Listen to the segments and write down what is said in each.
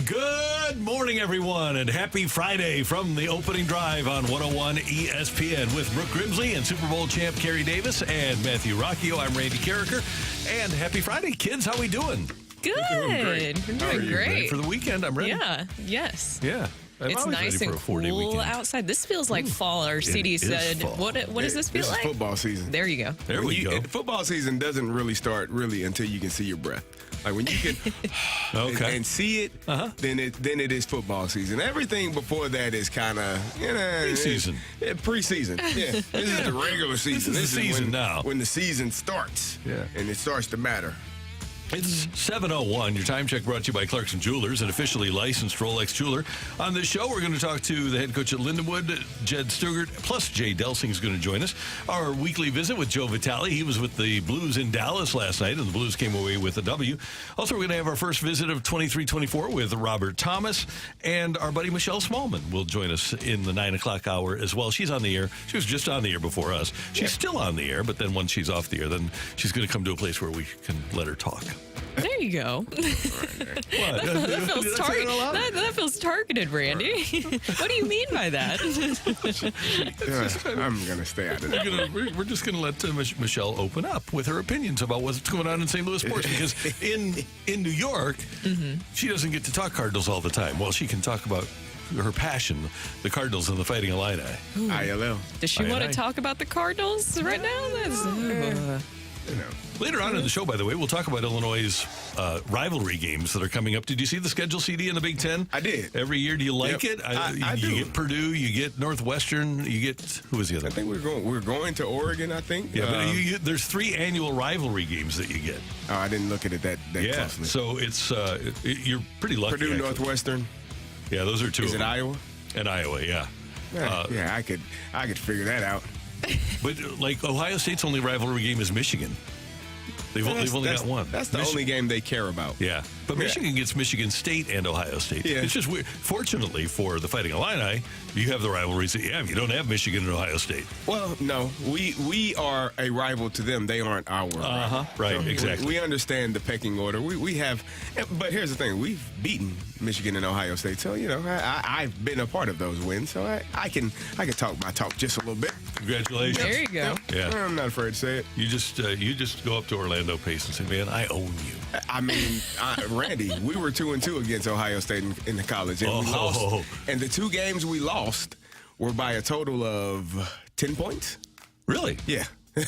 Good morning, everyone, and happy Friday from the opening drive on 101 ESPN with Brooke Grimsley and Super Bowl champ Kerry Davis and Matthew Rocchio. I'm Randy Carricker, and happy Friday, kids. How we doing? Good. We're doing great. Ready for the weekend? I'm ready. Yeah. Yes. Yeah. It's nice and cool outside. This feels like fall. Our CD said, fall. What does this feel like? This is football season. There you go. There we go. Football season doesn't really start until you can see your breath. Like when you can Okay. and see it, then it is football season. Everything before that is kind of Preseason. Preseason. Yeah, this is the regular season. This is the season now. When the season starts. Yeah. And it starts to matter. It's 7:01. Your time check brought to you by Clarkson Jewelers, an officially licensed Rolex jeweler. On this show, we're going to talk to the head coach at Lindenwood, Jed Stugart, plus Jay Delsing is going to join us. Our weekly visit with Joe Vitale. He was with the Blues in Dallas last night, and the Blues came away with a W. Also, we're going to have our first visit of 23-24 with Robert Thomas, and our buddy Michelle Smallmon will join us in the 9 o'clock hour as well. She's on the air. She was just on the air before us. She's still on the air, but then once she's off the air, then she's going to come to a place where we can let her talk. There you go. That feels targeted, Randy. What do you mean by that? I'm going to stay out of that. We're just going to let Michelle open up with her opinions about what's going on in St. Louis sports, because in New York, she doesn't get to talk Cardinals all the time. Well, she can talk about her passion, the Cardinals and the Fighting Illini. ILL. Does she want to talk about the Cardinals right now? Later on in the show, by the way, we'll talk about Illinois' rivalry games that are coming up. Did you see the schedule, CD, in the Big Ten? I did. Every year, do you like it? I do. You get Purdue, you get Northwestern, you get, who was the other? I think we're going to Oregon, I think. Yeah, but there's 3 annual rivalry games that you get. Oh, I didn't look at it that closely. So it's you're pretty lucky. Purdue, actually. Northwestern. Yeah, those are 2 Is of it them. Iowa? And Iowa, yeah. Yeah, I could figure that out. But like Ohio State's only rivalry game is Michigan. They've only got one. That's the only game they care about. Yeah. But Michigan gets Michigan State and Ohio State. Yeah. It's just weird. Fortunately for the Fighting Illini, you have the rivalries that you have. You don't have Michigan and Ohio State. Well, no. We are a rival to them. They aren't our rival. Right, So exactly. We understand the pecking order. We have, but here's the thing. We've beaten Michigan and Ohio State. So, I've been a part of those wins. So I can talk my talk just a little bit. Congratulations. There you go. Yeah. I'm not afraid to say it. You just go up to Orlando Pace and say, man, I own you. I mean, Randy, we were 2-2 against Ohio State in the college, and we lost. And the 2 games we lost were by a total of 10 points. Really? Yeah.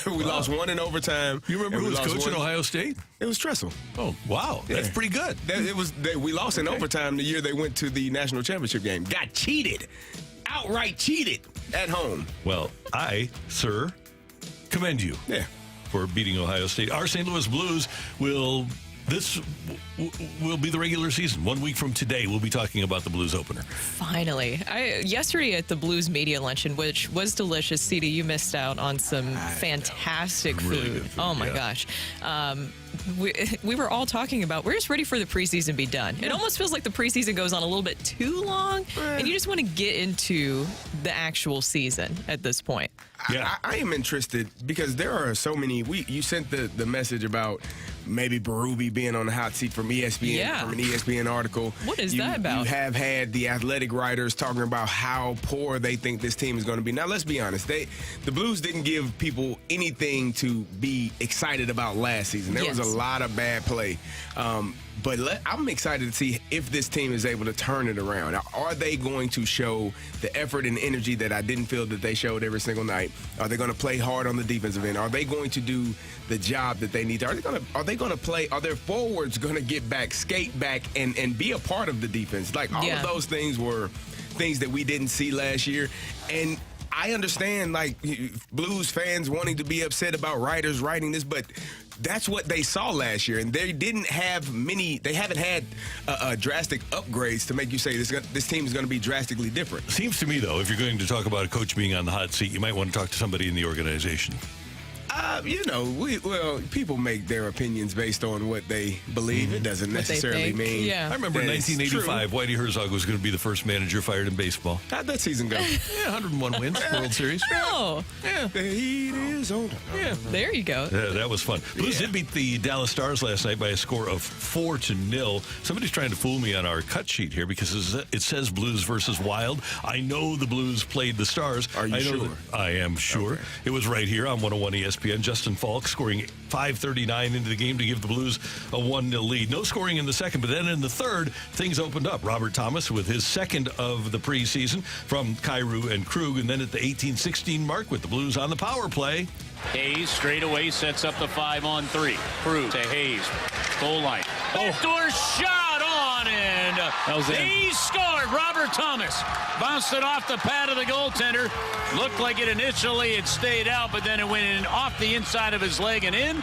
We lost 1 in overtime. You remember who was coaching Ohio State? It was Tressel. Oh, wow. Yeah. That's pretty good. We lost in overtime the year they went to the national championship game. Got cheated. Outright cheated at home. Well, I, sir, commend you. Yeah. For beating Ohio State. Our St. Louis Blues will be the regular season. 1 week from today, we'll be talking about the Blues opener. Finally. Yesterday at the Blues Media Luncheon, which was delicious. CD, you missed out on some fantastic Really food. good food. Oh, my gosh. We were all talking about, we're just ready for the preseason to be done. It almost feels like the preseason goes on a little bit too long, and you just want to get into the actual season at this point. Yeah. I am interested because there are so many. You sent the message about maybe Berube being on the hot seat from ESPN, from an ESPN article. What is that about? You have had the athletic writers talking about how poor they think this team is going to be. Now, let's be honest. The Blues didn't give people anything to be excited about last season. There was a lot of bad play. But I'm excited to see if this team is able to turn it around. Are they going to show the effort and energy that I didn't feel that they showed every single night? Are they going to play hard on the defensive end? Are they going to do the job that they need to? Are they going to play? Are their forwards going to get back, skate back, and be a part of the defense? Like all of those things were things that we didn't see last year. And I understand, like, Blues fans wanting to be upset about writers writing this, but that's what they saw last year, and they didn't have many. They haven't had drastic upgrades to make you say this team is going to be drastically different. Seems to me, though, if you're going to talk about a coach being on the hot seat, you might want to talk to somebody in the organization. People make their opinions based on what they believe. It doesn't necessarily mean. Yeah. I remember in 1985, Whitey Herzog was going to be the first manager fired in baseball. How'd that season go? Yeah, 101 wins, World Series. Oh, Yeah. The heat is on. Yeah. there you go. Yeah, that was fun. Blues did beat the Dallas Stars last night by a score of 4-0. Somebody's trying to fool me on our cut sheet here because it says Blues versus Wild. I know the Blues played the Stars. Are you sure? I am sure. Okay. It was right here on 101 ESPN. Justin Falk scoring 5:39 into the game to give the Blues a 1-0 lead. No scoring in the second, but then in the third, things opened up. Robert Thomas with his second of the preseason from Kyrou and Krug, and then at the 18-16 mark with the Blues on the power play. Hayes straight away sets up the 5-on-3. Krug to Hayes. Goal line. Backdoor shot on, and he scored. Robert Thomas bounced it off the pad of the goaltender. Looked like it initially had stayed out, but then it went in off the inside of his leg and in.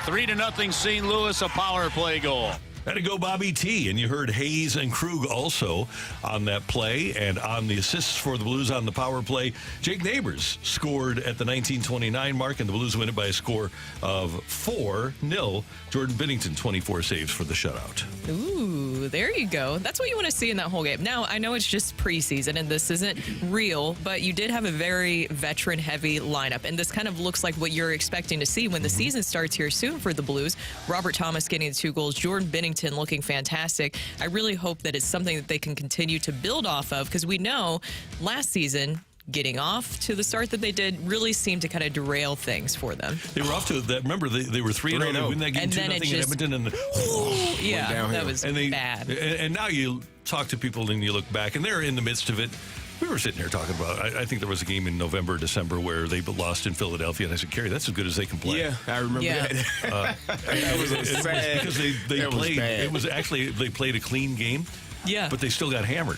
3-0 St. Louis, a power play goal. Had to go Bobby T, and you heard Hayes and Krug also on that play, and on the assists for the Blues on the power play. Jake Neighbors scored at the 19:29 mark, and the Blues win it by a score of 4-0. Jordan Binnington, 24 saves for the shutout. Ooh, there you go. That's what you want to see in that whole game. Now, I know it's just preseason and this isn't real, but you did have a very veteran-heavy lineup, and this kind of looks like what you're expecting to see when the season starts here soon for the Blues. Robert Thomas getting the 2 goals, Jordan Binnington looking fantastic. I really hope that it's something that they can continue to build off of, because we know last season, getting off to the start that they did really seemed to kind of derail things for them. They were off to that. Remember, they were 3-0 to win that game 2-0 in Edmonton, and Yeah, that was bad. And now you talk to people and you look back, and they're in the midst of it. We were sitting here talking about, I think there was a game in November, December where they lost in Philadelphia, and I said, Kerry, that's as good as they can play. Yeah, I remember that. That was sad. Because they played, it was actually, they played a clean game, but they still got hammered.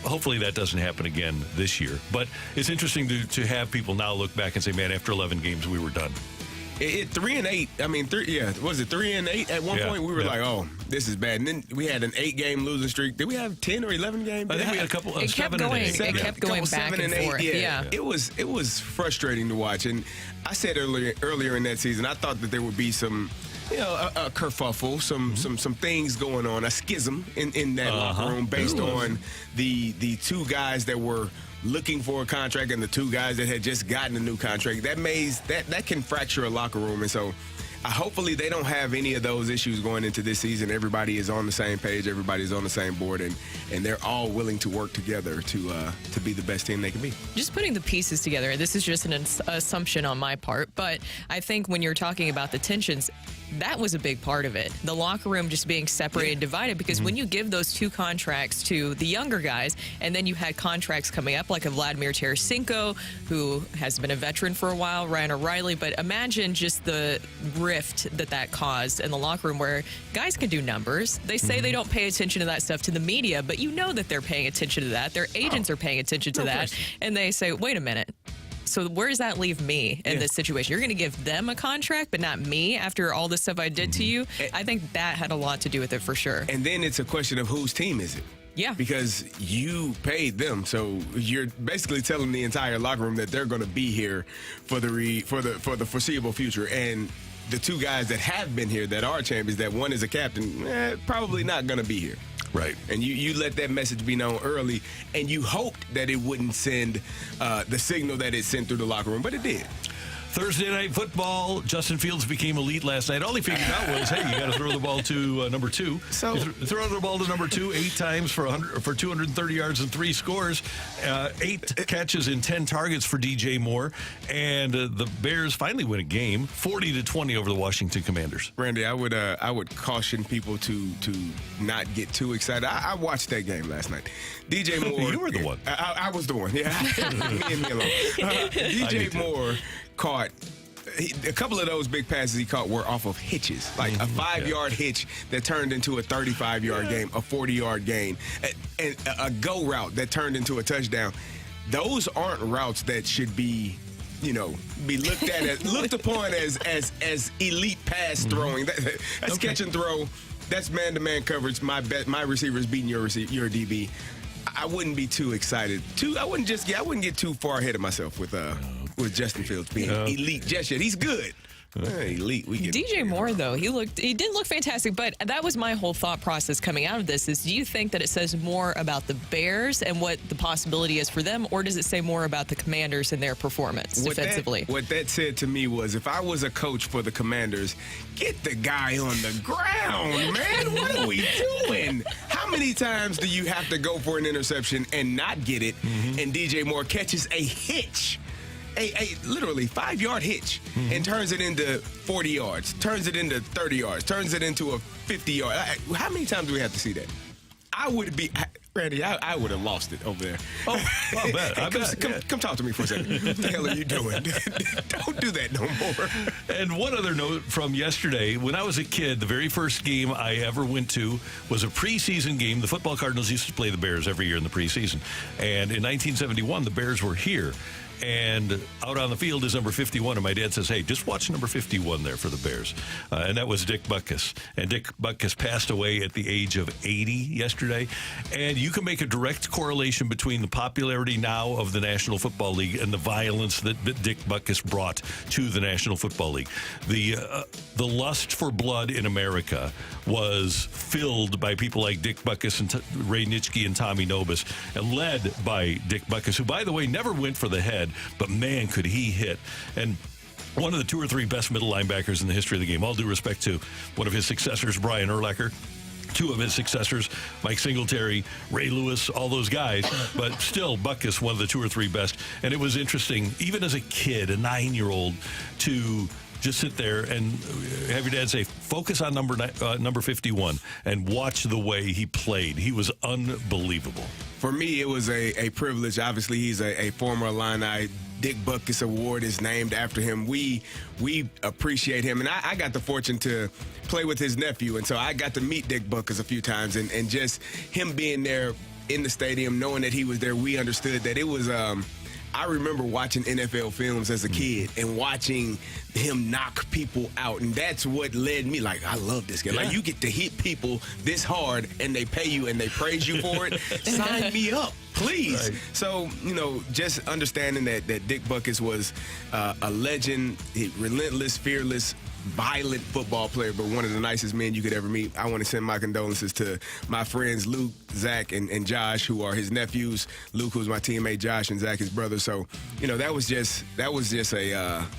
Hopefully that doesn't happen again this year. But it's interesting to have people now look back and say, man, after 11 games, we were done. 3-8. I mean, was it 3-8? At one point, we were like, "Oh, this is bad." And then we had an 8-game losing streak. Did we have 10 or 11 games? I think we had a couple. It kept going. It kept going back and forth. Yeah. It was frustrating to watch. And I said earlier in that season, I thought that there would be some, a kerfuffle, some things going on, a schism in that locker room based on the 2 guys that were looking for a contract and the 2 guys that had just gotten a new contract. That can fracture a locker room. And so hopefully they don't have any of those issues going into this season. Everybody is on the same page. Everybody's on the same board, and they're all willing to work together to be the best team they can be. Just putting the pieces together, this is just an assumption on my part, but I think when you're talking about the tensions, that was a big part of it. The locker room just being separated and divided, because when you give those 2 contracts to the younger guys, and then you had contracts coming up like a Vladimir Tarasenko, who has been a veteran for a while, Ryan O'Reilly, but imagine just the rift that caused in the locker room, where guys can do numbers. They say they don't pay attention to that stuff to the media, but you know that they're paying attention to that. Their agents are paying attention to that. And they say, wait a minute. So where does that leave me in this situation? You're going to give them a contract, but not me after all the stuff I did to you? I think that had a lot to do with it for sure. And then it's a question of whose team is it? Yeah. Because you paid them, so you're basically telling the entire locker room that they're going to be here for the foreseeable future. And the 2 guys that have been here that are champions, that one is a captain, probably not going to be here. Right. And you let that message be known early, and you hoped that it wouldn't send the signal that it sent through the locker room, but it did. Thursday night football, Justin Fields became elite last night. All he figured out was, hey, you got to throw the ball to number 2. So throw the ball to number 2 8 times for 230 yards and 3 scores, 8 catches and 10 targets for DJ Moore, and the Bears finally win a game, 40-20 over the Washington Commanders. Randy, I would caution people to not get too excited. I watched that game last night. DJ Moore. You were the one. I was the one. Yeah, me alone. DJ Moore caught a couple of those big passes he caught were off of hitches, like a 5-yard hitch that turned into a 35-yard game, a 40-yard gain, and a go route that turned into a touchdown. Those aren't routes that should be looked upon as elite pass throwing. That's catch and throw. That's man-to-man coverage. My receivers beating your DB. I wouldn't be too excited. I wouldn't get too far ahead of myself with with Justin Fields being elite just yet. He's good. Elite. We DJ Moore, though, he did look fantastic, but that was my whole thought process coming out of this is, do you think that it says more about the Bears and what the possibility is for them, or does it say more about the Commanders and their performance defensively? What that said to me was, if I was a coach for the Commanders, get the guy on the ground, man. What are we doing? How many times do you have to go for an interception and not get it, and DJ Moore catches a hitch? A literally 5-yard hitch and turns it into 40 yards, turns it into 30 yards, turns it into a 50-yard. How many times do we have to see that? Randy, I would have lost it over there. Oh, I bet. Come talk to me for a second. What the hell are you doing? Don't do that no more. And one other note from yesterday. When I was a kid, the very first game I ever went to was a preseason game. The football Cardinals used to play the Bears every year in the preseason. And in 1971, the Bears were here. And out on the field is number 51. And my dad says, hey, just watch number 51 there for the Bears. And that was Dick Butkus. And Dick Butkus passed away at the age of 80 yesterday. And you can make a direct correlation between the popularity now of the National Football League and the violence that Dick Butkus brought to the National Football League. The lust for blood in America was filled by people like Dick Butkus and Ray Nitschke and Tommy Nobis, and led by Dick Butkus, who, by the way, never went for the head, but man, could he hit. And one of the 2 or 3 best middle linebackers in the history of the game. All due respect to one of his successors, Brian Urlacher. 2 of his successors, Mike Singletary, Ray Lewis, all those guys. But still, Butkus, one of the 2 or 3 best. And it was interesting, even as a kid, a 9-year-old, to just sit there and have your dad say, focus on number 51 and watch the way he played. He was unbelievable. For me, it was a privilege. Obviously, he's a former Illini. Dick Butkus Award is named after him. We appreciate him. And I got the fortune to play with his nephew. And so I got to meet Dick Butkus a few times. And just him being there in the stadium, knowing that he was there, we understood that it was I remember watching NFL films as a kid and watching him knock people out. And that's what led me, like, I love this guy. Yeah. Like, you get to hit people this hard and they pay you and they praise you for it. Sign me up, please. Right. So, just understanding that Dick Butkus was a legend, relentless, fearless, violent football player, but one of the nicest men you could ever meet. I want to send my condolences to my friends Luke, Zach, and Josh, who are his nephews. Luke, who's my teammate, Josh, and Zach, his brother. So,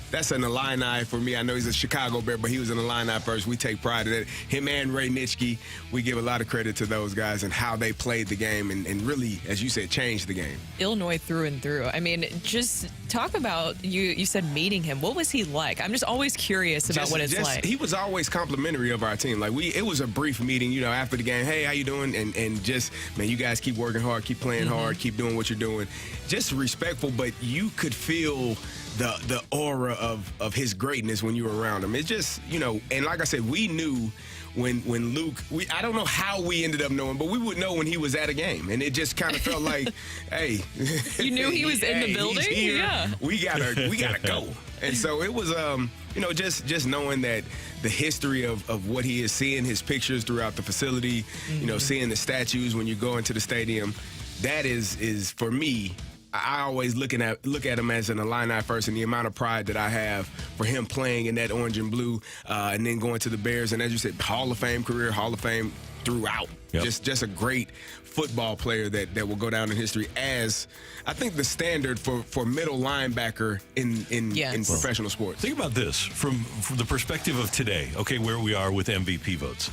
that's an Illini for me. I know he's a Chicago Bear, but he was an Illini first. We take pride in it. Him and Ray Nitschke, we give a lot of credit to those guys and how they played the game and really, as you said, changed the game. Illinois through and through. I mean, just talk about, you said meeting him. What was he like? I'm just always curious about what it's like. He was always complimentary of our team. Like, it was a brief meeting, after the game. Hey, how you doing? And just, man, you guys keep working hard, keep playing hard, keep doing what you're doing. Just respectful, but you could feel the aura of his greatness when you were around him. It just, and like I said, we knew when Luke, I don't know how we ended up knowing, but we would know when he was at a game. And it just kind of felt like, hey. You knew he was in the building? Yeah. We gotta go. And so it was, just knowing that the history of what he is, seeing his pictures throughout the facility, seeing the statues when you go into the stadium, that is for me, I always look at him as an Illini first, and the amount of pride that I have for him playing in that orange and blue, and then going to the Bears. And as you said, Hall of Fame career, Hall of Fame throughout. Yep. Just a great football player that will go down in history as, I think, the standard for middle linebacker in professional sports. Think about this from the perspective of today, okay, where we are with MVP votes.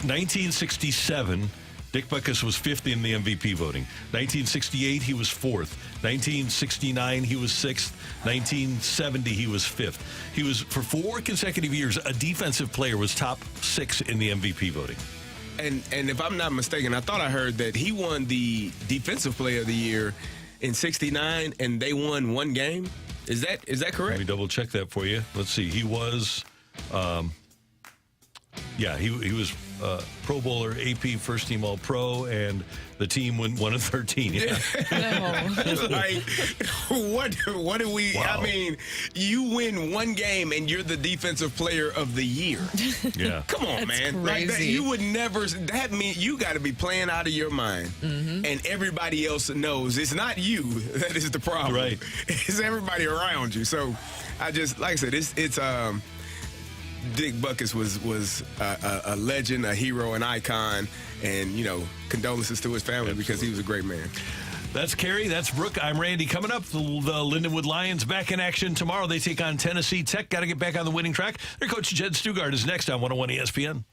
1967, Dick Butkus was 5th in the MVP voting. 1968, he was 4th. 1969, he was 6th. 1970, he was 5th. He was, for 4 consecutive years, a defensive player was top 6 in the MVP voting. And if I'm not mistaken, I thought I heard that he won the Defensive Player of the Year in '69, and they won 1 game. Is that correct? Let me double check that for you. Let's see. He was Yeah, he was Pro Bowler, AP First Team All-Pro, and the team went 1-13. Yeah. Like, what do we? Wow. I mean, you win one game and you're the defensive player of the year. Yeah. Come on, That's man. Like that, crazy. you would never. That means you got to be playing out of your mind, and everybody else knows it's not you that is the problem. Right. It's everybody around you. So, I just like I said, it's Dick Butkus was a legend, a hero, an icon, and, condolences to his family because he was a great man. That's Kerry. That's Brooke. I'm Randy. Coming up, the Lindenwood Lions back in action tomorrow. They take on Tennessee Tech. Got to get back on the winning track. Their coach, Jed Stugart, is next on 101 ESPN.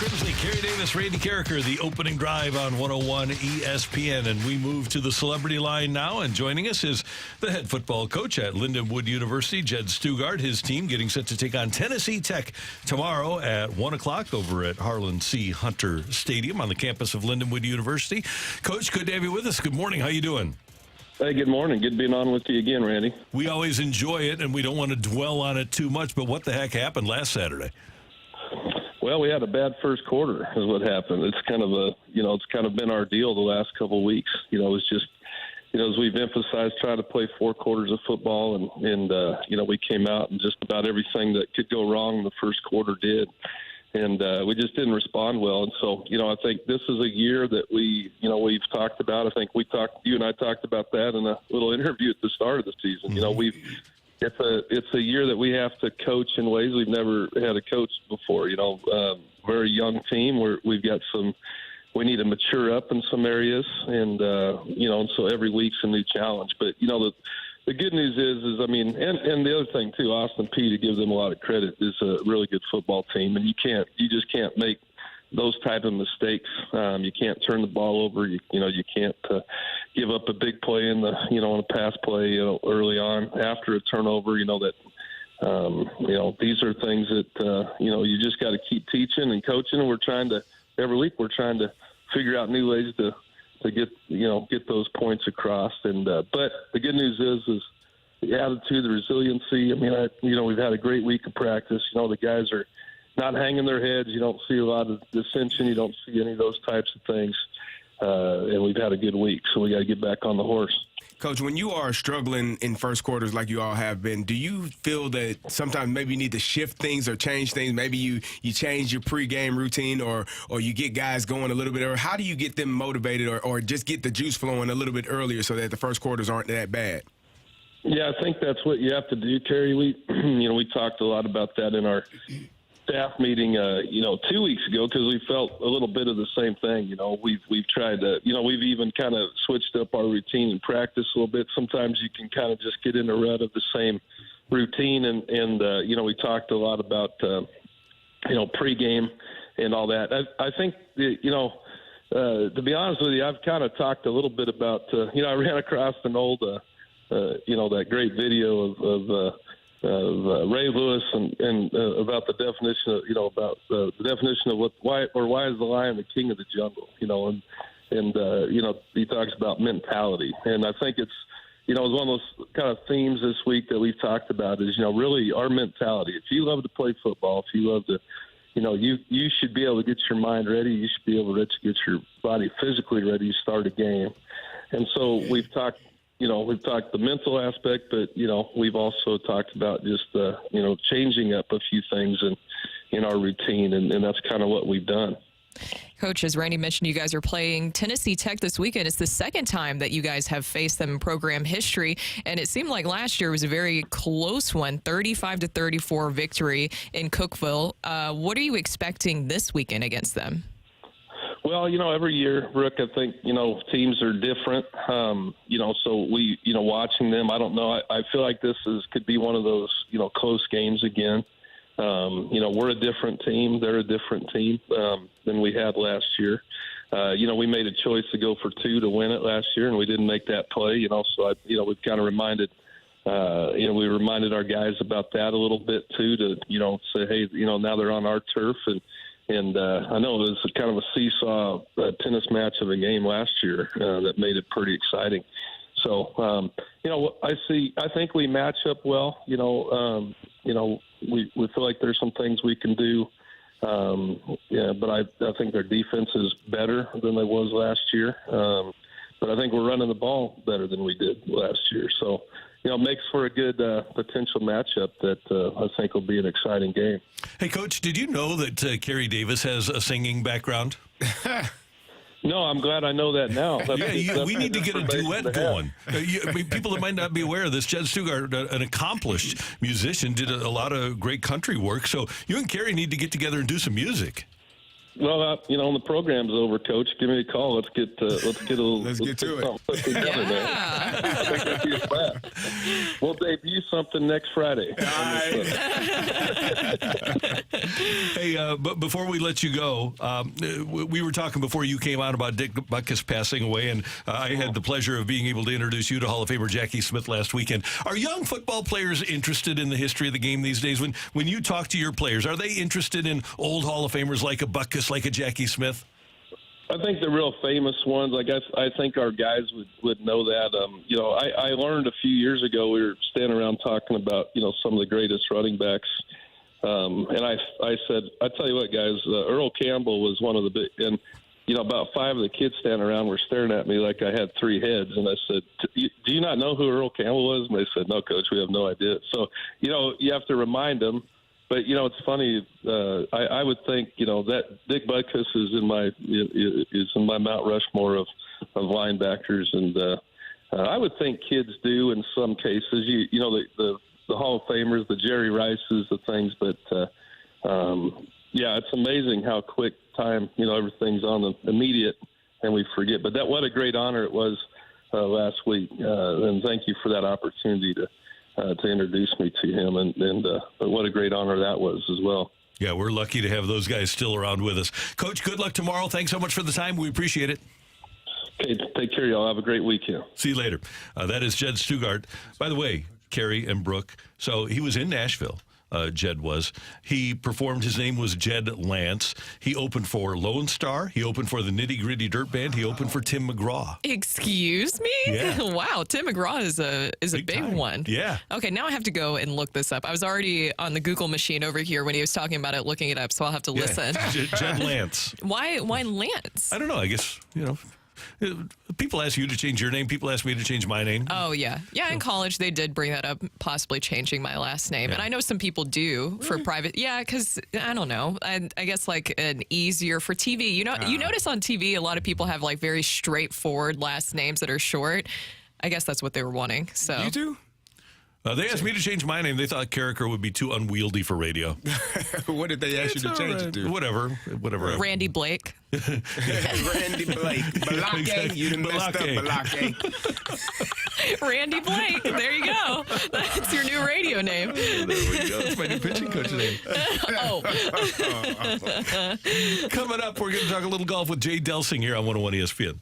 Crimsley, Kerry Davis, Randy Carricker, the opening drive on 101 ESPN. And we move to the celebrity line now. And joining us is the head football coach at Lindenwood University, Jed Stugart. His team getting set to take on Tennessee Tech tomorrow at 1 o'clock over at Harlan C. Hunter Stadium on the campus of Lindenwood University. Coach, good to have you with us. Good morning. How you doing? Hey, good morning. Good being on with you again, Randy. We always enjoy it, and we don't want to dwell on it too much, but what the heck happened last Saturday? Well, we had a bad first quarter is what happened. It's kind of it's kind of been our deal the last couple of weeks. It's just, as we've emphasized, try to play 4 quarters of football, and we came out and just about everything that could go wrong in the first quarter did. and we just didn't respond well. And so, I think this is a year that we've talked about. I think you and I talked about that in a little interview at the start of the season. It's a year that we have to coach in ways we've never had a coach before. Very young team. We need to mature up in some areas, and so every week's a new challenge. But the good news is and the other thing too, Austin Peay, to give them a lot of credit, is a really good football team, and you just can't make those type of mistakes. You can't turn the ball over. You can't give up a big play in a pass play early on after a turnover. These are things that you just got to keep teaching and coaching. And every week we're trying to figure out new ways to get those points across. And but the good news is the attitude, the resiliency. We've had a great week of practice. The guys are not hanging their heads. You don't see a lot of dissension. You don't see any of those types of things. And we've had a good week, so we got to get back on the horse. Coach, when you are struggling in first quarters like you all have been, do you feel that sometimes maybe you need to shift things or change things? Maybe you change your pregame routine or you get guys going a little bit earlier. How do you get them motivated or just get the juice flowing a little bit earlier so that the first quarters aren't that bad? Yeah, I think that's what you have to do, Terry. We talked a lot about that in our staff meeting, 2 weeks ago, because we felt a little bit of the same thing. We've tried to, we've even kind of switched up our routine and practice a little bit. Sometimes you can kind of just get in a rut of the same routine, and we talked a lot about, pregame and all that. I think, to be honest with you, I've kind of talked a little bit about, I ran across an old, that great video of Ray Lewis and about the definition of the definition of why is the lion the king of the jungle, and he talks about mentality, and I think it's one of those kind of themes this week that we've talked about is really our mentality. If you love to play football, if you love to you should be able to get your mind ready, you should be able to get your body physically ready to start a game. And so we've talked the mental aspect, but, we've also talked about just, changing up a few things in our routine, and that's kind of what we've done. Coach, as Randy mentioned, you guys are playing Tennessee Tech this weekend. It's the second time that you guys have faced them in program history, and it seemed like last year was a very close one, 35-34 victory in Cookeville. What are you expecting this weekend against them? Well, every year, Rocc, I think, teams are different. So we, watching them, I don't know. I feel like this could be one of those, close games again. We're a different team. They're a different team than we had last year. We made a choice to go for 2 to win it last year, and we didn't make that play. So we've kind of reminded, we reminded our guys about that a little bit too, to, say, hey, now they're on our turf, and I know it was kind of a seesaw tennis match of a game last year that made it pretty exciting. So, I think we match up well. We feel like there's some things we can do. But I think their defense is better than they was last year. But I think we're running the ball better than we did last year. So, it makes for a good potential matchup that I think will be an exciting game. Hey, Coach, did you know that Kerry Davis has a singing background? No, I'm glad I know that now. We need to get a duet going. People that might not be aware of this, Jed Stugart, an accomplished musician, did a lot of great country work. So you and Kerry need to get together and do some music. Well, when the program's over, Coach, give me a call. Let's get to it. Put together, man. I think that'd be a plan. We'll debut something next Friday. Hey, but before we let you go, we were talking before you came out about Dick Butkus passing away, and I had the pleasure of being able to introduce you to Hall of Famer Jackie Smith last weekend. Are young football players interested in the history of the game these days? When you talk to your players, are they interested in old Hall of Famers like a Butkus, like a Jackie Smith? I think the real famous ones, I think our guys would know that. I learned a few years ago, we were standing around talking about, some of the greatest running backs. And I said, I tell you what, guys, Earl Campbell was one of the big, and, about 5 of the kids standing around were staring at me like I had 3 heads. And I said, do you not know who Earl Campbell was? And they said, no, Coach, we have no idea. So, you have to remind them, But it's funny. I would think that Dick Butkus is in my Mount Rushmore of linebackers, and I would think kids do in some cases. The Hall of Famers, the Jerry Rices, the things. But it's amazing how quick time. Everything's on the immediate, and we forget. But what a great honor it was last week, and thank you for that opportunity to introduce me to him, and what a great honor that was as well. Yeah, we're lucky to have those guys still around with us. Coach, good luck tomorrow. Thanks so much for the time. We appreciate it. Okay, take care, y'all. Have a great weekend. See you later. That is Jed Stugart. By the way, Carrie and Brooke, so he was in Nashville. Jed was. He performed. His name was Jed Lance. He opened for Lone Star. He opened for the Nitty Gritty Dirt Band. He opened for Tim McGraw. Excuse me? Yeah. Wow, Tim McGraw is a big one. Yeah. Okay, now I have to go and look this up. I was already on the Google machine over here when he was talking about it, looking it up, so I'll have to listen. Jed Lance. Why Lance? I don't know. I guess, people ask you to change your name. People ask me to change my name. Oh, yeah. Yeah, in college, they did bring that up, possibly changing my last name. Yeah. And I know some people do for private. Yeah, because, I don't know. I guess, like, an easier for TV. You notice on TV, a lot of people have, like, very straightforward last names that are short. I guess that's what they were wanting. So You do? They asked me to change my name. They thought Carricker would be too unwieldy for radio. What did they ask you to change it to? Whatever. Randy Blake. Randy Blake. Balake. You done messed up, Balake. Randy Blake. There you go. That's your new radio name. There we go. That's my new pitching coach name. Oh. Coming up, we're going to talk a little golf with Jay Delsing here on 101 ESPN.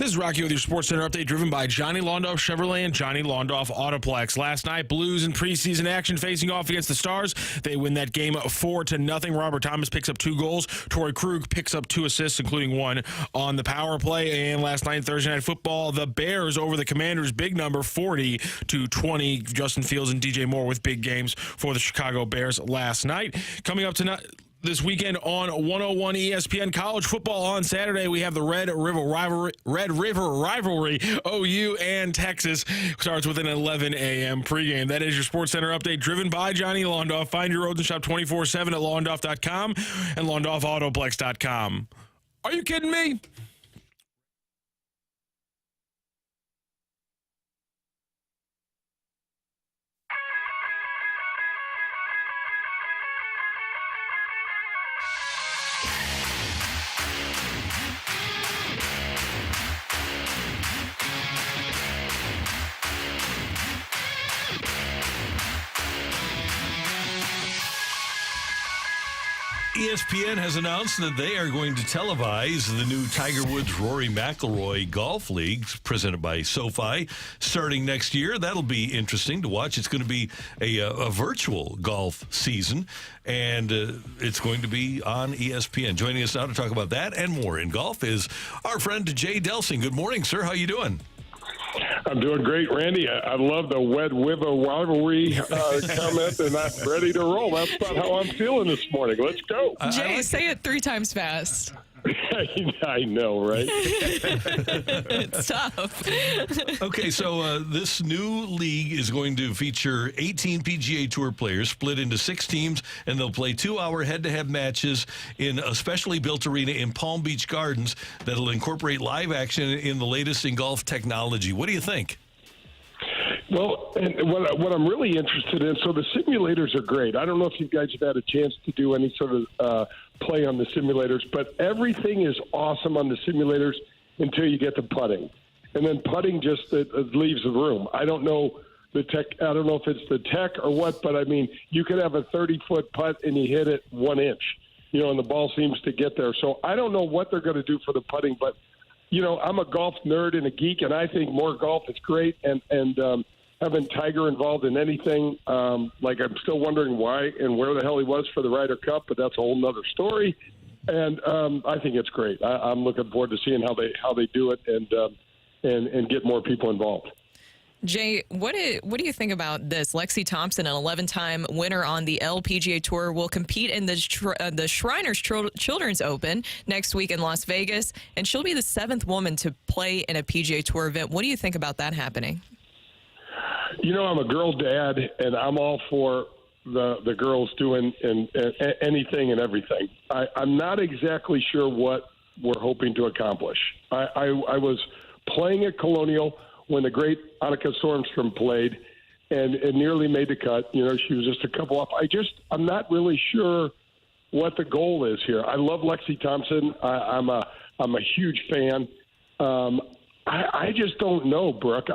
This is Rocky with your Sports Center update, driven by Johnny Londoff Chevrolet and Johnny Londoff Autoplex. Last night, Blues in preseason action facing off against the Stars. They win that game 4-0. Robert Thomas picks up 2 goals. Torrey Krug picks up 2 assists, including 1 on the power play. And last night, Thursday Night Football, the Bears over the Commanders, big number, 40-20. Justin Fields and DJ Moore with big games for the Chicago Bears last night. Coming up tonight, this weekend on 101 ESPN, college football on Saturday. We have the Red River rivalry, OU and Texas. Starts with an 11 a.m. pregame. That is your Sports Center update, driven by Johnny Londoff. Find your roads and shop 24/7 at londoff.com and londoffautoplex.com. Are you kidding me? ESPN has announced that they are going to televise the new Tiger Woods Rory McIlroy Golf League presented by SoFi starting next year. That'll be interesting to watch. It's going to be a virtual golf season, and it's going to be on ESPN. Joining us now to talk about that and more in golf is our friend Jay Delsing. Good morning, sir. How you doing? I'm doing great, Randy. I love the Red River rivalry comment, and I'm ready to roll. That's about how I'm feeling this morning. Let's go. Jay, say it 3 times fast. I know, right? It's tough. Okay, so this new league is going to feature 18 PGA Tour players split into 6 teams, and they'll play 2-hour head-to-head matches in a specially built arena in Palm Beach Gardens that'll incorporate live action in the latest in golf technology. What do you think? Well, and what I'm really interested in, so the simulators are great. I don't know if you guys have had a chance to do any sort of play on the simulators, but everything is awesome on the simulators until you get to putting. And then putting just it leaves the room. I don't know the tech. I don't know if it's the tech or what, but I mean, you could have a 30-foot putt and you hit it 1 inch, and the ball seems to get there. So I don't know what they're going to do for the putting, but I'm a golf nerd and a geek, and I think more golf is great. And having Tiger involved in anything, I'm still wondering why and where the hell he was for the Ryder Cup, but that's a whole nother story. And I think it's great. I'm looking forward to seeing how they do it and get more people involved. Jay, what do you think about this? Lexi Thompson, an 11-time winner on the LPGA Tour, will compete in the Shriners Children's Open next week in Las Vegas, and she'll be the 7th woman to play in a PGA Tour event. What do you think about that happening? I'm a girl dad, and I'm all for the girls doing anything and everything. I'm not exactly sure what we're hoping to accomplish. I was playing at Colonial when the great Annika Sormstrom played and nearly made the cut. She was just a couple off. I'm not really sure what the goal is here. I love Lexi Thompson. I'm a huge fan. I just don't know, Brooke.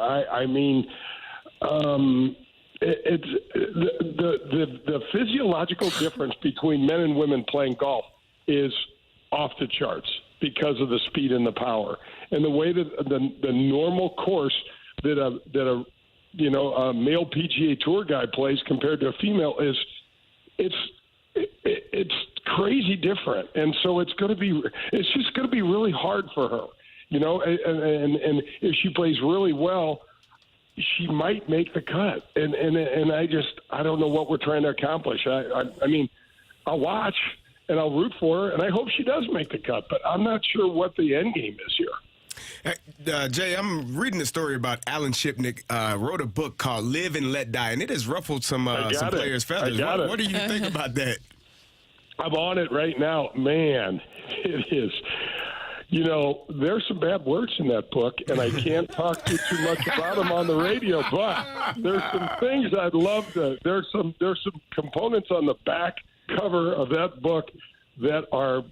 It's the physiological difference between men and women playing golf is off the charts because of the speed and the power, and the way that the normal course that a male PGA Tour guy plays compared to a female it's crazy different, and so it's just going to be really hard for her, and if she plays really well, she might make the cut, and I don't know what we're trying to accomplish. I mean, I'll watch and I'll root for her, and I hope she does make the cut, but I'm not sure what the end game is here. Jay, I'm reading a story about Alan Shipnick. Wrote a book called "Live and Let Die," and it has ruffled some players' feathers. What do you think about that? I'm on it right now, man. It is. There's some bad words in that book, and I can't talk too much about them on the radio, but there's some things I'd love to. There's some components on the back cover of that book that are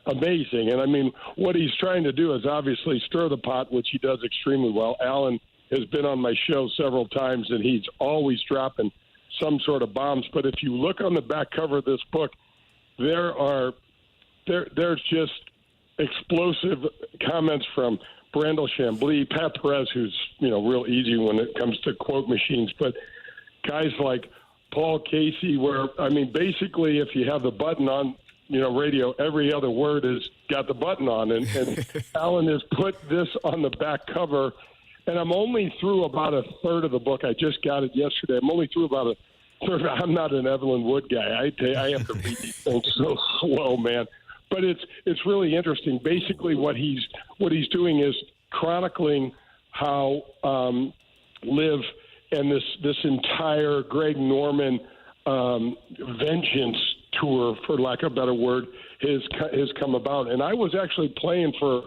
amazing. And I mean, what he's trying to do is obviously stir the pot, which he does extremely well. Alan has been on my show several times, and he's always dropping some sort of bombs. But if you look on the back cover of this book, there's just explosive comments from Brandel Chambly, Pat Perez, who's, real easy when it comes to quote machines, but guys like Paul Casey, where, basically if you have the button on, radio, every other word has got the button on. And Alan has put this on the back cover, and I'm only through about a third of the book. I just got it yesterday. I'm only through about a third. I'm not an Evelyn Wood guy. I have to read these things so slow, man. But it's really interesting. Basically, what he's doing is chronicling how Liv and this entire Greg Norman vengeance tour, for lack of a better word, has come about. And I was actually playing for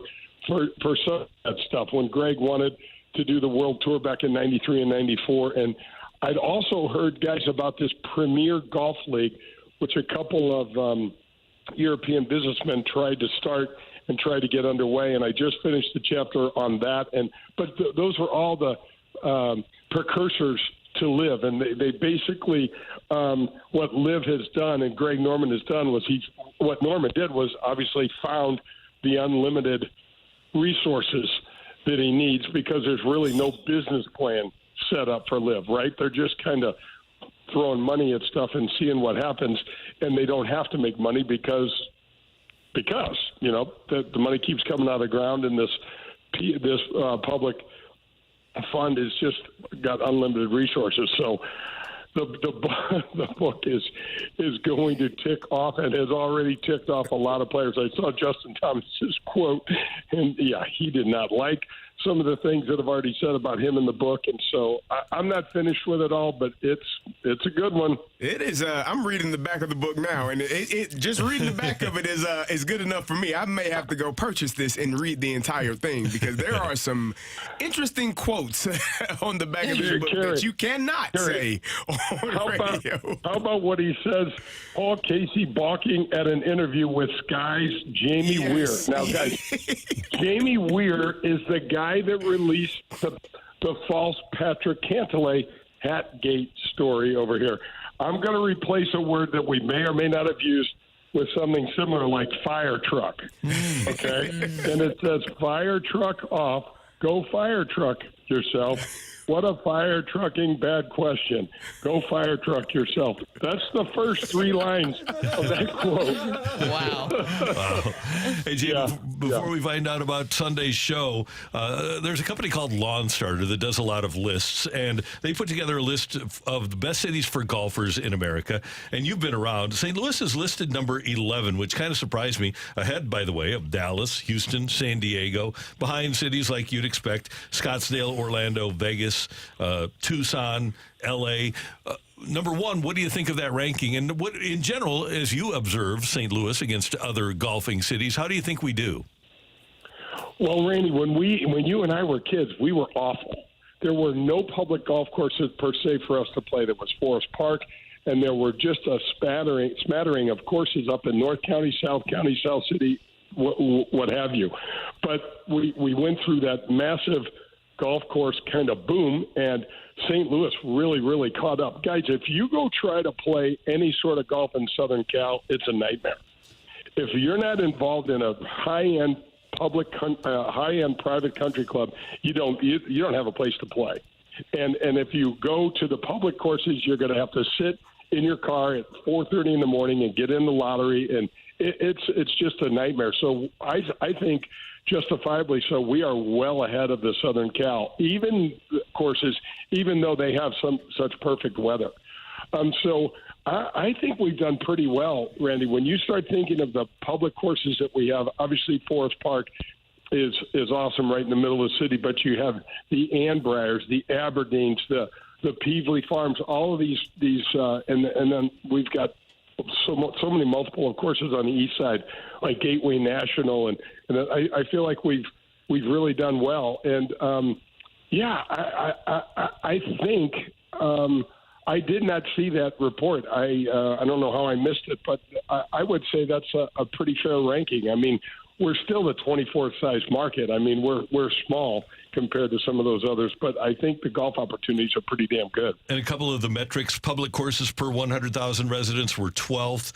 some of that stuff when Greg wanted to do the world tour back in '93 and '94. And I'd also heard, guys, about this Premier Golf League, which a couple of European businessmen tried to start and tried to get underway, and I just finished the chapter on that. But those were all the precursors to Liv, and they basically what Liv has done and Greg Norman has done was what Norman did was obviously found the unlimited resources that he needs, because there's really no business plan set up for Liv, right? They're just kind of throwing money at stuff and seeing what happens, and they don't have to make money because the money keeps coming out of the ground, and this public fund has just got unlimited resources. So the book is going to tick off and has already ticked off a lot of players. I saw Justin Thomas's quote, and he did not like some of the things that have already said about him in the book, and so I'm not finished with it all, but it's a good one. It is. I'm reading the back of the book now, and it just reading the back of it is good enough for me. I may have to go purchase this and read the entire thing, because there are some interesting quotes on the back of this book that you cannot say on radio. How about what he says? Paul Casey balking at an interview with Sky's Jamie Weir. Now, guys, Jamie Weir is the guy that released the false Patrick Cantlay Hatgate story over here. I'm going to replace a word that we may or may not have used with something similar like fire truck. Okay? And it says fire truck off. Go fire truck yourself. What a fire trucking bad question. Go fire truck yourself. That's the first three lines of that quote. Wow. Hey, Jim, before we find out about Sunday's show, there's a company called Lawn Starter that does a lot of lists, and they put together a list of the best cities for golfers in America. And you've been around. St. Louis is listed number 11, which kind of surprised me. Ahead, by the way, of Dallas, Houston, San Diego, behind cities like you'd expect, Scottsdale, Orlando, Vegas, Tucson, L.A. Number one, what do you think of that ranking? And what, in general, as you observe St. Louis against other golfing cities, how do you think we do? Well, Randy, when you and I were kids, we were awful. There were no public golf courses per se for us to play. There was Forest Park, and there were just a smattering of courses up in North County, South City, what have you. But we went through that massive golf course kind of boom, and St. Louis really, really caught up. Guys, if you go try to play any sort of golf in Southern Cal, it's a nightmare. If you're not involved in a high-end private country club, you don't have a place to play. And if you go to the public courses, you're going to have to sit in your car at 4:30 in the morning and get in the lottery, and it's just a nightmare. So I think, justifiably so, we are well ahead of the Southern Cal, even courses, even though they have such perfect weather. So I think we've done pretty well, Randy. When you start thinking of the public courses that we have, obviously Forest Park is awesome right in the middle of the city, but you have the Annbriars, the Aberdeens, the Peevely Farms, all of these and then we've got so many multiple courses on the east side, like Gateway National, and I feel like we've really done well. And I think I did not see that report. I don't know how I missed it, but I would say that's a pretty fair ranking. I mean, we're still the 24th size market. I mean, we're small, compared to some of those others. But I think the golf opportunities are pretty damn good. And a couple of the metrics, public courses per 100,000 residents were 12th.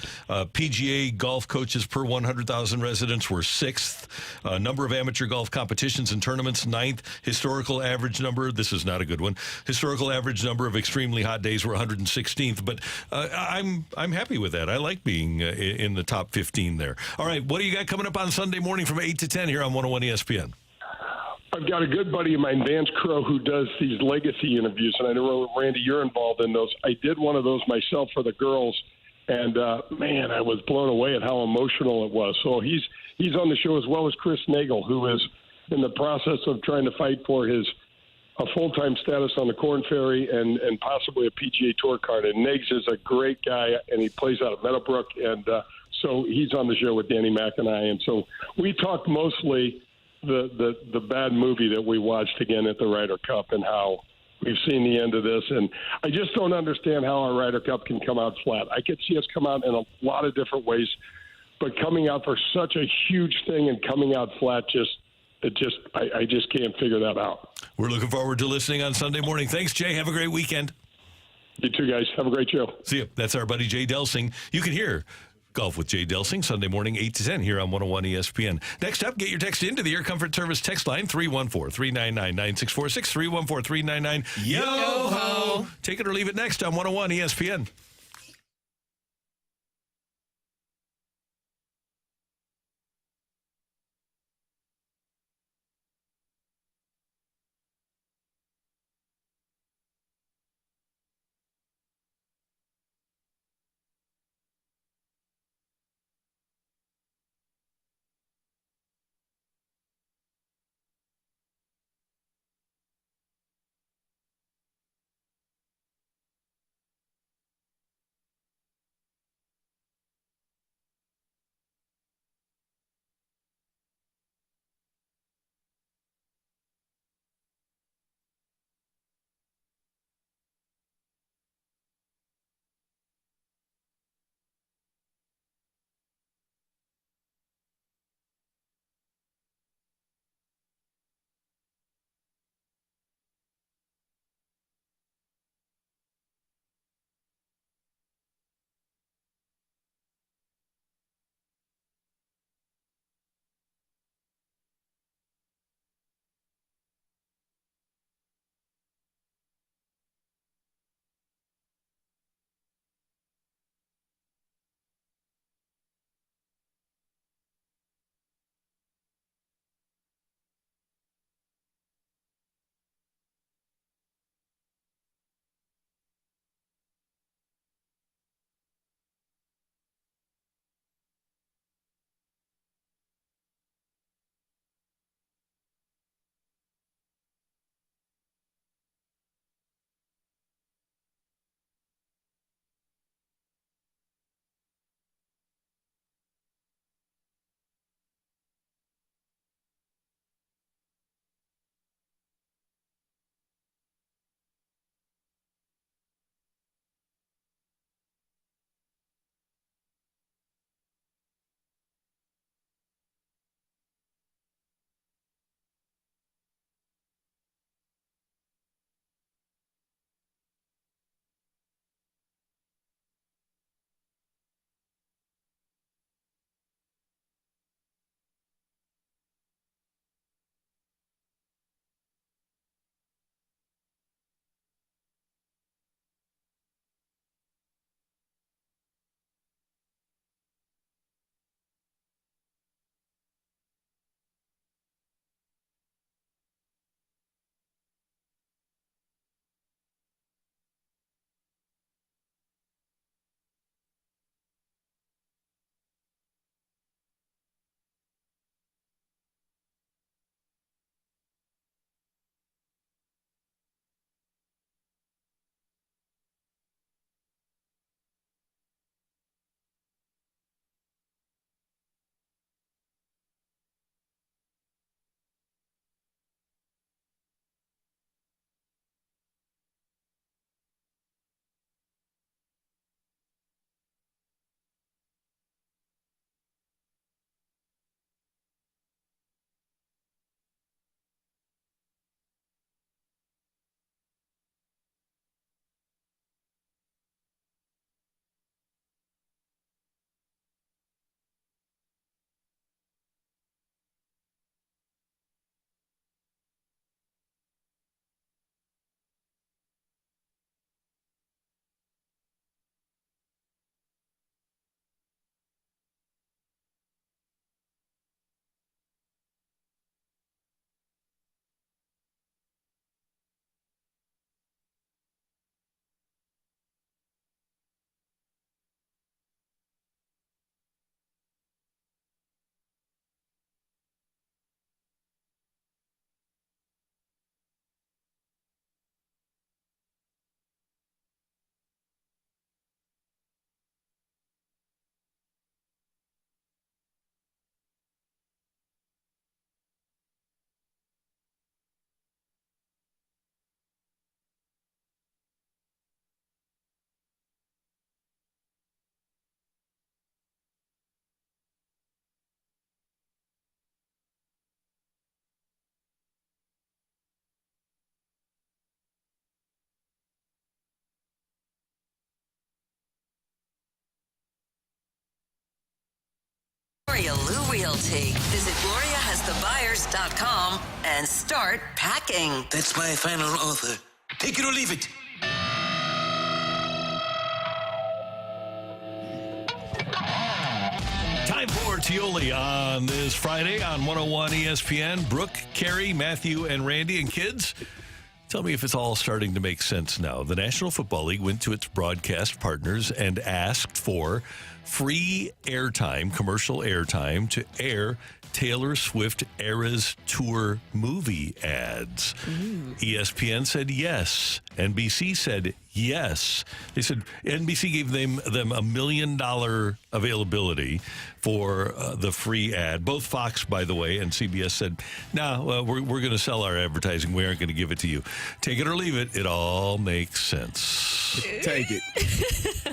PGA golf coaches per 100,000 residents were 6th. Number of amateur golf competitions and tournaments, 9th. Historical average number, this is not a good one. Historical average number of extremely hot days were 116th. But I'm happy with that. I like being in the top 15 there. All right, what do you got coming up on Sunday morning from 8 to 10 here on 101 ESPN? I've got a good buddy of mine, Vance Crow, who does these legacy interviews, and I know, Randy, you're involved in those. I did one of those myself for the girls, and, man, I was blown away at how emotional it was. So he's on the show, as well as Chris Nagel, who is in the process of trying to fight for a full-time status on the Corn Ferry and possibly a PGA Tour card. And Nags is a great guy, and he plays out of Meadowbrook, and so he's on the show with Danny Mac and I. And so we talked mostly the bad movie that we watched again at the Ryder Cup and how we've seen the end of this. And I just don't understand how our Ryder Cup can come out flat. I could see us come out in a lot of different ways, but coming out for such a huge thing and coming out flat, I just can't figure that out. We're looking forward to listening on Sunday morning. Thanks, Jay. Have a great weekend. You too, guys. Have a great show. See you. That's our buddy Jay Delsing. You can hear Golf with Jay Delsing Sunday morning 8 to 10 here on 101 ESPN. Next up, get your text into the Air Comfort Service text line 314-399-9646, 314-399-YO-HO. Take it or leave it next on 101 ESPN. Blue Realty. Visit GloriaHasTheBuyers.com and start packing. That's my final offer. Take it or leave it. Time for TIOLI on this Friday on 101 ESPN. Brooke, Carrie, Matthew, and Randy. And kids, tell me if it's all starting to make sense now. The National Football League went to its broadcast partners and asked for free airtime, commercial airtime, to air Taylor Swift Eras Tour movie ads. ESPN said yes. NBC said yes. They said NBC gave them $1 million availability for the free ad. Both Fox, by the way, and CBS said, no, we're going to sell our advertising. We aren't going to give it to you. Take it or leave it. It all makes sense. Take it.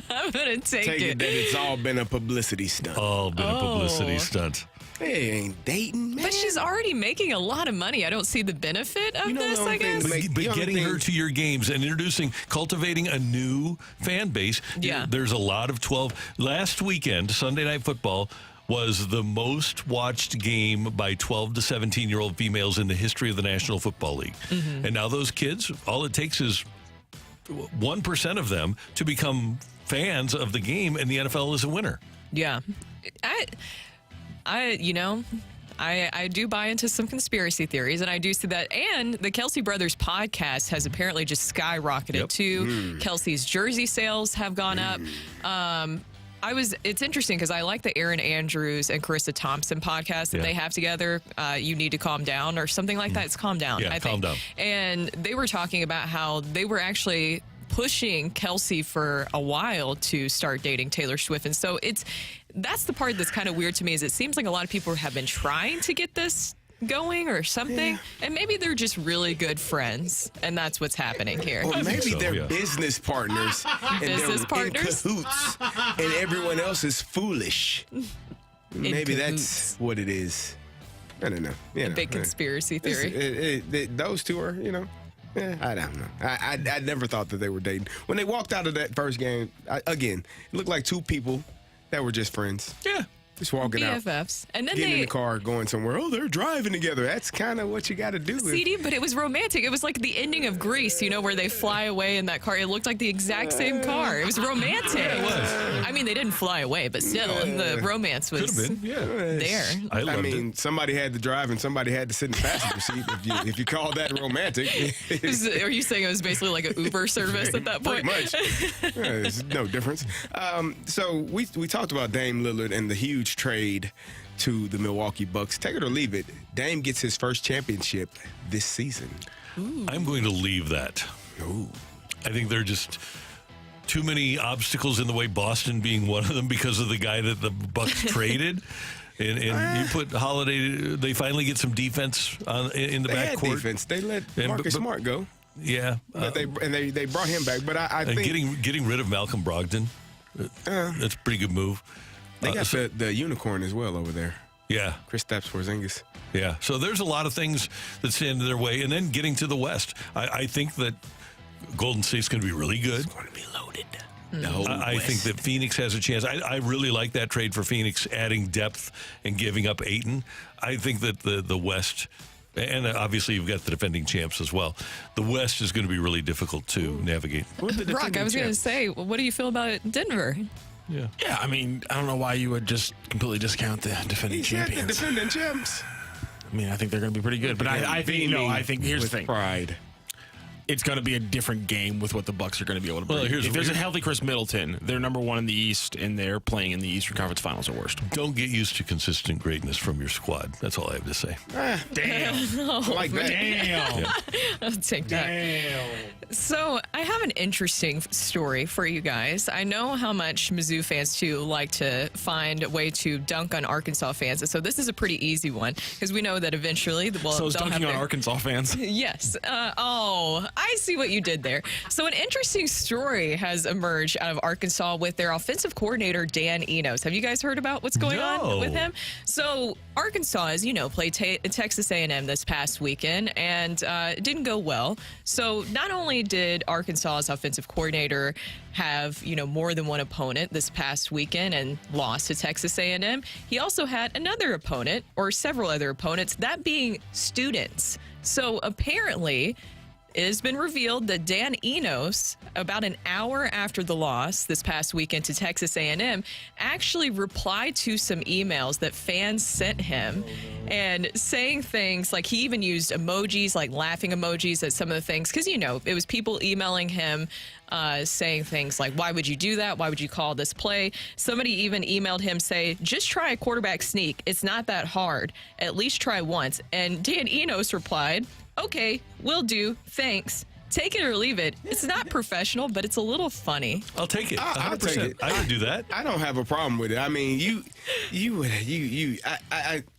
I'm going to take it. That it's all been a publicity stunt. All been a publicity stunt. They ain't dating, man. But she's already making a lot of money. I don't see the benefit of this, I guess. But getting her to your games and cultivating a new fan base. Yeah. There's a lot of 12. Last weekend, Sunday Night Football was the most watched game by 12 to 17-year-old females in the history of the National Football League. And now those kids, all it takes is 1% of them to become fans of the game, and the NFL is a winner. Yeah. I do buy into some conspiracy theories, and I do see that. And the Kelsey Brothers podcast has apparently just skyrocketed too. Kelsey's jersey sales have gone up. It's interesting because I like the Aaron Andrews and Carissa Thompson podcast that they have together. You Need to Calm Down or something like that. It's Calm Down, I think. Calm Down. And they were talking about how they were actually pushing Kelsey for a while to start dating Taylor Swift. And so that's the part that's kind of weird to me, is it seems like a lot of people have been trying to get this going or something, and maybe they're just really good friends, and that's what's happening here. Or maybe they're business partners, and Business they're partners? in cahoots, and everyone else is foolish. Maybe that's what it is. I don't know. Big conspiracy theory. Those two are, I don't know. I never thought that they were dating. When they walked out of that first game, again, it looked like two people that were just friends. Yeah. Just walking out. BFFs. And then getting in the car, going somewhere. Oh, they're driving together. That's kind of what you got to do. CD, but it was romantic. It was like the ending of Grease, where they fly away in that car. It looked like the exact same car. It was romantic. Yeah, it was. I mean, they didn't fly away, but still, the romance was there. I mean, somebody had to drive and somebody had to sit in the passenger seat. If you call that romantic. Are you saying it was basically like an Uber service at that point? Pretty much. There's no difference. So we talked about Dame Lillard and the huge trade to the Milwaukee Bucks. Take it or leave it. Dame gets his first championship this season. I'm going to leave that. I think there are just too many obstacles in the way, Boston being one of them because of the guy that the Bucks traded. And you put Holiday, they finally get some defense in the backcourt. Defense. They let Marcus Smart go. Yeah. They brought him back. But I think getting rid of Malcolm Brogdon, that's a pretty good move. They got the unicorn as well over there. Yeah. Kristaps Porzingis. Yeah. So there's a lot of things that stand in their way. And then getting to the West, I think that Golden State's going to be really good. It's going to be loaded. I think that Phoenix has a chance. I really like that trade for Phoenix, adding depth and giving up Ayton. I think that the West, and obviously you've got the defending champs as well, the West is going to be really difficult to navigate. Rocc, I was going to say, what do you feel about Denver? Yeah, I mean, I don't know why you would just completely discount the defending champions. The defending champs. I mean, I think they're going to be pretty good. But I think here's the thing. Pride. It's going to be a different game with what the Bucks are going to be able to bring. Well, if there's a healthy Chris Middleton, they're number one in the East, and they're playing in the Eastern Conference Finals at worst. Don't get used to consistent greatness from your squad. That's all I have to say. Damn. I like that. Damn. I'll take that. Damn. So I have an interesting story for you guys. I know how much Mizzou fans, too, like to find a way to dunk on Arkansas fans. And so this is a pretty easy one because we know that eventually... So it's dunking on Arkansas fans? Yes. I see what you did there. So an interesting story has emerged out of Arkansas with their offensive coordinator, Dan Enos. Have you guys heard about what's going on with him? So Arkansas, as you know, played Texas A&M this past weekend, and it didn't go well. So not only did Arkansas's offensive coordinator have, more than one opponent this past weekend and lost to Texas A&M, he also had another opponent, or several other opponents, that being students. So apparently, it has been revealed that Dan Enos, about an hour after the loss this past weekend to Texas A&M, actually replied to some emails that fans sent him and saying things like, he even used emojis, like laughing emojis at some of the things, because, it was people emailing him saying things like, why would you do that? Why would you call this play? Somebody even emailed him, say, just try a quarterback sneak. It's not that hard. At least try once. And Dan Enos replied, okay, will do. Thanks. Take it or leave it. It's not professional, but it's a little funny. I'll take it. 100%. I'll take it. I would do that. I don't have a problem with it. I mean,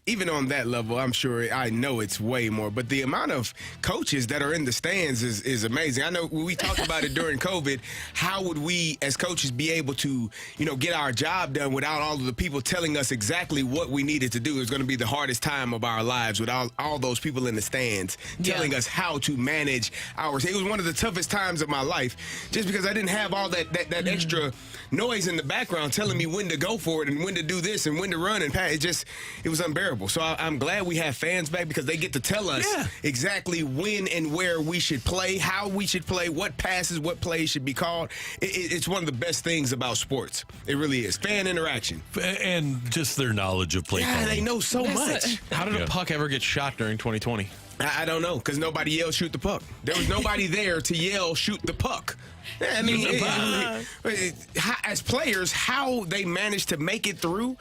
even on that level, I'm sure I know it's way more. But the amount of coaches that are in the stands is amazing. I know when we talked about it during COVID, how would we as coaches be able to, get our job done without all of the people telling us exactly what we needed to do? It was going to be the hardest time of our lives with all those people in the stands telling us how to manage ours. It was one of the toughest times of my life just because I didn't have all that extra noise in the background telling me when to go for it and when to do this and when to run and pass. It was unbearable. So I'm glad we have fans back because they get to tell us exactly when and where we should play, how we should play, what passes, what plays should be called. It's one of the best things about sports. It really is. Fan interaction. And just their knowledge of play calling. They know so much. How did a puck ever get shot during 2020? I don't know, because nobody yelled shoot the puck. There was nobody there to yell shoot the puck. I mean, as players, how they managed to make it through,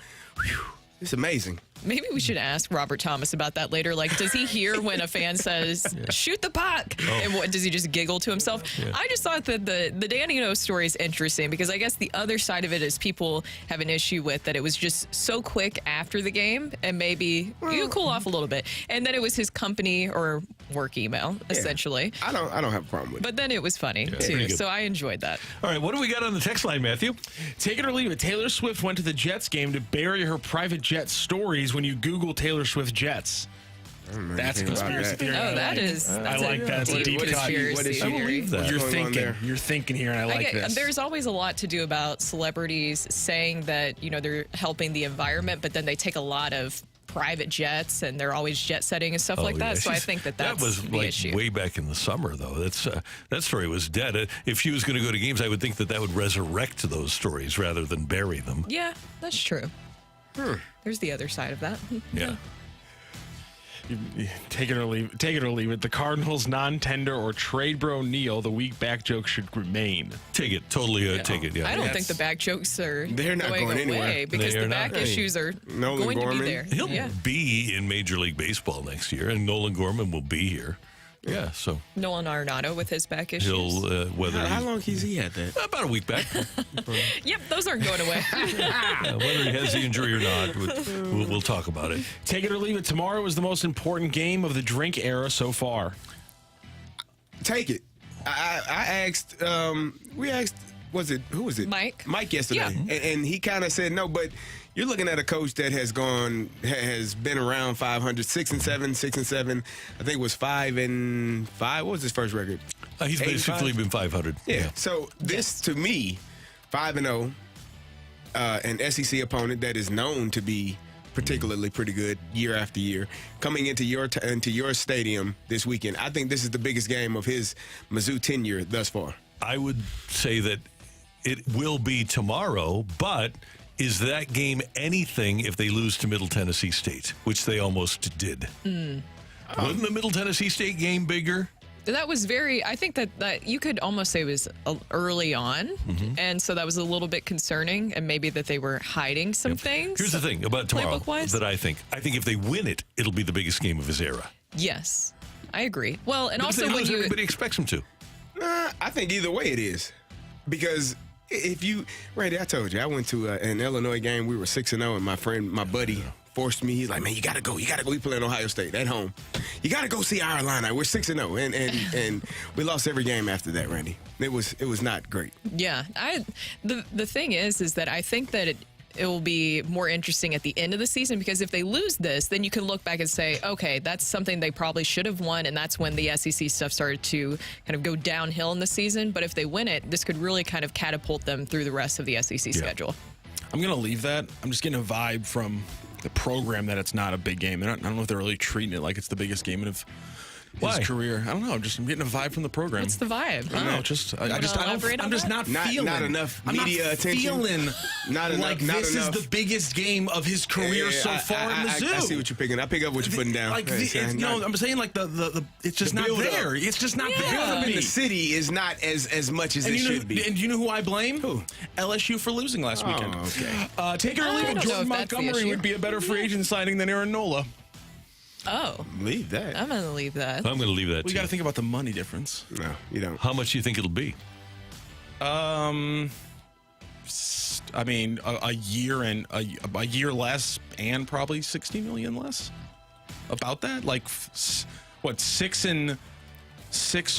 it's amazing. Maybe we should ask Robert Thomas about that later. Like, does he hear when a fan says, shoot the puck? And what, does he just giggle to himself? I just thought that the Dan Enos story is interesting because I guess the other side of it is people have an issue with that it was just so quick after the game and maybe you cool off a little bit. And then it was his company or work email, essentially. I don't have a problem with it. But then it was funny, too. So I enjoyed that. All right, what do we got on the text line, Matthew? Take it or leave it. Taylor Swift went to the Jets game to bury her private jet stories when you Google Taylor Swift Jets. That's a conspiracy theory. Oh, that's I like that. It's a deep cut. I believe that. You're thinking here, and I like this. There's always a lot to do about celebrities saying that, they're helping the environment, but then they take a lot of private jets and they're always jet setting and stuff like that. So I think that was the issue. Way back in the summer, though. That story was dead. If she was going to go to games, I would think that would resurrect those stories rather than bury them. Yeah, that's true. There's the other side of that. Yeah. Take it or leave it. The Cardinals non-tender or trade bro Neal. The weak back joke should remain. Take it. Totally take it. Yeah. I don't think the back jokes are They're not going away anywhere. because the back issues are going to be there. He'll be in Major League Baseball next year, and Nolan Gorman will be here. Yeah, so Nolan Arenado with his back issues. How long has he had that? About a week back. Yep, those aren't going away. Whether he has the injury or not, we'll talk about it. Take it or leave it. Tomorrow is the most important game of the drink era so far. Take it. I asked. We asked. Who was it? Mike. Mike yesterday, and he kind of said no, but. You're looking at a coach that has been around 500, 6-7. I think it was 5-5. What was his first record? He's basically been 500. Yeah. So this, to me, 5-0, an SEC opponent that is known to be particularly pretty good year after year, coming into your stadium this weekend. I think this is the biggest game of his Mizzou tenure thus far. I would say that it will be tomorrow, but. Is that game anything if they lose to Middle Tennessee State, which they almost did? Wasn't the Middle Tennessee State game bigger? That was I think that you could almost say it was early on, and so that was a little bit concerning, and maybe that they were hiding some things. Here's the thing about tomorrow that I think if they win it, it'll be the biggest game of his era. Yes, I agree. Well, and but also when everybody expects them to. I think either way it is, because Randy, I told you I went to an Illinois game. We were 6-0, and my buddy forced me. He's like, man, you got to go. You got to go. We play in Ohio State at home. You got to go see our Illini. We're 6-0. And we lost every game after that, Randy. It was not great. Yeah. The thing is that I think that it will be more interesting at the end of the season, because if they lose this, then you can look back and say, okay, that's something they probably should have won, and that's when the SEC stuff started to kind of go downhill in the season. But if they win it, this could really kind of catapult them through the rest of the SEC schedule. I'm going to leave that. I'm just getting a vibe from the program that it's not a big game. I don't know if they're really treating it like it's the biggest game of his career. I don't know. I'm getting a vibe from the program. What's the vibe? I don't know. I'm just not feeling. Not enough media attention. Feeling not enough. like this is the biggest game of his career so far in Mizzou. I see what you're picking. I pick up what you're putting down. I'm saying like the it's just not there. It's just not there. The build-up in the city is not as much as it should be. And you know who I blame? Who? LSU for losing last weekend. Okay. Take it or leave it. Jordan Montgomery would be a better free agent signing than Aaron Nola. Oh. Leave that. I'm going to leave that. I'm going to leave that, We got to think about the money difference. No, you don't. How much do you think it'll be? I mean, a year and a year less, and probably $60 million less. About that, like what, 6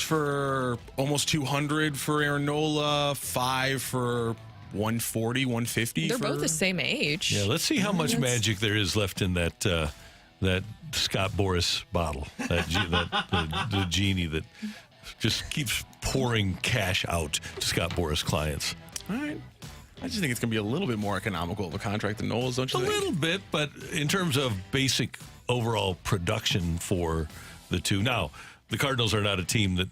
for almost 200 for Aaron Nola, 5 for 140, 150. They're both the same age. Yeah, let's see how much magic there is left in that Scott Boras bottle. The genie that just keeps pouring cash out to Scott Boras clients. All right. I just think it's going to be a little bit more economical of a contract than Nola's, don't you think? A little bit, but in terms of basic overall production for the two. Now, the Cardinals are not a team that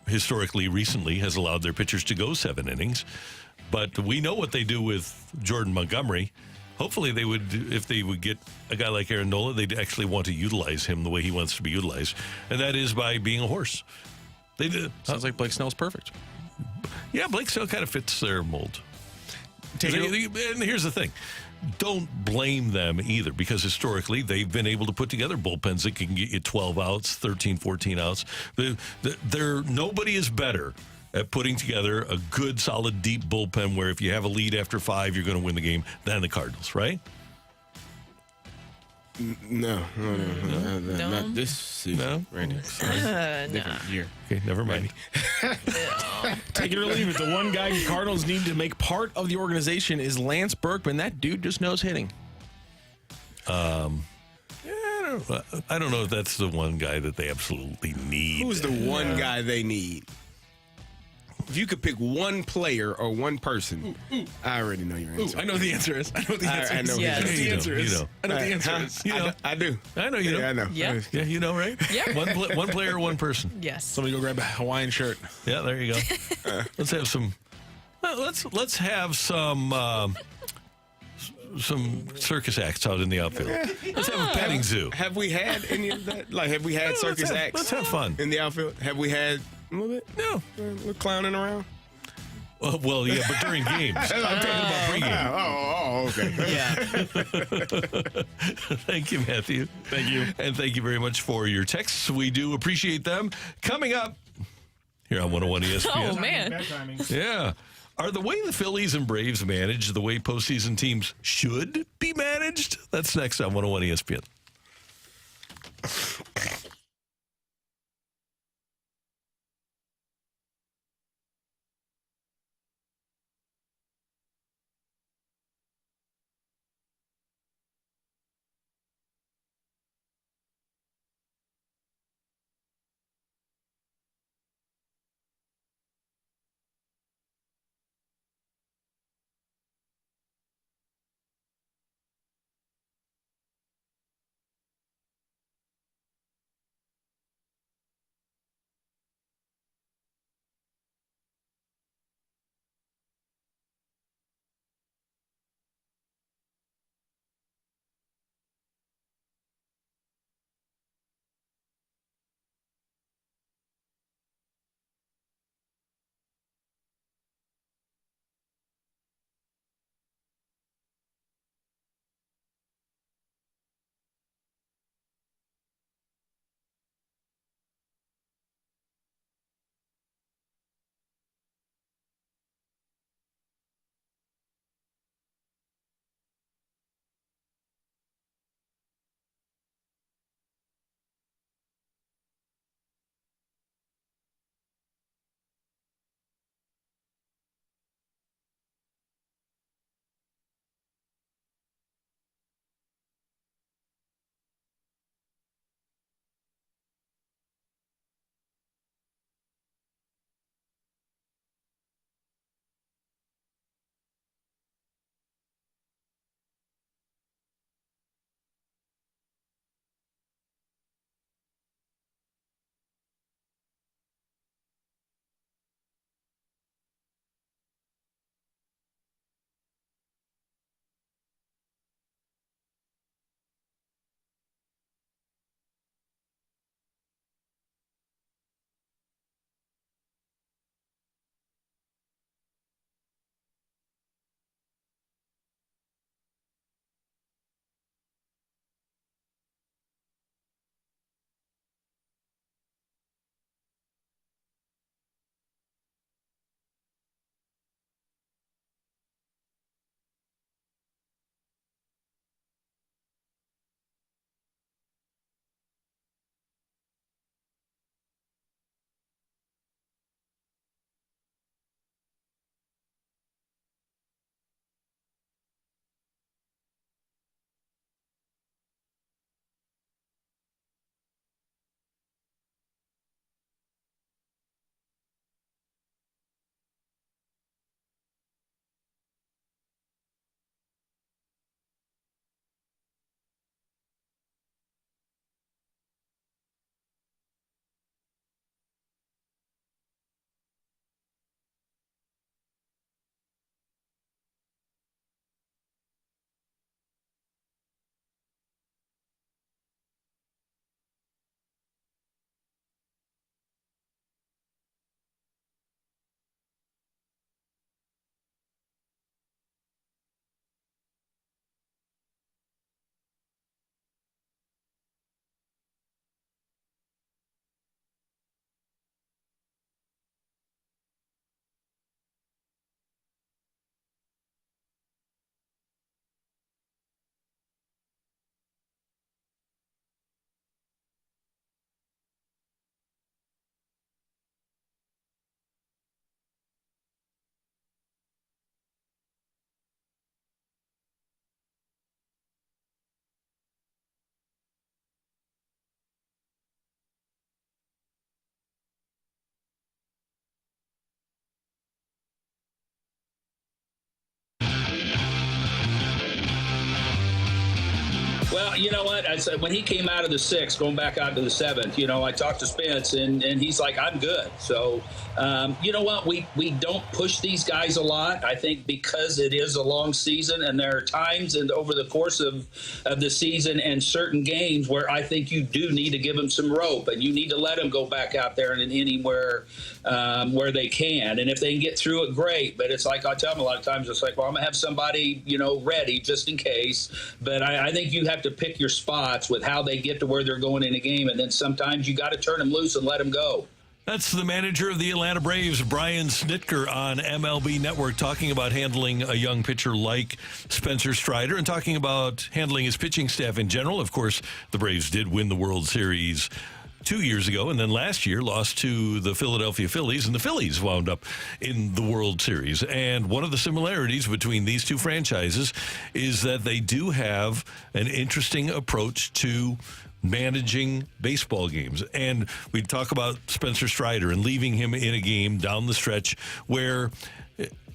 historically, recently, has allowed their pitchers to go 7 innings. But we know what they do with Jordan Montgomery. Hopefully they would, if they would get a guy like Aaron Nola, they'd actually want to utilize him the way he wants to be utilized. And that is by being a horse. They do. Sounds like Blake Snell's perfect. Yeah, Blake Snell kind of fits their mold. And here's the thing. Don't blame them either, because historically they've been able to put together bullpens that can get you 12 outs, 13, 14 outs. Nobody is better at putting together a good, solid, deep bullpen where if you have a lead after 5, you're going to win the game than the Cardinals, right? No. Not this season, Randy. Different year. Okay, never mind. Take it or leave it. The one guy the Cardinals need to make part of the organization is Lance Berkman. That dude just knows hitting. I don't know if that's the one guy that they absolutely need. Who's the one guy they need? If you could pick one player or one person, I already know your answer. I know the answer is. I know the answer is. Yes. I know the answer is. You know. I know the answer is. I do. I know you know. Yeah, I know. Yeah. Yeah, you know, right? Yeah. One player, one person. Yes. Somebody go grab a Hawaiian shirt. Yeah, there you go. Let's have some. Let's have some circus acts out in the outfield. Let's have a petting zoo. Have we had any of that? Like, have we had circus acts? Let's have fun in the outfield. Have we had a little bit? No, we're clowning around. Well, yeah, but during games. I'm talking about pregame. Okay. Yeah. Thank you, Matthew. Thank you. And thank you very much for your texts. We do appreciate them. Coming up here on 101 ESPN. Oh, man. Yeah. Are the way the Phillies and Braves manage the way postseason teams should be managed? That's next on 101 ESPN. Well, you know what? I said when he came out of the 6th, going back out to the 7th, I talked to Spence, and he's like, I'm good. So, you know what? We don't push these guys a lot. I think because it is a long season, and there are times over the course of the season and certain games where I think you do need to give them some rope, and you need to let them go back out there in an inning where they can. And if they can get through it, great. But it's like I tell them a lot of times, it's like, well, I'm going to have somebody, ready just in case. But I think you have to pick your spots with how they get to where they're going in a game, and then sometimes you got to turn them loose and let them go. That's the manager of the Atlanta Braves, Brian Snitker, on MLB Network, talking about handling a young pitcher like Spencer Strider and talking about handling his pitching staff in general. Of course, the Braves did win the World Series 2 years ago, and then last year lost to the Philadelphia Phillies, and the Phillies wound up in the World Series. And one of the similarities between these two franchises is that they do have an interesting approach to managing baseball games. And we talk about Spencer Strider and leaving him in a game down the stretch where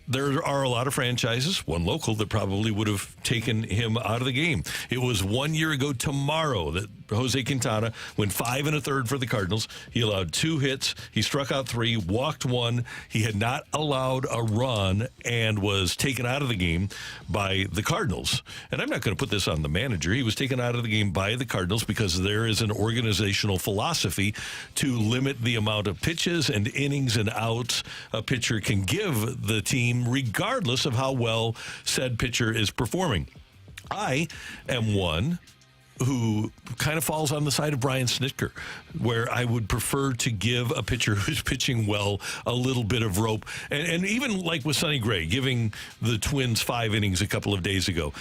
there are a lot of franchises, one local, that probably would have taken him out of the game. It was 1 year ago tomorrow that Jose Quintana went 5 1/3 for the Cardinals. He allowed 2 hits. He struck out 3, walked 1. He had not allowed a run and was taken out of the game by the Cardinals. And I'm not going to put this on the manager. He was taken out of the game by the Cardinals because there is an organizational philosophy to limit the amount of pitches and innings and outs a pitcher can give the team, regardless of how well said pitcher is performing. I am one who kind of falls on the side of Brian Snitker, where I would prefer to give a pitcher who's pitching well a little bit of rope. And even like with Sonny Gray, giving the Twins 5 innings a couple of days ago.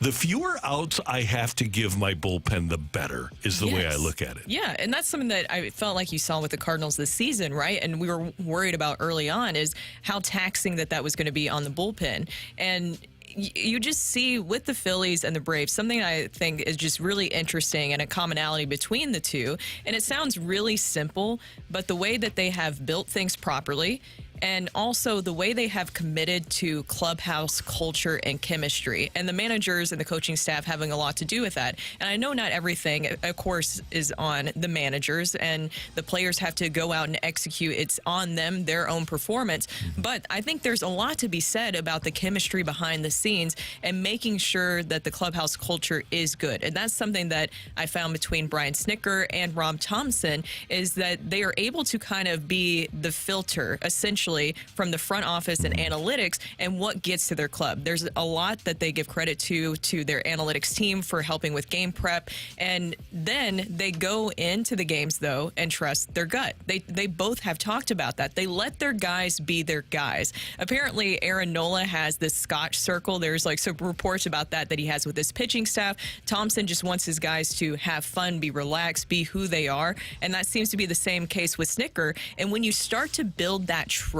The fewer outs I have to give my bullpen, the better, is the way I look at it. Yeah, and that's something that I felt like you saw with the Cardinals this season, right? And we were worried about early on is how taxing that was going to be on the bullpen. And you just see with the Phillies and the Braves something I think is just really interesting and a commonality between the two. And it sounds really simple, but the way that they have built things properly, and also the way they have committed to clubhouse culture and chemistry, and the managers and the coaching staff having a lot to do with that. And I know not everything, of course, is on the managers, and the players have to go out and execute. It's on them, their own performance. But I think there's a lot to be said about the chemistry behind the scenes and making sure that the clubhouse culture is good. And that's something that I found between Brian Snitker and Rob Thompson, is that they are able to kind of be the filter, essentially, from the front office and analytics and what gets to their club. There's a lot that they give credit to their analytics team for helping with game prep. And then they go into the games, though, and trust their gut. They both have talked about that. They let their guys be their guys. Apparently, Aaron Nola has this Scotch circle. There's like some reports about that he has with his pitching staff. Thompson just wants his guys to have fun, be relaxed, be who they are. And that seems to be the same case with Snitker. And when you start to build that trust,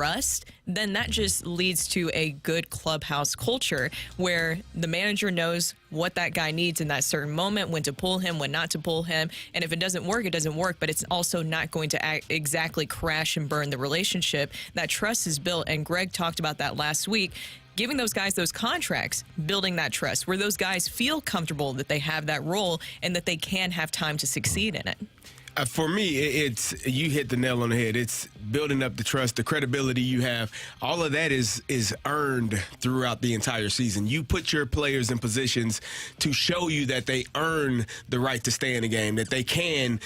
then that just leads to a good clubhouse culture where the manager knows what that guy needs in that certain moment, when to pull him, when not to pull him. And if it doesn't work, it doesn't work, but it's also not going to exactly crash and burn the relationship. That trust is built, and Greg talked about that last week. Giving those guys those contracts, building that trust, where those guys feel comfortable that they have that role and that they can have time to succeed in it. For me, it's you hit the nail on the head. It's building up the trust, the credibility you have. All of that is earned throughout the entire season. You put your players in positions to show you that they earn the right to stay in the game, that they can,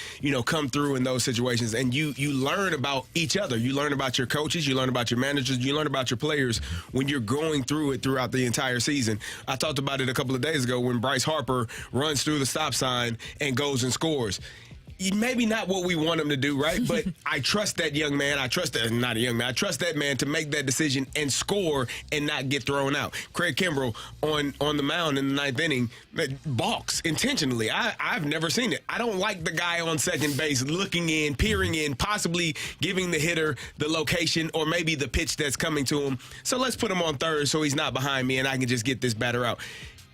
come through in those situations. And you learn about each other. You learn about your coaches. You learn about your managers. You learn about your players when you're going through it throughout the entire season. I talked about it a couple of days ago when Bryce Harper runs through the stop sign and goes and scores. Maybe not what we want him to do, right? But I trust that young man. I trust that man to make that decision and score and not get thrown out. Craig Kimbrell on the mound in the ninth inning balks intentionally. I've never seen it. I don't like the guy on second base looking in, peering in, possibly giving the hitter the location or maybe the pitch that's coming to him. So let's put him on third so he's not behind me and I can just get this batter out.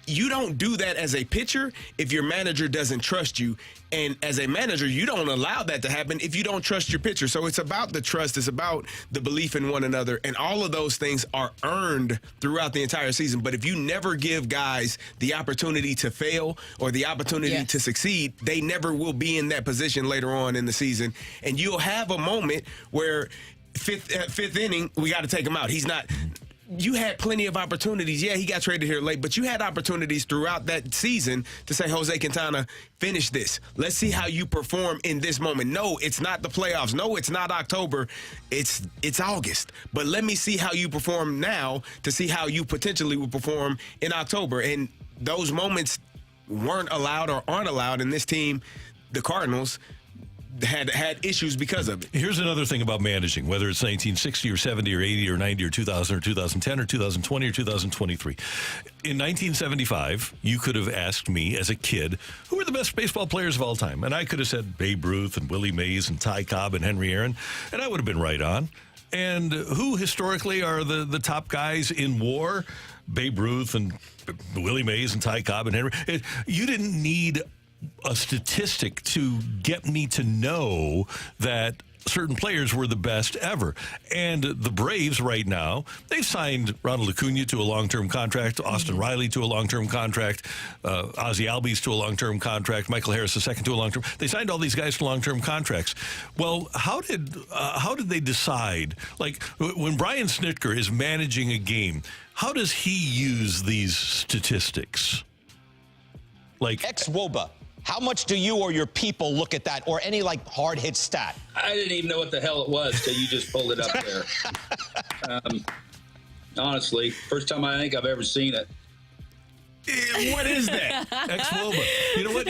you don't do that as a pitcher if your manager doesn't trust you. And as a manager, you don't allow that to happen if you don't trust your pitcher. So it's about the trust. It's about the belief in one another. And all of those things are earned throughout the entire season. But if you never give guys the opportunity to fail or the opportunity to succeed, they never will be in that position later on in the season. And you'll have a moment where fifth inning, we got to take him out. He's not... You had plenty of opportunities. Yeah, he got traded here late, but you had opportunities throughout that season to say, Jose Quintana, finish this. Let's see how you perform in this moment. No, it's not the playoffs. No, it's not October. It's August. But let me see how you perform now to see how you potentially will perform in October. And those moments weren't allowed or aren't allowed in this team, the Cardinals, had issues because of it. Here's another thing about managing, whether it's 1960 or 70 or 80 or 90 or 2000 or 2010 or 2020 or 2023. In 1975, you could have asked me as a kid, who are the best baseball players of all time? And I could have said Babe Ruth and Willie Mays and Ty Cobb and Henry Aaron, and I would have been right on. And who historically are the top guys in war? Babe Ruth and Willie Mays and Ty Cobb and Henry. You didn't need a statistic to get me to know that certain players were the best ever. And the Braves right now, they've signed Ronald Acuna to a long-term contract, Austin Riley to a long-term contract, Ozzie Albies to a long-term contract, Michael Harris II to a long-term. They signed all these guys to long-term contracts. Well, how did they decide? Like when Brian Snitker is managing a game, how does he use these statistics? Like ex-WOBA. How much do you or your people look at that, or any hard hit stat? I didn't even know what the hell it was till you just pulled it up there. Honestly, first time I think I've ever seen it. What is that? Ex-WOBA. You know what?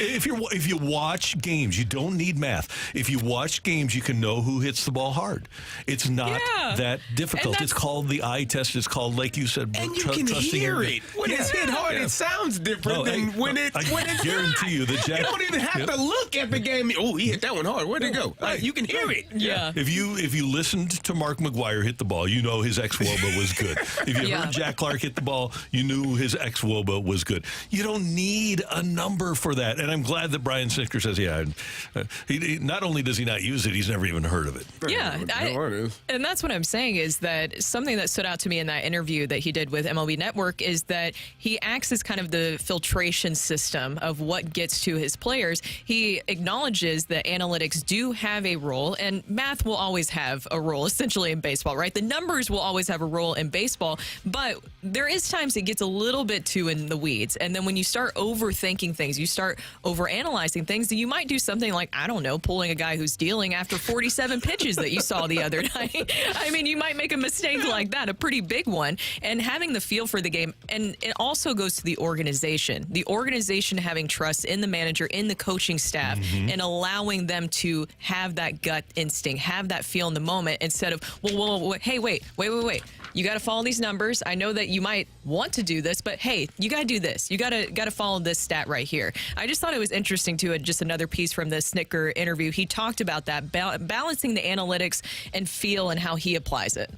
If you watch games, you don't need math. If you watch games, you can know who hits the ball hard. It's not that difficult. It's called the eye test. It's called, like you said, and you can hear it. When it's hit hard, it sounds different than when it's guarantee you that you don't even have to look at the game. Oh, he hit that one hard. Where'd it go? You can hear it. Yeah. If you listened to Mark McGwire hit the ball, you know his ex-WOBA was good. If you heard Jack Clark hit the ball, you knew his ex-WOBA was good. You don't need a number for that. And I'm glad that Brian Snitker says, he not only does he not use it, he's never even heard of it. Yeah. And that's what I'm saying is that something that stood out to me in that interview that he did with MLB Network is that he acts as kind of the filtration system of what gets to his players. He acknowledges that analytics do have a role, and math will always have a role, essentially, in baseball, right? The numbers will always have a role in baseball, but there is times it gets a little bit too in the weeds. And then when you start overthinking things, you start overanalyzing things, you might do something like, I don't know, pulling a guy who's dealing after 47 pitches that you saw the other night. I mean, you might make a mistake like that, a pretty big one. And having the feel for the game, and it also goes to the organization having trust in the manager, in the coaching staff, and allowing them to have that gut instinct, have that feel in the moment instead of, hey, wait. You got to follow these numbers. I know that you might want to do this, but hey, you got to do this. You got to follow this stat right here. I just thought it was interesting too. Just another piece from the Snitker interview. He talked about that balancing the analytics and feel and how he applies it.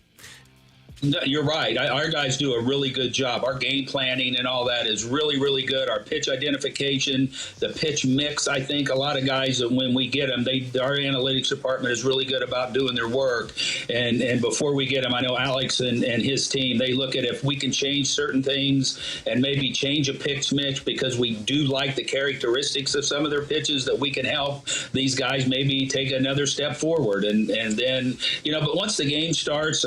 You're right. Our guys do a really good job. Our game planning and all that is really, really good. Our pitch identification, the pitch mix, I think a lot of guys, when we get them, our analytics department is really good about doing their work. And before we get them, I know Alex and his team, they look at if we can change certain things and maybe change a pitch mix because we do like the characteristics of some of their pitches that we can help these guys maybe take another step forward. And then, but once the game starts,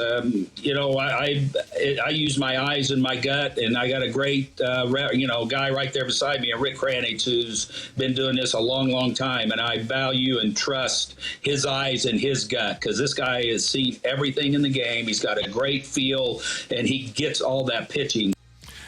I use my eyes and my gut, and I got a great, guy right there beside me, Rick Kranich, who's been doing this a long, long time, and I value and trust his eyes and his gut because this guy has seen everything in the game. He's got a great feel, and he gets all that pitching.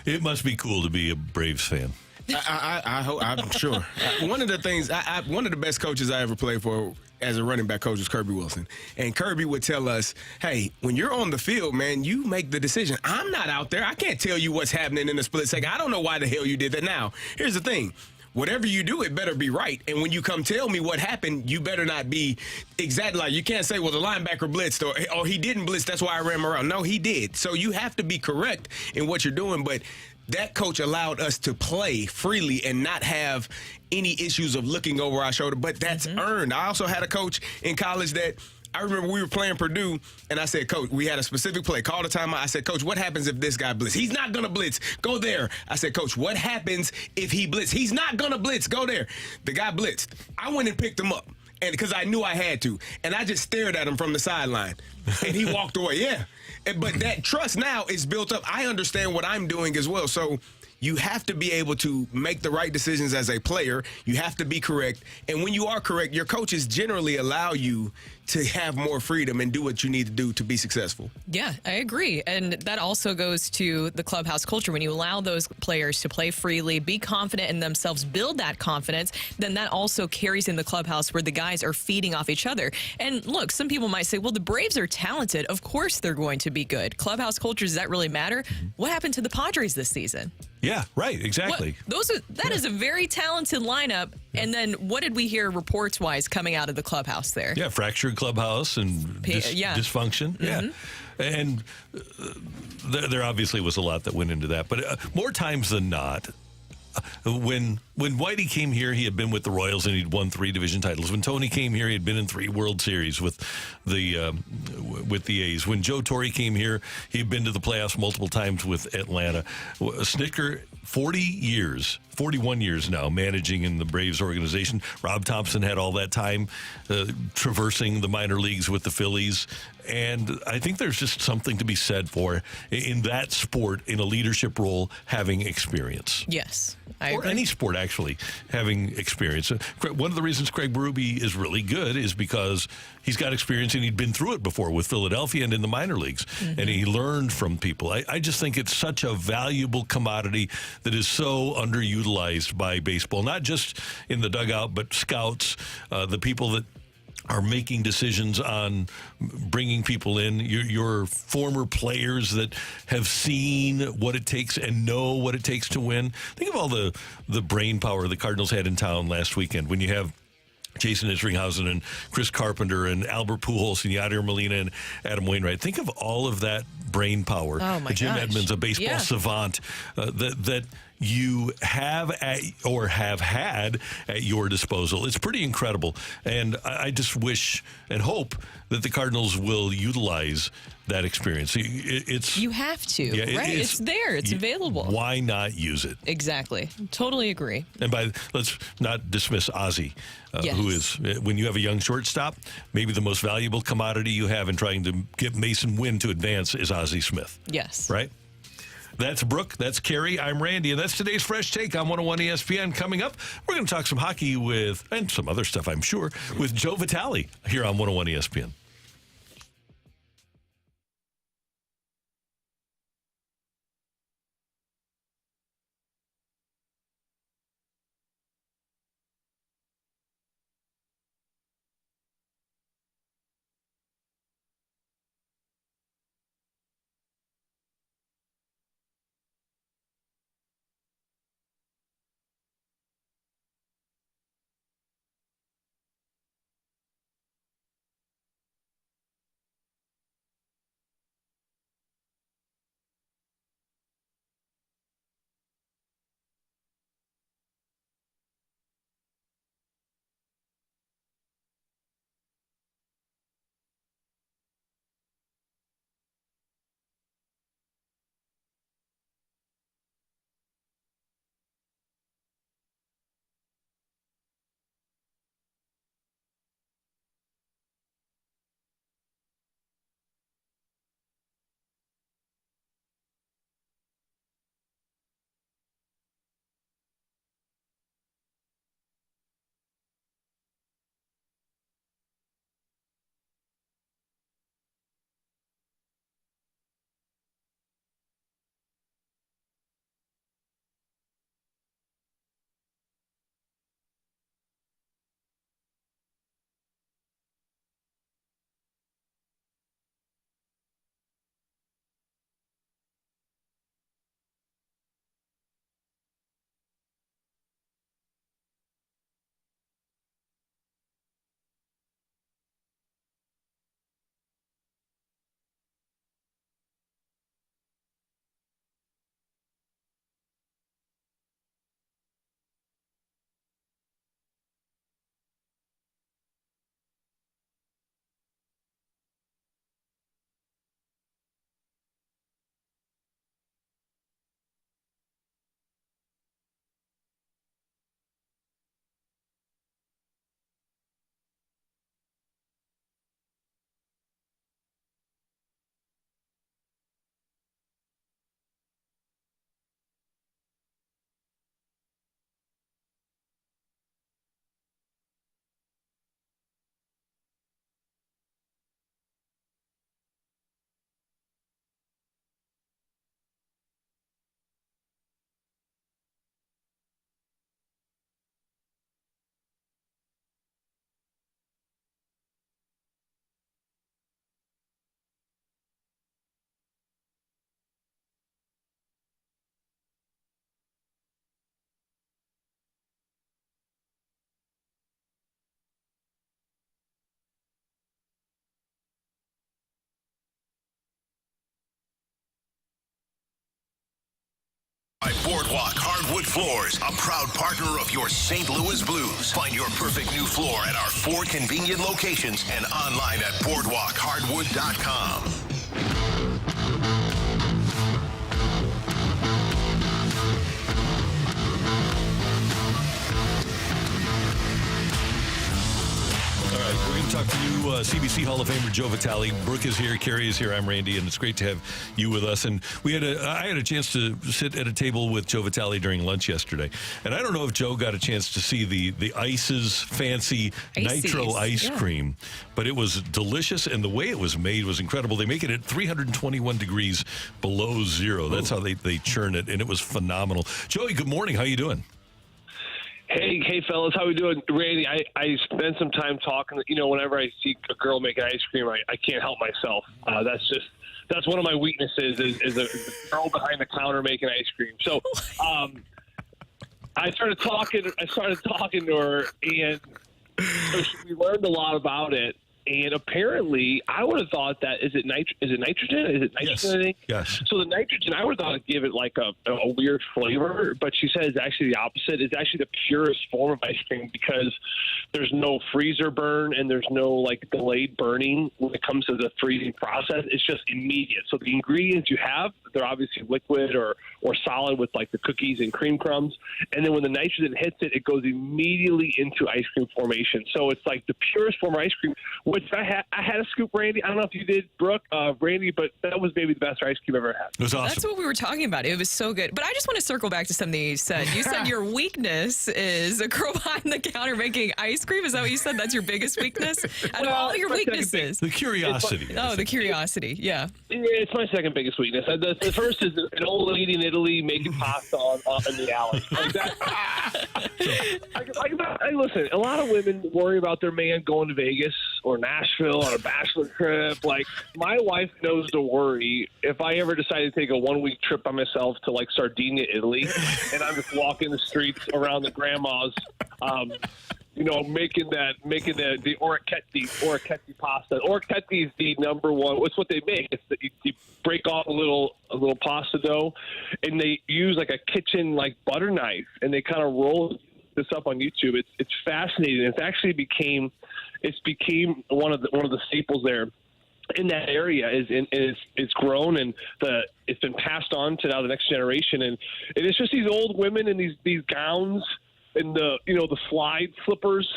It must be cool to be a Braves fan. I hope, I'm sure. One of the things, one of the best coaches I ever played for as a running back coach was Kirby Wilson. And Kirby would tell us, hey, when you're on the field, man, you make the decision. I'm not out there. I can't tell you what's happening in a split second. I don't know why the hell you did that. Now, here's the thing. Whatever you do, it better be right. And when you come tell me what happened, you better not be exactly like, you can't say, well, the linebacker blitzed or he didn't blitz, that's why I ran him around. No, he did. So you have to be correct in what you're doing. But that coach allowed us to play freely and not have any issues of looking over our shoulder, but that's earned. I also had a coach in college that I remember we were playing Purdue, and I said, Coach, we had a specific play. Call the timeout. I said, Coach, what happens if this guy blitz? He's not going to blitz. Go there. I said, Coach, what happens if he blitz? He's not going to blitz. Go there. The guy blitzed. I went and picked him up, and because I knew I had to, and I just stared at him from the sideline, and he walked away. Yeah. But that trust now is built up. I understand what I'm doing as well. So you have to be able to make the right decisions as a player. You have to be correct. And when you are correct, your coaches generally allow you to have more freedom and do what you need to do to be successful. Yeah, I agree. And that also goes to the clubhouse culture. When you allow those players to play freely, be confident in themselves, build that confidence, then that also carries in the clubhouse where the guys are feeding off each other. And look, some people might say, well, the Braves are talented. Of course they're going to be good. Clubhouse culture, does that really matter? What happened to the Padres this season? Yeah, right, exactly. That is a very talented lineup. And then what did we hear reports-wise coming out of the clubhouse there? Yeah, fractured clubhouse and dysfunction. Yeah. And there obviously was a lot that went into that. But more times than not, when Whitey came here, he had been with the Royals and he'd won 3 division titles. When Tony came here, he had been in 3 World Series with the A's. When Joe Torre came here, he'd been to the playoffs multiple times with Atlanta. Snitker, 41 years now managing in the Braves organization. Rob Thompson had all that time traversing the minor leagues with the Phillies. And I think there's just something to be said for, in that sport, in a leadership role, having experience. Yes, I or agree. any sport, actually, having experience. One of the reasons Craig Berube is really good is because he's got experience and he'd been through it before with Philadelphia and in the minor leagues. And he learned from people. I just think it's such a valuable commodity that is so underutilized by baseball, not just in the dugout, but scouts, the people that are making decisions on bringing people in, your former players that have seen what it takes and know what it takes to win. Think of all the brain power the Cardinals had in town last weekend when you have Jason Isringhausen and Chris Carpenter and Albert Pujols and Yadier Molina and Adam Wainwright. Think of all of that brain power. Oh my Jim gosh. Edmonds, a baseball savant, that you have had at your disposal. It's pretty incredible. And I just wish and hope that the Cardinals will utilize that experience. You have to, right? It's there. It's available. Why not use it? Exactly. Totally agree. And let's not dismiss Ozzie, who is, when you have a young shortstop, maybe the most valuable commodity you have in trying to get Mason Wynn to advance is Ozzie Smith. Yes. Right? That's Brooke. That's Carrie. I'm Randy. And that's today's Fresh Take on 101 ESPN. Coming up, we're going to talk some hockey and some other stuff, I'm sure, with Joe Vitale here on 101 ESPN. By Boardwalk Hardwood Floors, a proud partner of your St. Louis Blues. Find your perfect new floor at our 4 convenient locations and online at boardwalkhardwood.com. All right, we're going to talk to you, CBC Hall of Famer Joe Vitale. Brooke is here, Carrie is here, I'm Randy, and it's great to have you with us. And I had a chance to sit at a table with Joe Vitale during lunch yesterday. And I don't know if Joe got a chance to see the Ice's fancy nitro ice cream, but it was delicious, and the way it was made was incredible. They make it at 321 degrees below zero. That's how they churn it, and it was phenomenal. Joey, good morning. How you doing? Hey, fellas, how we doing? Randy, I spent some time talking. Whenever I see a girl making ice cream, I can't help myself. That's one of my weaknesses is a girl behind the counter making ice cream. So, I started talking to her, and so we learned a lot about it. And apparently, I would have thought that is it nitrogen? Is it nitrogen? Yes. I think? Yes. So the nitrogen, I would have thought it'd give it like a weird flavor, but she said it's actually the opposite. It's actually the purest form of ice cream because there's no freezer burn and there's no like delayed burning when it comes to the freezing process. It's just immediate. So the ingredients you have, they're obviously liquid or solid with like the cookies and cream crumbs. And then when the nitrogen hits it, it goes immediately into ice cream formation. So it's like the purest form of ice cream, which I had a scoop, Randy. I don't know if you did, Brooke, Randy, but that was maybe the best ice cream I've ever had. It was awesome. That's what we were talking about. It was so good. But I just want to circle back to something you said. You said your weakness is a girl behind the counter making ice cream. Is that what you said? That's your biggest weakness? Out of all your weaknesses. The curiosity. The curiosity. Yeah. It's my second biggest weakness. The first is an old lady in Italy making pasta in the alley. Listen, a lot of women worry about their man going to Vegas or Nashville on a bachelor trip. Like, my wife knows to worry if I ever decide to take a 1-week trip by myself to like Sardinia, Italy, and I'm just walking the streets around the grandmas, making the orecchiette pasta. Orecchiette is the number one. It's what they make. It's that you break off a little pasta dough, and they use like a kitchen like butter knife, and they kind of roll this up on YouTube. It's fascinating. It's actually became one of the staples there in that area. It's grown, and it's been passed on to now the next generation, and it's just these old women in these gowns and the slide slippers,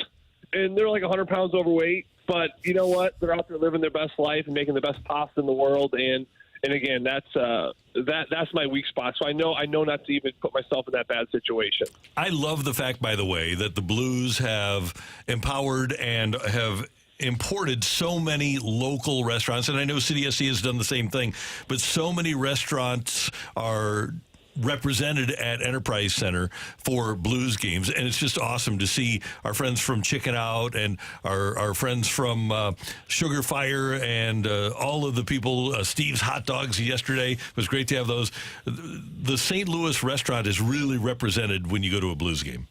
and they're like 100 pounds overweight, but you know what? They're out there living their best life and making the best pasta in the world, and again, that's my weak spot. So I know not to even put myself in that bad situation. I love the fact, by the way, that the Blues have empowered and have imported so many local restaurants, and I know CDSC has done the same thing, but so many restaurants are represented at Enterprise Center for Blues games, and it's just awesome to see our friends from Chicken Out and our friends from Sugar Fire and all of the people, Steve's Hot Dogs yesterday. It was great to have those. The St. Louis restaurant is really represented when you go to a Blues game.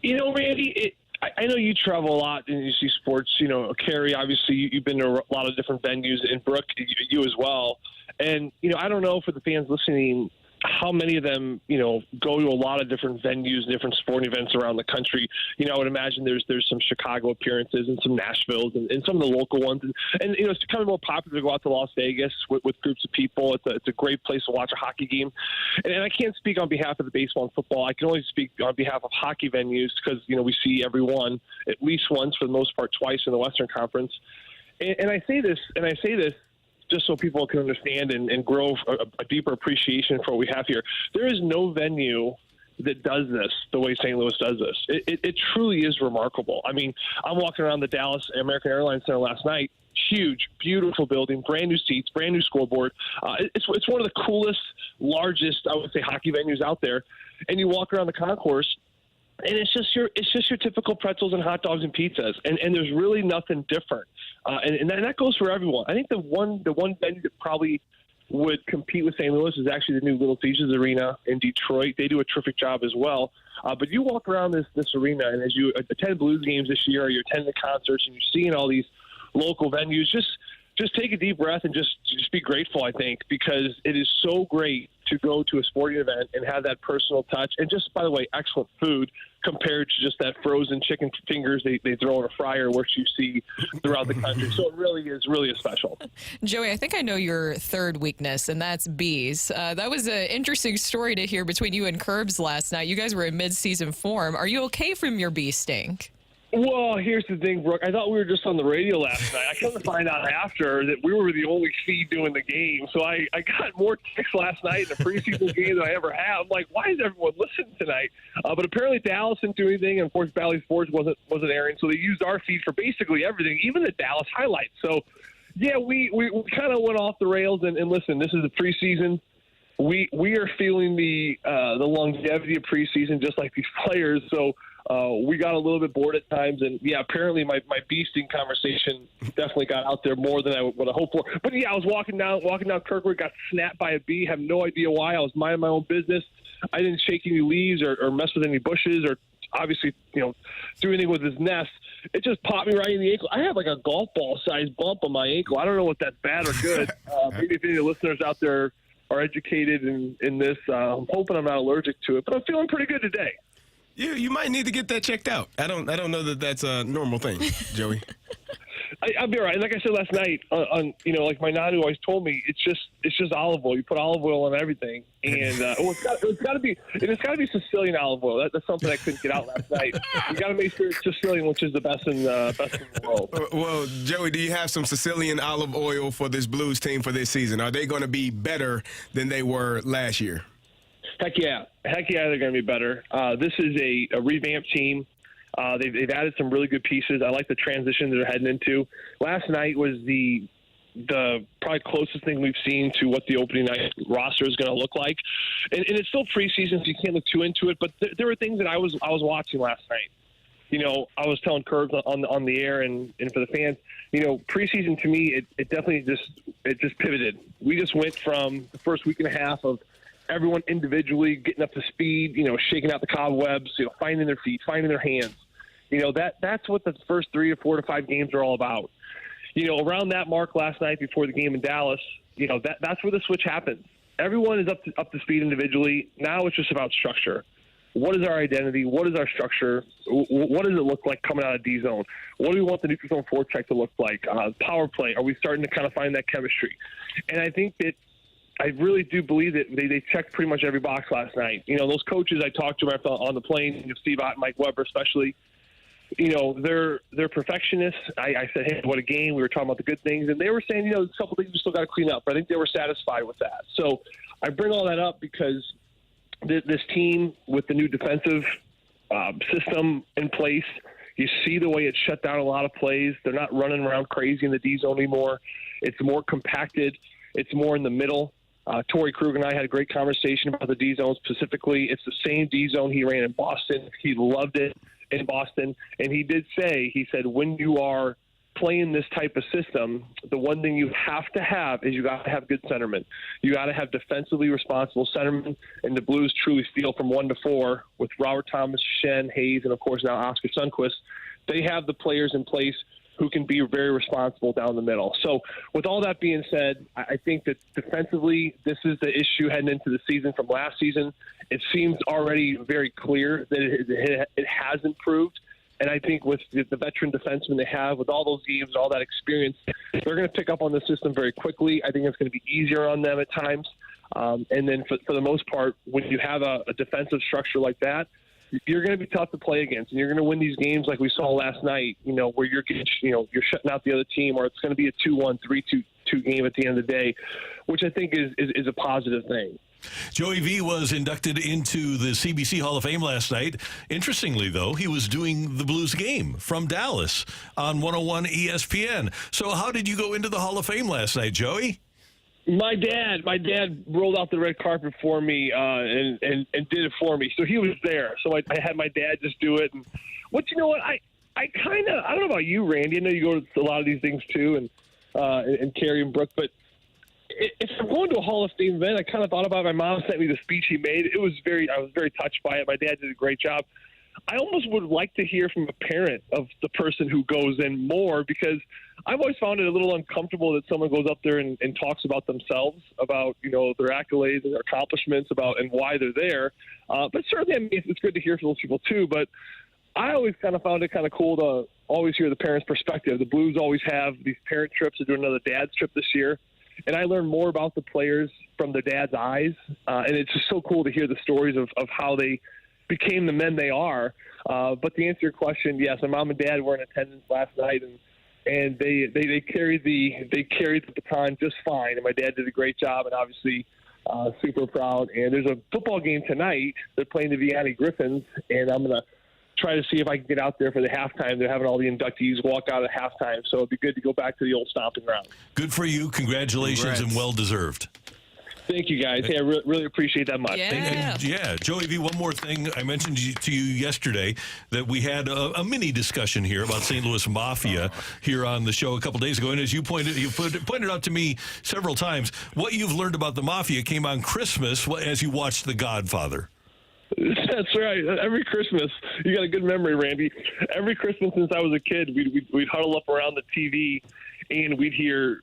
Randy, I know you travel a lot and you see sports. Carrie, obviously you've been to a lot of different venues, and Brooke, you as well. And I don't know for the fans listening how many of them, go to a lot of different venues and different sporting events around the country. I would imagine there's some Chicago appearances and some Nashvilles and some of the local ones. And it's becoming more popular to go out to Las Vegas with groups of people. It's a great place to watch a hockey game. And I can't speak on behalf of the baseball and football. I can only speak on behalf of hockey venues because, we see everyone at least once, for the most part, twice in the Western Conference. And I say this just so people can understand and grow a deeper appreciation for what we have here. There is no venue that does this the way St. Louis does this. It truly is remarkable. I mean, I'm walking around the Dallas American Airlines Center last night. Huge, beautiful building, brand new seats, brand new scoreboard. It's one of the coolest, largest, I would say, hockey venues out there. And you walk around the concourse, and it's just your typical pretzels and hot dogs and pizzas, and there's really nothing different. And that goes for everyone. I think the one venue that probably would compete with St. Louis is actually the new Little Caesars Arena in Detroit. They do a terrific job as well. But you walk around this arena, and as you attend Blues games this year, or you're attending the concerts, and you're seeing all these local venues, just just take a deep breath and just be grateful, I think, because it is so great to go to a sporting event and have that personal touch. And just, by the way, excellent food compared to just that frozen chicken fingers they throw in a fryer, which you see throughout the country. So it really is really special. Joey, I think I know your third weakness, and that's bees. That was an interesting story to hear between you and Curbs last night. You guys were in mid-season form. Are you okay from your bee stink? Well, here's the thing, Brooke. I thought we were just on the radio last night. I come to find out after that we were the only feed doing the game. So I got more ticks last night in the preseason game than I ever have. I'm like, why is everyone listening tonight? But apparently Dallas didn't do anything, and of course Valley Sports wasn't airing. So they used our feed for basically everything, even the Dallas highlights. So, yeah, we kind of went off the rails. And listen, this is the preseason. We are feeling the longevity of preseason just like these players. So we got a little bit bored at times, and yeah, apparently my beasting conversation definitely got out there more than I would have hoped for. But yeah, I was walking down Kirkwood, got snapped by a bee. Have no idea why. I was minding my own business. I didn't shake any leaves or mess with any bushes or obviously do anything with his nest. It just popped me right in the ankle. I have like a golf ball sized bump on my ankle. I don't know what that's bad or good. Maybe if any of the listeners out there are educated in this, I'm hoping I'm not allergic to it, but I'm feeling pretty good today. You might need to get that checked out. I don't know that that's a normal thing, Joey. I'll be all right. And like I said last night, like my nana always told me, it's just olive oil. You put olive oil on everything, and it's got to be Sicilian olive oil. That's something I couldn't get out last night. You got to make sure it's Sicilian, which is the best in the world. Well, Joey, do you have some Sicilian olive oil for this Blues team for this season? Are they going to be better than they were last year? Heck yeah, they're going to be better. This is a revamped team. They've added some really good pieces. I like the transition they're heading into. Last night was the probably closest thing we've seen to what the opening night roster is going to look like. And it's still preseason, so you can't look too into it. But there were things that I was watching last night. I was telling Curbs on the air and for the fans. Preseason to me, it definitely just pivoted. We just went from the first week and a half of everyone individually getting up to speed, shaking out the cobwebs, finding their feet, finding their hands. That's what the first 3 to 4 to 5 games are all about. Around that mark last night before the game in Dallas, that's where the switch happens. Everyone is up to speed individually. Now it's just about structure. What is our identity? What is our structure? What does it look like coming out of D zone? What do we want the neutral zone forecheck to look like? Power play. Are we starting to kind of find that chemistry? And I think that I really do believe that they checked pretty much every box last night. Those coaches I talked to on the plane, Steve Ott and Mike Weber especially, they're perfectionists. I said, hey, what a game. We were talking about the good things. And they were saying, there's a couple things we still got to clean up. But I think they were satisfied with that. So I bring all that up because this team with the new defensive system in place, you see the way it shut down a lot of plays. They're not running around crazy in the D zone anymore. It's more compacted. It's more in the middle. Torrey Krug and I had a great conversation about the D zone specifically. It's the same D zone he ran in Boston. He loved it in Boston. And he said, when you are playing this type of system, the one thing you have to have is you got to have good centermen. You got to have defensively responsible centermen. And the Blues truly steal from 1 to 4 with Robert Thomas, Shen, Hayes, and of course now Oscar Sundquist. They have the players in place who can be very responsible down the middle. So with all that being said, I think that defensively, this is the issue heading into the season from last season. It seems already very clear that it has improved. And I think with the veteran defensemen they have, with all those games, all that experience, they're going to pick up on the system very quickly. I think it's going to be easier on them at times. And then for the most part, when you have a defensive structure like that, you're going to be tough to play against, and you're going to win these games like we saw last night, where you're getting, you're shutting out the other team, or it's going to be a 2-1, 3-2 game at the end of the day, which I think is a positive thing. Joey V was inducted into the CBC Hall of Fame last night. Interestingly, though, he was doing the Blues game from Dallas on 101 ESPN. So how did you go into the Hall of Fame last night, Joey? My dad rolled out the red carpet for me and did it for me. So he was there. So I had my dad just do it. And I don't know about you, Randy. I know you go to a lot of these things too, and Carrie and Brooke. But if I'm going to a Hall of Fame event, I kind of thought about it. My mom sent me the speech he made. I was very touched by it. My dad did a great job. I almost would like to hear from a parent of the person who goes in more, because I've always found it a little uncomfortable that someone goes up there and talks about themselves, about, their accolades and their accomplishments, and why they're there. But certainly, I mean, it's good to hear from those people too. But I always kind of found it kind of cool to always hear the parents' perspective. The Blues always have these parent trips. They're doing another dad's trip this year. And I learned more about the players from their dad's eyes. And it's just so cool to hear the stories of how they became the men they are. But to answer your question, yes, my mom and dad were in attendance last night, and they carried the baton just fine. And my dad did a great job, and obviously super proud. And there's a football game tonight. They're playing the Vitale Griffins, and I'm going to try to see if I can get out there for the halftime. They're having all the inductees walk out at halftime, so it'd be good to go back to the old stomping ground. Good for you. Congratulations. And well-deserved. Thank you, guys. Hey, I really appreciate that much. Yeah. Joey V, one more thing. I mentioned to you yesterday that we had a mini discussion here about St. Louis Mafia here on the show a couple days ago. And as you pointed out to me several times, what you've learned about the Mafia came on Christmas as you watched The Godfather. That's right. Every Christmas, you got a good memory, Randy. Every Christmas since I was a kid, we'd huddle up around the TV, and we'd hear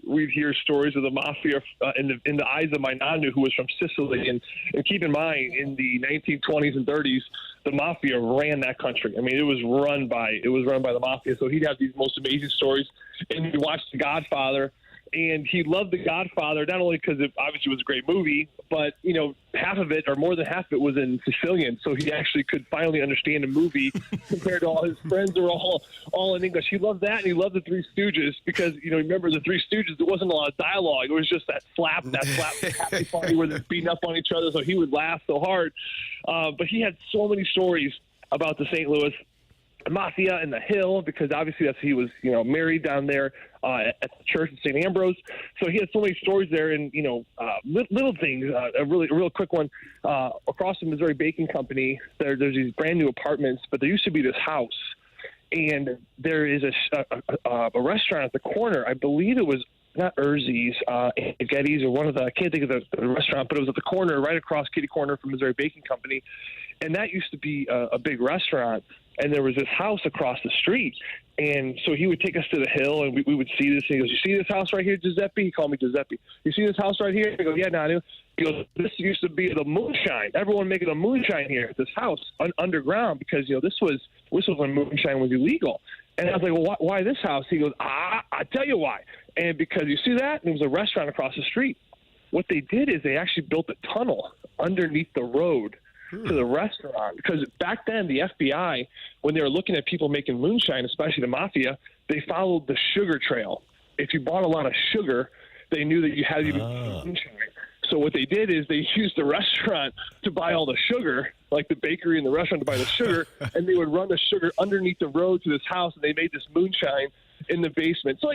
stories of the Mafia in the eyes of my nanu, who was from Sicily. And keep in mind, in the 1920s and 30s, the Mafia ran that country. I mean, it was run by the Mafia. So he'd have these most amazing stories. And we watched The Godfather. And he loved The Godfather, not only because it obviously was a great movie, but, half of it, or more than half of it, was in Sicilian. So he actually could finally understand a movie compared to all his friends who were all in English. He loved that, and he loved The Three Stooges because, remember The Three Stooges, there wasn't a lot of dialogue. It was just that slap happy party where they're beating up on each other. So he would laugh so hard. But he had so many stories about the St. Louis Mafia and the Hill, because obviously he was married down there at the church in St. Ambrose. So he had so many stories there, and little things. A real quick one, across the Missouri Baking Company, there's these brand new apartments, but there used to be this house, and there is a restaurant at the corner. I believe it was not Urzi's, Getty's, or one of the, I can't think of the restaurant, but it was at the corner, right across kitty corner from Missouri Baking Company. And that used to be a big restaurant. And there was this house across the street. And so he would take us to the Hill, and we would see this. And he goes, "You see this house right here, Giuseppe?" He called me Giuseppe. "You see this house right here?" I go, "Yeah, Nanu." He goes, "This used to be the moonshine. Everyone making a moonshine here at this house underground, because, this was when moonshine was illegal." And I was like, "Well, why this house?" He goes, "I tell you why. And because you see that? And there was a restaurant across the street. What they did is they actually built a tunnel underneath the road to the restaurant, because back then the FBI, when they were looking at people making moonshine, especially the Mafia, they followed the sugar trail. If you bought a lot of sugar, they knew that you had to be moonshine. So what they did is they used the restaurant to buy all the sugar, like the bakery and the restaurant to buy the sugar, and they would run the sugar underneath the road to this house, and they made this moonshine in the basement." So,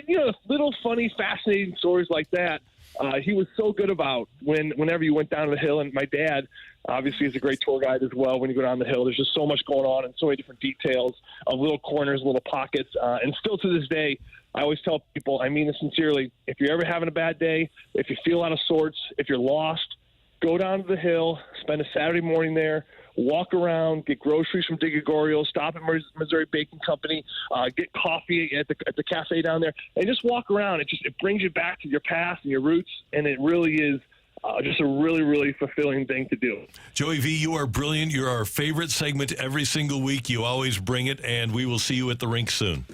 little funny, fascinating stories like that. He was so good about whenever you went down the Hill. And my dad, obviously, is a great tour guide as well. When you go down the Hill, there's just so much going on and so many different details of little corners, little pockets. And still to this day, I always tell people, I mean this sincerely, if you're ever having a bad day, if you feel out of sorts, if you're lost, go down to the Hill, spend a Saturday morning there, walk around, get groceries from DiGregorio, stop at Missouri Baking Company, get coffee at the cafe down there, and just walk around. It brings you back to your past and your roots, and it really is just a really, really fulfilling thing to do. Joey V, you are brilliant. You're our favorite segment every single week. You always bring it, and we will see you at the rink soon.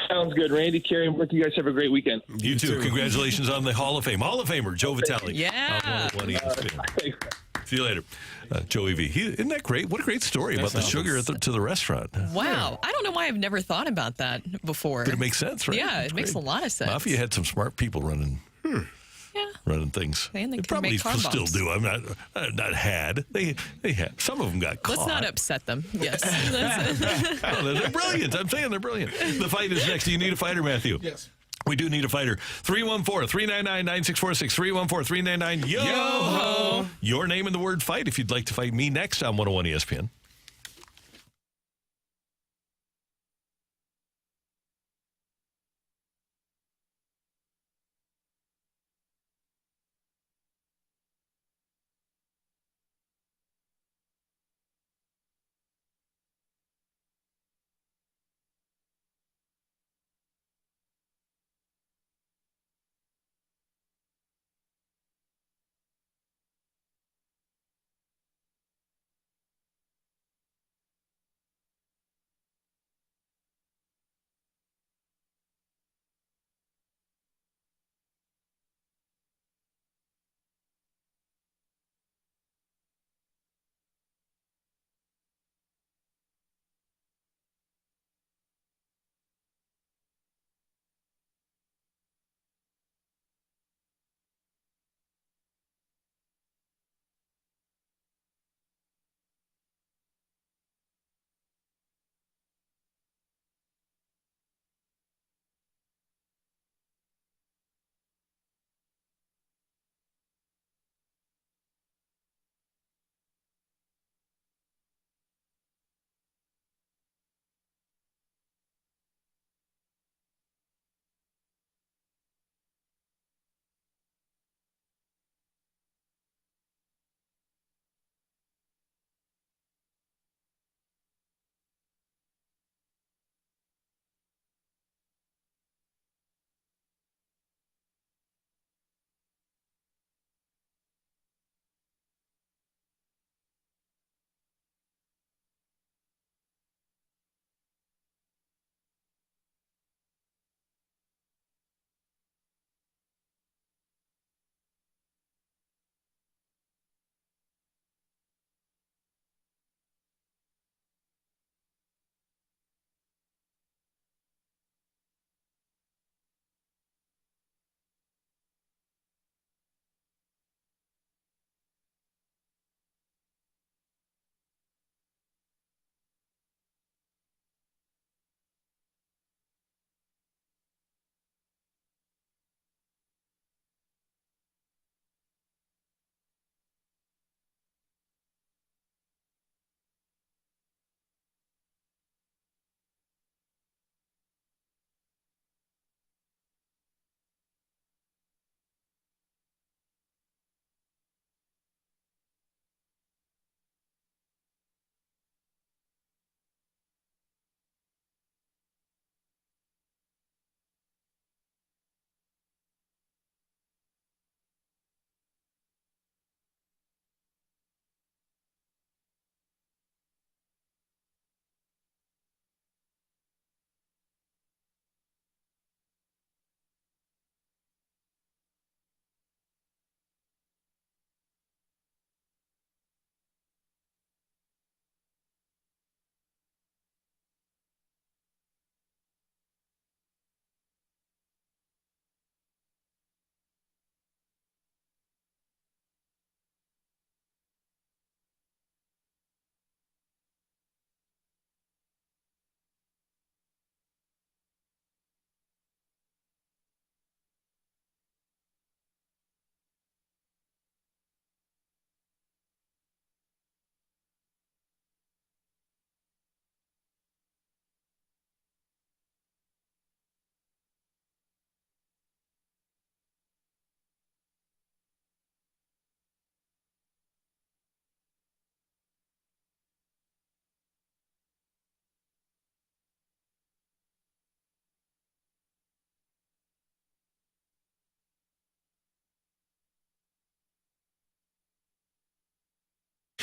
Sounds good. Randy, Carey, and Brooke, you guys have a great weekend. You too. Congratulations on the Hall of Fame. Hall of Famer, Joe Vitale. Yeah. See you later. Joey V. Isn't that great? What a great story about the sugar to the restaurant. Wow. I don't know why I've never thought about that before. But it makes sense, right? Yeah, it makes a lot of sense. Mafia had some smart people running things. And they probably still do. I'm not had. They had. Some of them got caught. Let's not upset them. Yes. No, they're brilliant. I'm saying they're brilliant. The fight is next. Do you need a fighter, Matthew? Yes. We do need a fighter. 314-399-9646. 314-399-YO-HO. Your name and the word fight if you'd like to fight me next on 101 ESPN.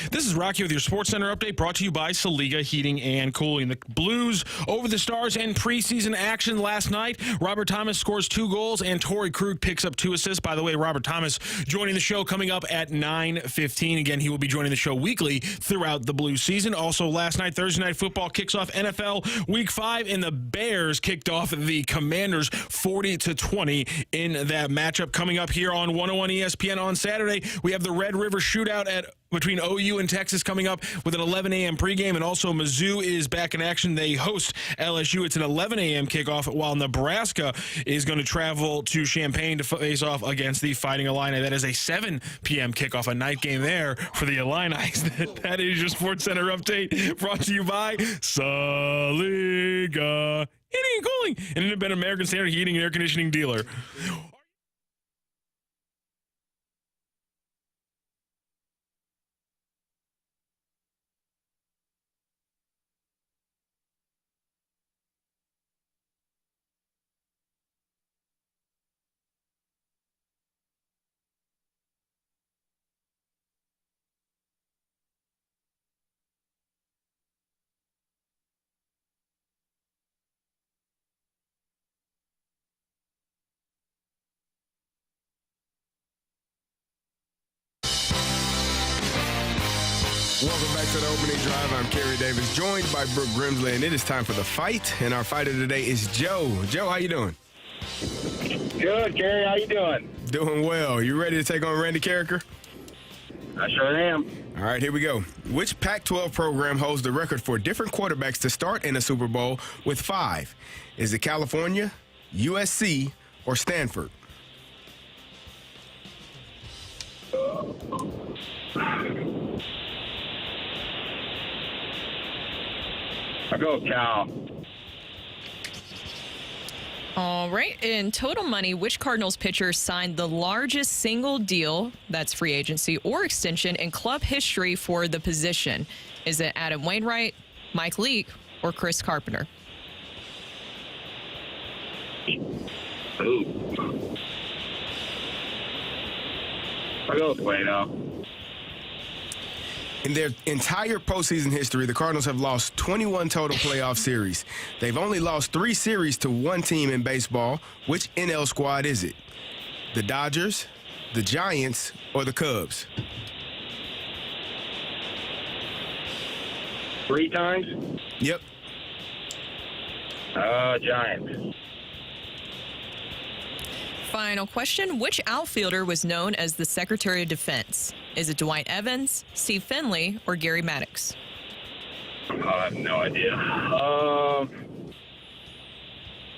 This is Rocc with your Sports Center update brought to you by Saliga Heating and Cooling. The Blues over the Stars in preseason action last night. Robert Thomas scores 2 goals and Torrey Krug picks up 2 assists. By the way, Robert Thomas joining the show coming up at 9:15. Again, he will be joining the show weekly throughout the Blues season. Also last night, Thursday Night Football kicks off NFL Week 5, and the Bears kicked off the Commanders 40-20 in that matchup. Coming up here on 101 ESPN on Saturday, we have the Red River Shootout between OU and Texas coming up with an 11 a.m. pregame, and also Mizzou is back in action. They host LSU. It's an 11 a.m. kickoff, while Nebraska is going to travel to Champaign to face off against the Fighting Illini. That is a 7 p.m. kickoff, a night game there for the Illini. That is your Sports Center update brought to you by Saliga Heating and Cooling, an independent American Standard heating and air conditioning dealer. Welcome back to the opening drive. I'm Kerry Davis, joined by Brooke Grimsley, and it is time for the fight. And our fighter today is Joe. Joe, how you doing? Good, Kerry. How you doing? Doing well. You ready to take on Randy Carricker? I sure am. All right, here we go. Which Pac-12 program holds the record for different quarterbacks to start in a Super Bowl with 5? Is it California, USC, or Stanford? I'll go with Cal. All right. In total money, which Cardinals pitcher signed the largest single deal, that's free agency, or extension in club history for the position? Is it Adam Wainwright, Mike Leake, or Chris Carpenter? Ooh. I'll go with Wayno. In their entire postseason history, the Cardinals have lost 21 total playoff series. They've only lost 3 series to one team in baseball. Which NL squad is it? The Dodgers, the Giants, or the Cubs? 3 times? Yep. Giants. Final question. Which outfielder was known as the Secretary of Defense? Is it Dwight Evans, Steve Finley, or Gary Maddox? I have no idea.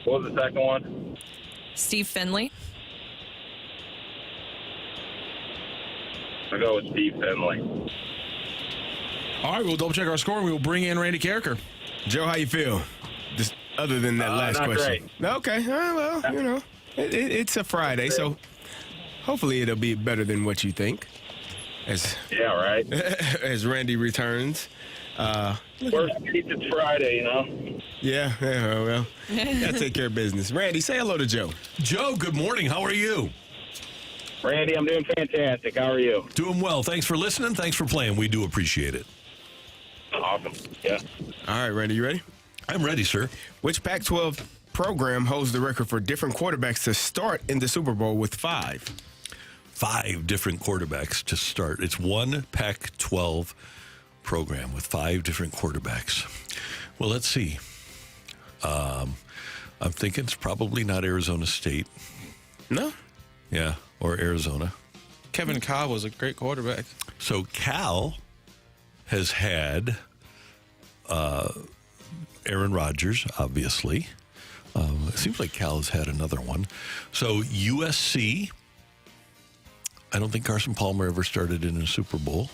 What was the second one? Steve Finley. I'll go with Steve Finley. All right, we'll double check our score and we will bring in Randy Carricker. Joe, how you feel? Just other than that last not question. Great. Okay. Well, you know, it's a Friday, so hopefully it'll be better than what you think. Yeah, right. As Randy returns. Worst case, it's Friday, you know? Yeah, well, gotta take care of business. Randy, say hello to Joe. Joe, good morning. How are you? Randy, I'm doing fantastic. How are you? Doing well. Thanks for listening. Thanks for playing. We do appreciate it. Awesome. Yeah. All right, Randy, you ready? I'm ready, sir. Which Pac-12 program holds the record for different quarterbacks to start in the Super Bowl with 5? 5 different quarterbacks to start. It's one Pac-12 program with 5 different quarterbacks. Well, let's see. I'm thinking it's probably not Arizona State. No? Yeah, or Arizona. Kevin Cobb was a great quarterback. So Cal has had Aaron Rodgers, obviously. It seems like Cal has had another one. So USC, I don't think Carson Palmer ever started in a Super Bowl.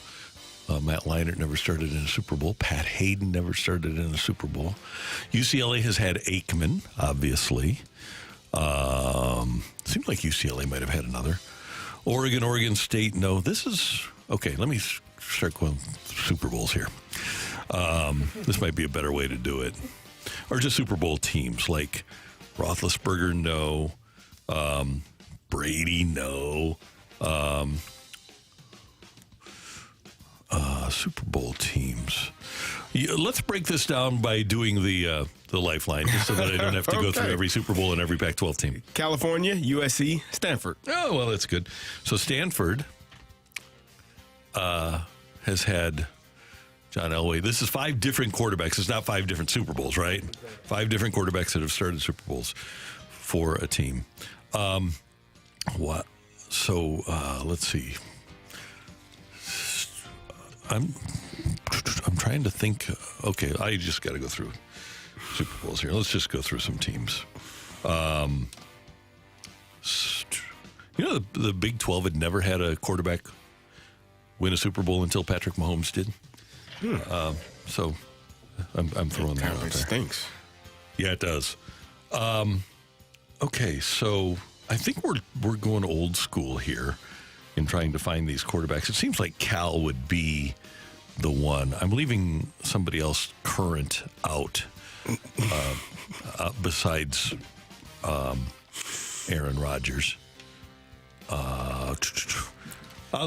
Matt Leinart never started in a Super Bowl. Pat Hayden never started in a Super Bowl. UCLA has had Aikman, obviously. Seems like UCLA might have had another. Oregon State, no. This is, okay, let me start going Super Bowls here. This might be a better way to do it. Or just Super Bowl teams like Roethlisberger, no. Brady, no. Super Bowl teams. Let's break this down by doing the lifeline, just so that I don't have to go through every Super Bowl and every Pac-12 team. California, USC, Stanford. Oh, well, that's good. So Stanford has had John Elway. This is 5 different quarterbacks. It's not 5 different Super Bowls, right? 5 different quarterbacks that have started Super Bowls for a team. What? So let's see. I'm trying to think. Okay, I just got to go through Super Bowls here. Let's just go through some teams. The Big 12 had never had a quarterback win a Super Bowl until Patrick Mahomes did. So I'm throwing that out there. Stinks. Yeah, it does. Okay, so I think we're going old school here in trying to find these quarterbacks. It seems like Cal would be the one. I'm leaving somebody else current out besides Aaron Rodgers. I'll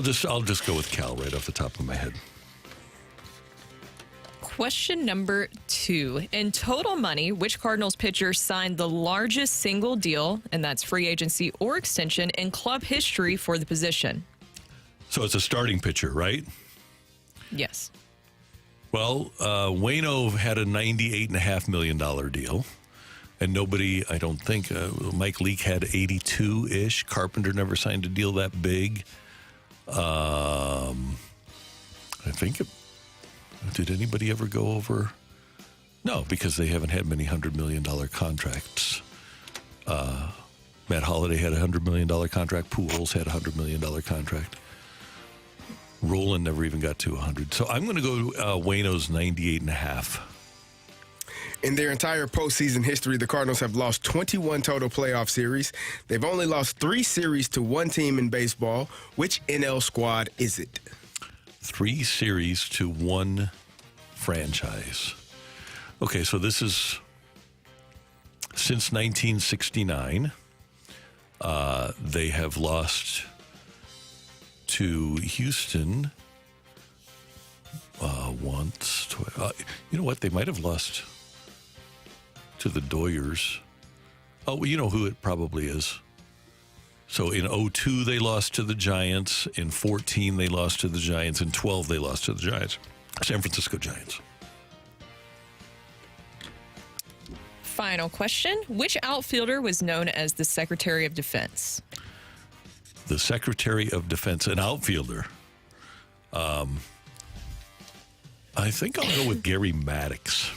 just go with Cal right off the top of my head. Question number 2. In total money, which Cardinals pitcher signed the largest single deal, and that's free agency or extension, in club history for the position? So it's a starting pitcher, right? Yes. Well, Waino had a $98.5 million deal. And nobody, I don't think, Mike Leake had 82-ish. Carpenter never signed a deal that big. I think did anybody ever go over? No, because they haven't had many $100 million contracts. Matt Holliday had a $100 million contract. Pujols had a $100 million contract. Roland never even got to 100. So I'm going to go Waino's 98.5. In their entire postseason history, the Cardinals have lost 21 total playoff series. They've only lost 3 series to one team in baseball. Which NL squad is it? 3 series to one franchise. Okay, so this is since 1969. They have lost to Houston once. You know what? They might have lost to the Doyers. Oh, you know who it probably is. So in 2002, they lost to the Giants. In 2014, they lost to the Giants. In 2012, they lost to the Giants. San Francisco Giants. Final question. Which outfielder was known as the Secretary of Defense? The Secretary of Defense, an outfielder. I think I'll go with Gary Maddox.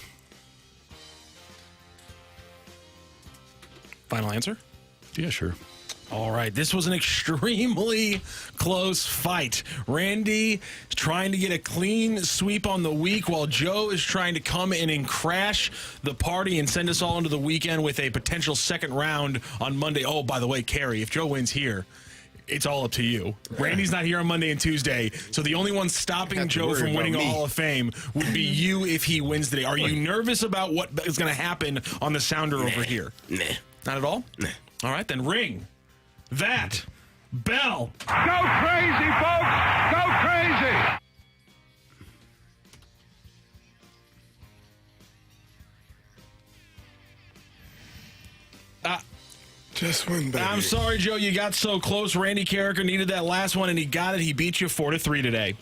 Final answer? Yeah, sure. All right, this was an extremely close fight. Randy trying to get a clean sweep on the week while Joe is trying to come in and crash the party and send us all into the weekend with a potential second round on Monday. Oh, by the way, Carrie, if Joe wins here, it's all up to you. Randy's not here on Monday and Tuesday, so the only one stopping Joe from winning a Hall of Fame would be you if he wins today. Are you nervous about what is going to happen on the sounder over here? Nah. Not at all? Nah. All right, then ring that bell. Go crazy, folks! Go crazy! Just one, baby. I'm sorry, Joe. You got so close. Randy Carricker needed that last one, and he got it. He beat you 4-3 today.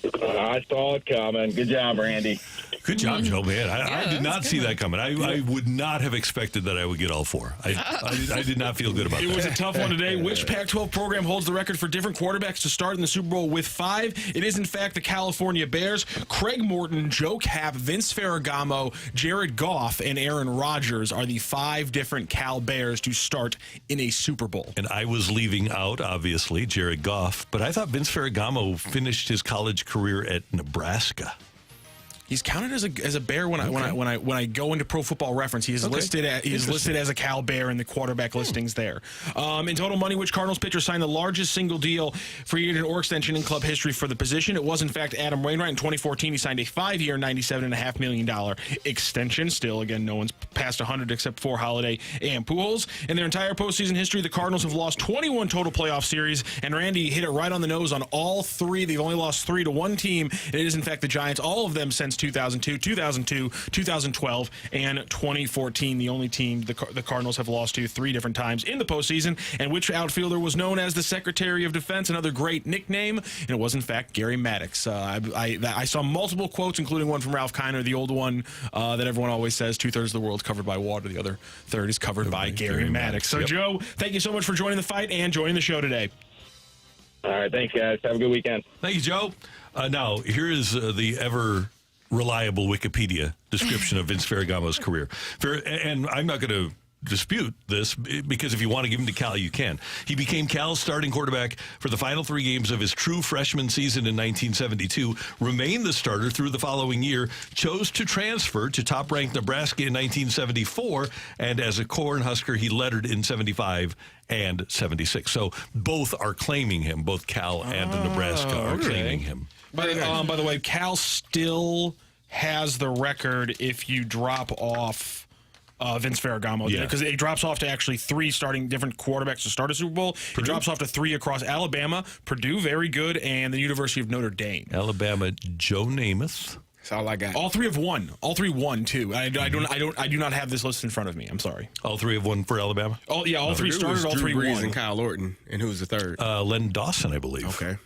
I saw it coming. Good job, Randy. Good job, Joe, man. I did not see that coming. I would not have expected that I would get all 4. I did not feel good about that. It was a tough one today. Which Pac-12 program holds the record for different quarterbacks to start in the Super Bowl with 5? It is, in fact, the California Bears. Craig Morton, Joe Kapp, Vince Ferragamo, Jared Goff, and Aaron Rodgers are the 5 different Cal Bears to start in a Super Bowl. And I was leaving out, obviously, Jared Goff, but I thought Vince Ferragamo finished his college career at Nebraska. He's counted as a Bear when I go into Pro Football Reference. He is listed as a Cal Bear in the quarterback listings there. In total money, which Cardinals pitcher signed the largest single deal for a year or extension in club history for the position? It was in fact Adam Wainwright. In 2014, he signed a 5-year, $97.5 million extension. Still, again, no one's passed 100 except for Holiday and Pujols. In their entire postseason history, the Cardinals have lost 21 total playoff series, and Randy hit it right on the nose on all 3. They've only lost 3 to one team. It is in fact the Giants. All of them since 2002, 2012, and 2014. The only team the Cardinals have lost to 3 different times in the postseason. And which outfielder was known as the Secretary of Defense? Another great nickname. And it was in fact Gary Maddox. I saw multiple quotes, including one from Ralph Kiner, the old one that everyone always says, 2/3 of the world's covered by water, the other third is covered by Gary Maddox. So, Joe, thank you so much for joining the fight and joining the show today. All right, thanks, guys. Have a good weekend. Thank you, Joe. Now, here is the ever reliable Wikipedia description of Vince Ferragamo's career. And I'm not going to dispute this, because if you want to give him to Cal, you can. He became Cal's starting quarterback for the final 3 games of his true freshman season in 1972, remained the starter through the following year, chose to transfer to top-ranked Nebraska in 1974, and as a Cornhusker, he lettered in 75 and 76. So both are claiming him. Both Cal and Nebraska are claiming him. By the way, Cal still has the record if you drop off Vince Ferragamo, because it drops off to actually 3 starting different quarterbacks to start a Super Bowl. Purdue? It drops off to 3 across Alabama, Purdue, very good, and the University of Notre Dame. Alabama, Joe Namath. That's all I got. All 3 have won. All 3 won too. I do not have this list in front of me. I'm sorry. All 3 have won for Alabama. All 3 started. All 3 Brees won. and Kyle Orton, and who's the third? Len Dawson, I believe. Okay.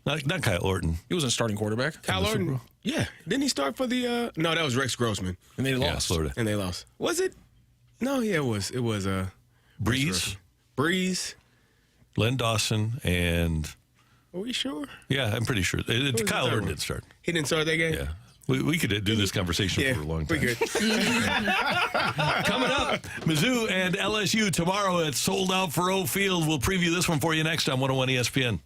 Not Kyle Orton. He wasn't a starting quarterback. Kyle Orton. Yeah. Didn't he start for the no, that was Rex Grossman. And they lost. Florida. And they lost. Was it? No, yeah, it was. It was Breeze. Len Dawson and Are we sure? Yeah, I'm pretty sure. Kyle Orton didn't start. He didn't start that game? Yeah. We could do this conversation for a long time. We could. Coming up, Mizzou and LSU tomorrow at Sold Out for O Field. We'll preview this one for you next on 101 ESPN.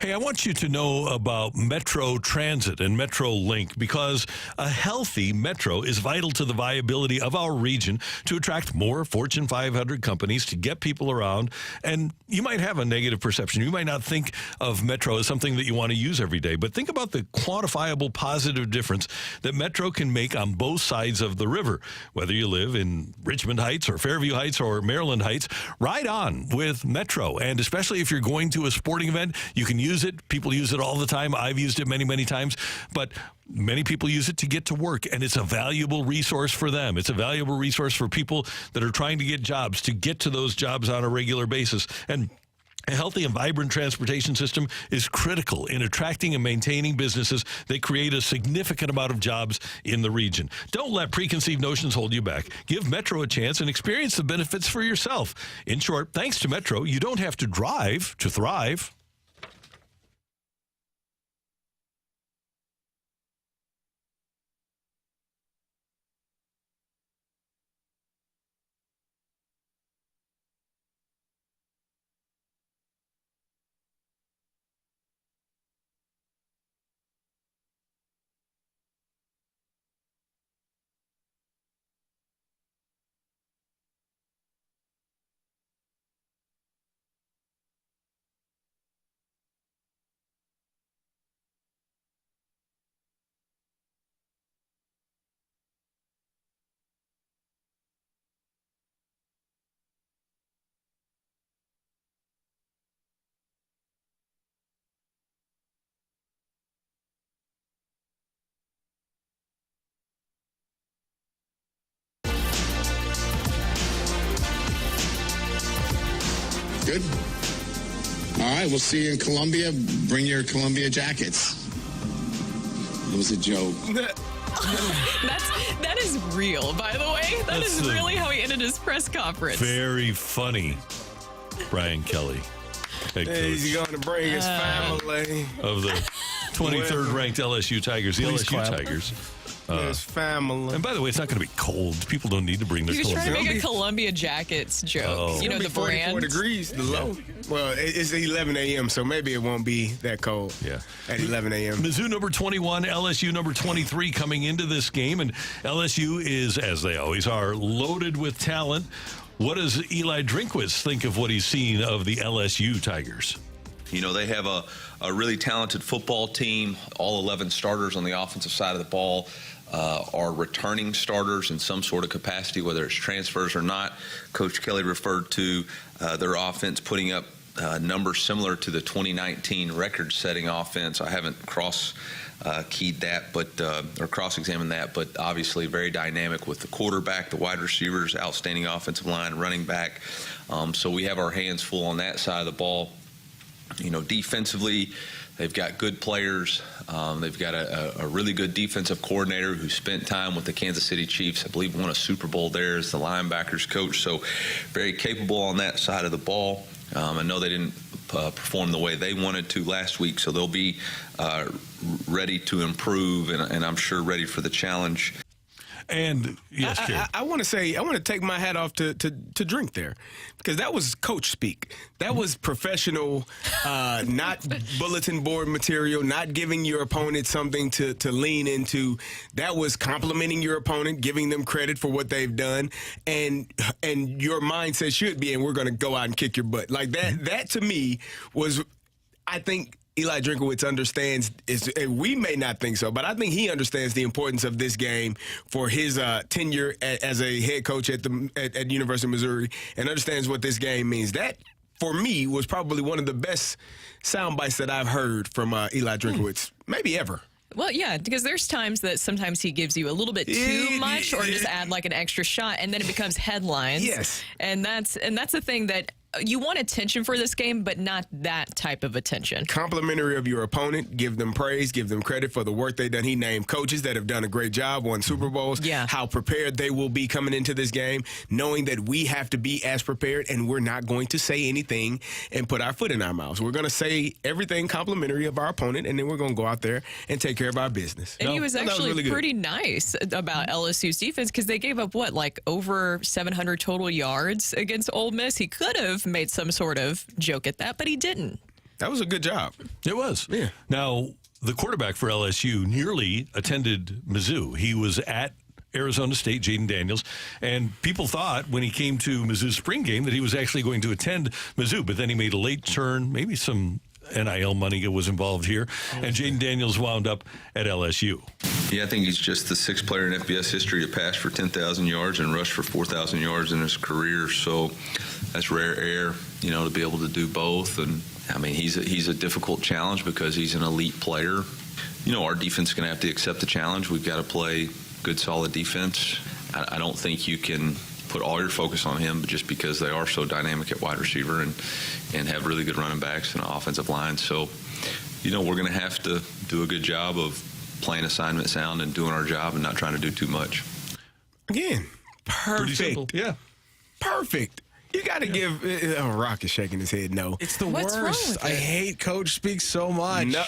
Hey, I want you to know about Metro Transit and Metro Link because a healthy Metro is vital to the viability of our region to attract more Fortune 500 companies to get people around. And you might have a negative perception. You might not think of Metro as something that you want to use every day, but think about the quantifiable positive difference that Metro can make on both sides of the river. Whether you live in Richmond Heights or Fairview Heights or Maryland Heights, ride on with Metro. And especially if you're going to a sporting event, you can use it. People use it all the time. I've used it many, many times. But many people use it to get to work, and it's a valuable resource for them. It's a valuable resource for people that are trying to get jobs, to get to those jobs on a regular basis. And a healthy and vibrant transportation system is critical in attracting and maintaining businesses that create a significant amount of jobs in the region. Don't let preconceived notions hold you back. Give Metro a chance and experience the benefits for yourself. In short, thanks to Metro, you don't have to drive to thrive. Good. All right, we'll see you in Columbia. Bring your Columbia jackets. It was a joke. That is real, by the way. That's really how he ended his press conference. Very funny, Brian Kelly. He's going to bring his family. Of the 23rd ranked LSU Tigers. The Please LSU clap. Tigers. His family. And by the way, it's not going to be cold. People don't need to bring their He was clothes. trying to make a Columbia Jackets joke. Oh. You know, It'll the be 44 brand. degrees, the low. Well, it's 11 a.m., so maybe it won't be that cold at 11 a.m. Mizzou number 21, LSU number 23 coming into this game. And LSU is, as they always are, loaded with talent. What does Eli Drinkwitz think of what he's seen of the LSU Tigers? You know, they have a really talented football team. All 11 starters on the offensive side of the ball are returning starters in some sort of capacity, whether it's transfers or not. Coach Kelly referred to their offense putting up numbers similar to the 2019 record-setting offense. I haven't keyed that, or cross-examined that, but obviously very dynamic with the quarterback, the wide receivers, outstanding offensive line, running back. So we have our hands full on that side of the ball. You know, defensively, they've got good players. They've got a really good defensive coordinator who spent time with the Kansas City Chiefs. I believe won a Super Bowl there as the linebackers coach. So very capable on that side of the ball. I know they didn't perform the way they wanted to last week, so they'll be ready to improve, and I'm sure ready for the challenge. And yes, I want to take my hat off to Drink there, because that was coach speak. That was professional, not bulletin board material, not giving your opponent something to lean into. That was complimenting your opponent, giving them credit for what they've done, and your mindset should be, and we're going to go out and kick your butt. Like that. That to me was, I think, Eli Drinkwitz understands, we may not think so, but I think he understands the importance of this game for his tenure as a head coach at University of Missouri, and understands what this game means. That, for me, was probably one of the best sound bites that I've heard from Eli Drinkwitz, maybe ever. Well, yeah, because there's times that sometimes he gives you a little bit too much, or just add like an extra shot, and then it becomes headlines. Yes, and that's the thing that you want attention for this game, but not that type of attention. Complimentary of your opponent, give them praise, give them credit for the work they've done. He named coaches that have done a great job, won Super Bowls, how prepared they will be coming into this game, knowing that we have to be as prepared, and we're not going to say anything and put our foot in our mouths. We're going to say everything complimentary of our opponent, and then we're going to go out there and take care of our business. And he was actually really pretty nice about LSU's defense, because they gave up, over 700 total yards against Ole Miss. He could have made some sort of joke at that, but he didn't. That was a good job. It was. Yeah. Now, the quarterback for LSU nearly attended Mizzou. He was at Arizona State, Jaden Daniels, and people thought when he came to Mizzou's spring game that he was actually going to attend Mizzou, but then he made a late turn, maybe some NIL money was involved here, and Jaden Daniels wound up at LSU. Yeah, I think he's just the sixth player in FBS history to pass for 10,000 yards and rush for 4,000 yards in his career. So that's rare air, to be able to do both. And I mean, he's a difficult challenge because he's an elite player. Our defense is going to have to accept the challenge. We've got to play good, solid defense. I don't think you can put all your focus on him, but just because they are so dynamic at wide receiver and have really good running backs and an offensive line. So, we're going to have to do a good job of playing assignment sound and doing our job and not trying to do too much. Again, perfect. Yeah. Perfect. You got to give. Rocc is shaking his head. No, it's the What's wrong worst. with I it? hate Coach Speak so much. No,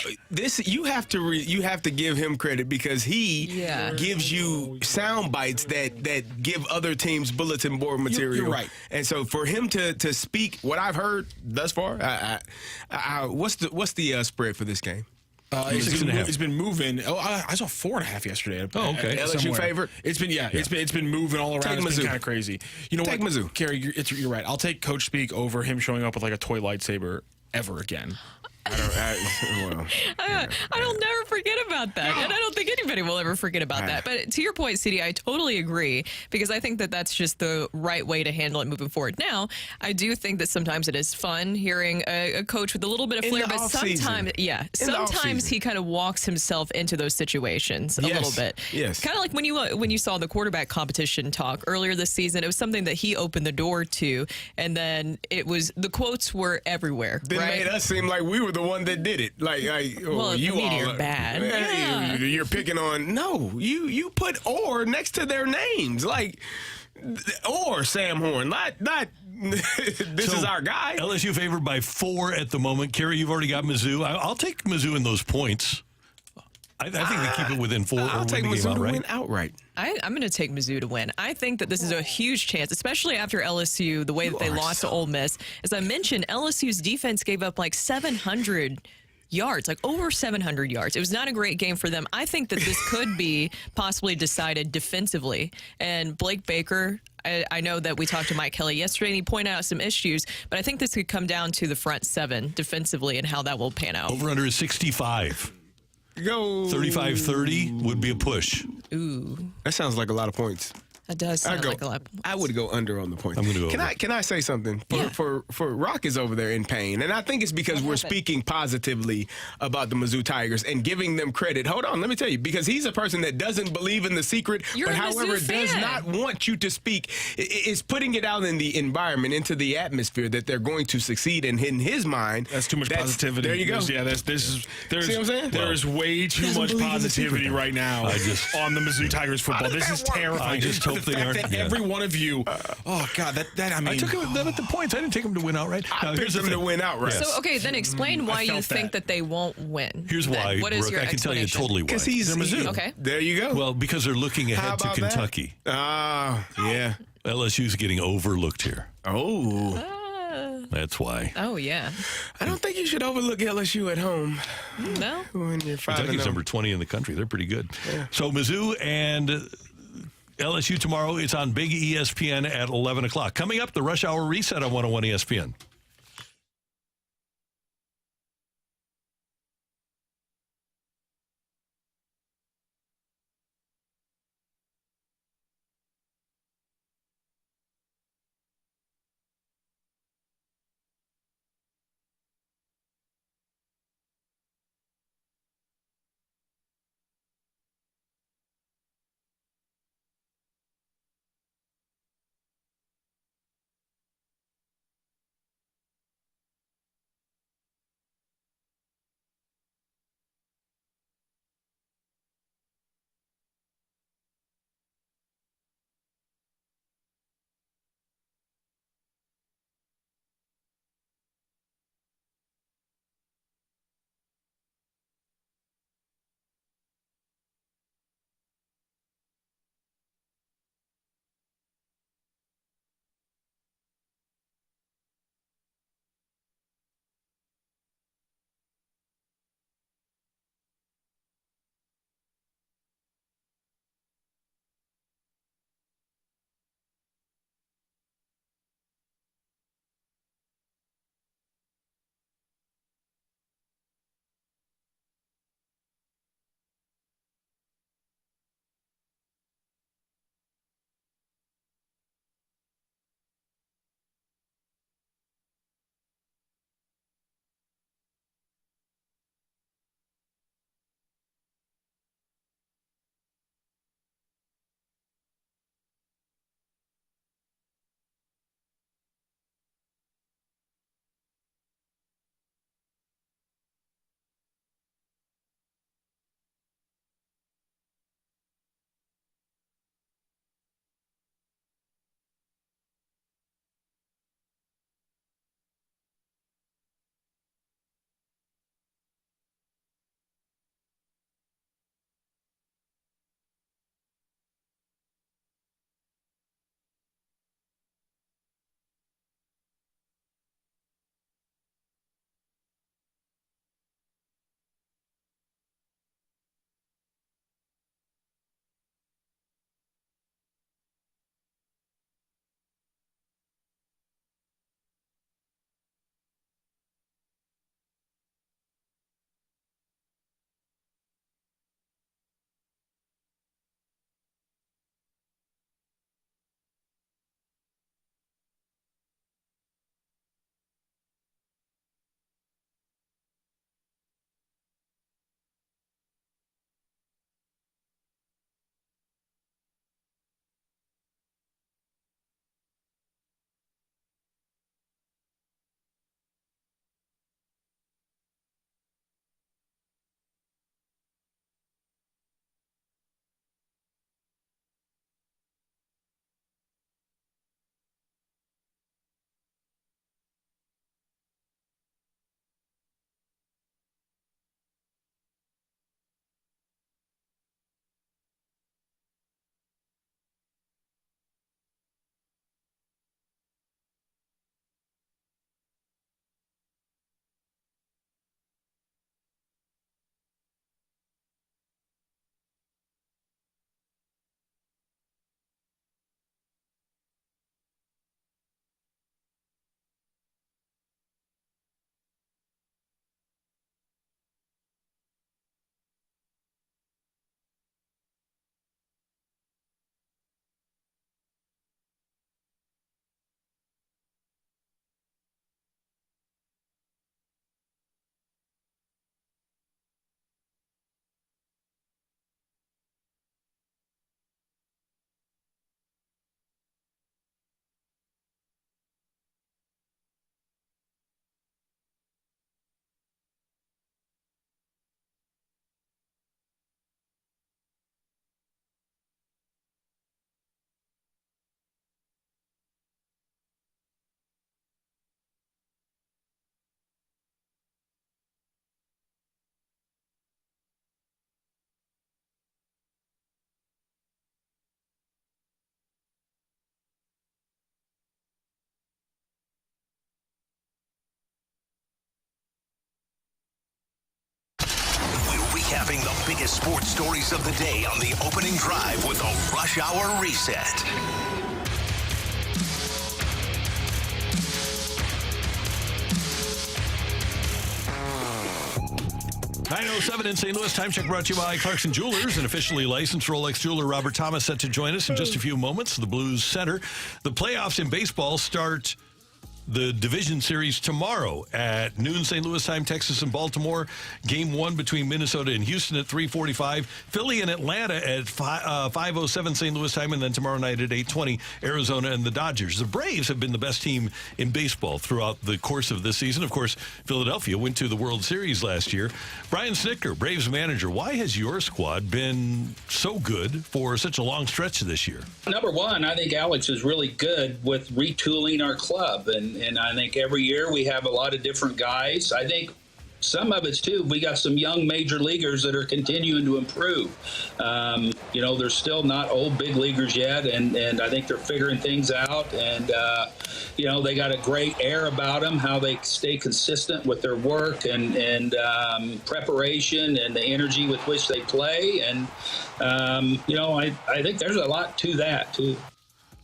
you have to give him credit because he gives you sound bites that give other teams bulletin board material. You're right. And so for him to speak what I've heard thus far, what's the spread for this game? It's been moving. I saw 4.5 yesterday. Oh, okay. LSU favorite? It's been moving all around. Take It's Mizzou. been kind of crazy. You know Take what, Mizzou. Kerry? You're right. I'll take Coach Speak over him showing up with like a toy lightsaber ever again. I'll never forget about that. And I don't think anybody will ever forget about that. But to your point, CD, I totally agree because I think that that's just the right way to handle it moving forward. Now, I do think that sometimes it is fun hearing a coach with a little bit of flair, but sometimes he kind of walks himself into those situations a little bit. Yes. Kind of like when you saw the quarterback competition talk earlier this season, it was something that he opened the door to, and then the quotes were everywhere. They made us seem like we were the one that did it. Well, you all are bad. Yeah. You're picking on. No, you put or next to their names, or Sam Horn, not. This is our guy. LSU favored by 4 at the moment. Kerry, you've already got Mizzou. I'll take Mizzou in those points. I think they keep it within 4. I'll take Mizzou to win outright. I'm going to take Mizzou to win. I think that this is a huge chance, especially after LSU, the way that they lost to Ole Miss. As I mentioned, LSU's defense gave up like 700 yards, like over 700 yards. It was not a great game for them. I think that this could be possibly decided defensively. And Blake Baker, I know that we talked to Mike Kelly yesterday, and he pointed out some issues, but I think this could come down to the front seven defensively and how that will pan out. Over under is 65. Go 35-30 would be a push. Ooh. That sounds like a lot of points. That does sound like a lot. I would go under on the points. I'm going to go over. Can I say something? For Rocc is over there in pain, and I think it's because we're speaking positively about the Mizzou Tigers and giving them credit. Hold on, let me tell you, because he's a person that doesn't believe in the secret, but however does not want you to speak. Is putting it out in the environment, into the atmosphere that they're going to succeed, and in his mind, that's too much positivity. There you go. See what I'm saying? There's way too much positivity right now on the Mizzou Tigers football. This is terrifying. I just hope they aren't. Every one of you. Oh God, I took them at the points. I didn't take them to win outright. I picked them to win outright. So okay, then explain why you think that they won't win. Here's why. What is Brooke, your I can tell you explanation? totally why. Because he's Mizzou. Okay. There you go. Well, because they're looking ahead to Kentucky. Yeah. LSU's getting overlooked here. Oh. That's why. Oh yeah. I don't think you should overlook LSU at home. No. When you're 5-0. Kentucky's number 20 in the country. They're pretty good. Yeah. So Mizzou and LSU tomorrow. It's on Big ESPN at 11 o'clock. Coming up, the Rush Hour Reset on 101 ESPN. Recapping the biggest sports stories of the day on the opening drive with a Rush Hour Reset. 9:07 in St. Louis. Time check brought to you by Clarkson Jewelers, an officially licensed Rolex jeweler. Robert Thomas set to join us in just a few moments. The Blues center. The playoffs in baseball start the division series tomorrow at noon St. Louis time, Texas and Baltimore. Game 1 between Minnesota and Houston at 3:45. Philly and Atlanta at 5:07 St. Louis time, and then tomorrow night at 8:20, Arizona and the Dodgers. The Braves have been the best team in baseball throughout the course of this season. Of course, Philadelphia went to the World Series last year. Brian Snitker, Braves manager, why has your squad been so good for such a long stretch this year? Number one, I think Alex is really good with retooling our club, and I think every year we have a lot of different guys. I think some of it's too, we got some young major leaguers that are continuing to improve. They're still not old big leaguers yet, and I think they're figuring things out. And, they got a great air about them, how they stay consistent with their work and preparation and the energy with which they play. And, I think there's a lot to that, too.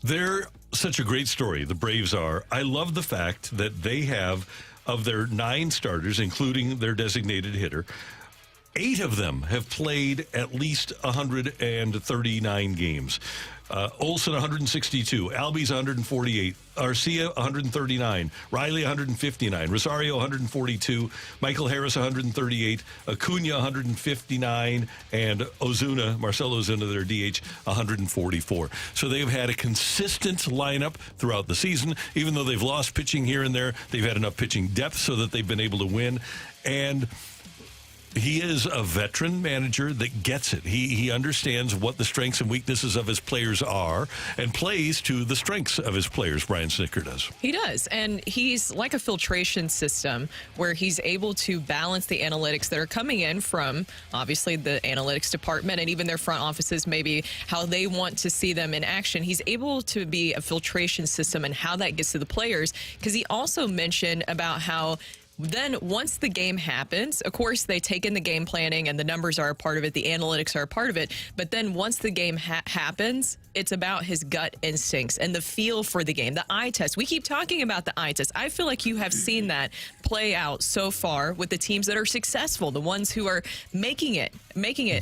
They're such a great story, the Braves are. I love the fact that they have, of their 9 starters, including their designated hitter, 8 of them have played at least 139 games. Olsen 162, Albies 148, Arcia 139, Riley 159, Rosario 142, Michael Harris 138, Acuna 159, and Marcell Ozuna, their DH, 144. So they've had a consistent lineup throughout the season. Even though they've lost pitching here and there, they've had enough pitching depth so that they've been able to win. And he is a veteran manager that gets it. He understands what the strengths and weaknesses of his players are and plays to the strengths of his players, Brian Snitker does. He does, and he's like a filtration system where he's able to balance the analytics that are coming in from, obviously, the analytics department and even their front offices, maybe how they want to see them in action. He's able to be a filtration system and how that gets to the players, because he also mentioned about how then once the game happens, of course, they take in the game planning and the numbers are a part of it. The analytics are a part of it. But then once the game happens, it's about his gut instincts and the feel for the game, the eye test. We keep talking about the eye test. I feel like you have seen that play out so far with the teams that are successful, the ones who are making it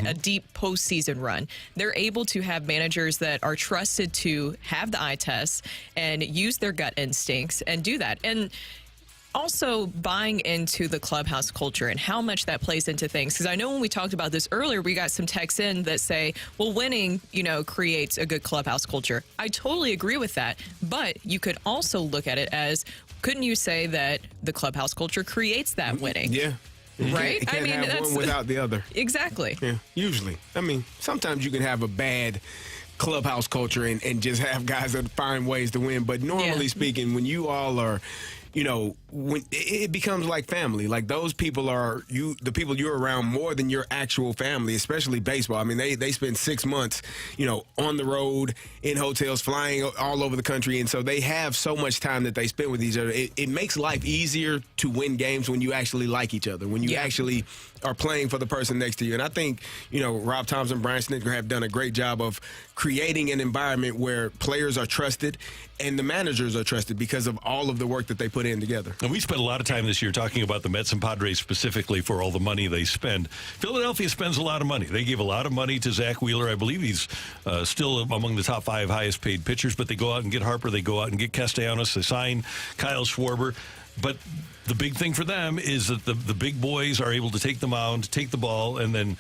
a deep postseason run. They're able to have managers that are trusted to have the eye test and use their gut instincts and do that. And also buying into the clubhouse culture and how much that plays into things. Because I know when we talked about this earlier, we got some texts in that say, well, winning, creates a good clubhouse culture. I totally agree with that. But you could also look at it as, couldn't you say that the clubhouse culture creates that winning? Yeah. Right? You can't have one without the other. Exactly. Yeah, usually. Sometimes you can have a bad clubhouse culture and just have guys that find ways to win. But normally speaking, when you all are, when it becomes like family. Like those people are the people you're around more than your actual family, especially baseball. They spend 6 months, on the road, in hotels, flying all over the country. And so they have so much time that they spend with each other. It makes life easier to win games when you actually like each other, when you actually are playing for the person next to you. And I think, Rob Thompson, Brian Snitker have done a great job of creating an environment where players are trusted and the managers are trusted because of all of the work that they put in together. And we spent a lot of time this year talking about the Mets and Padres specifically for all the money they spend. Philadelphia spends a lot of money. They gave a lot of money to Zach Wheeler. I believe he's still among the top 5 highest paid pitchers, but they go out and get Harper. They go out and get Castellanos. They sign Kyle Schwarber. But the big thing for them is that the big boys are able to take the mound, take the ball, and then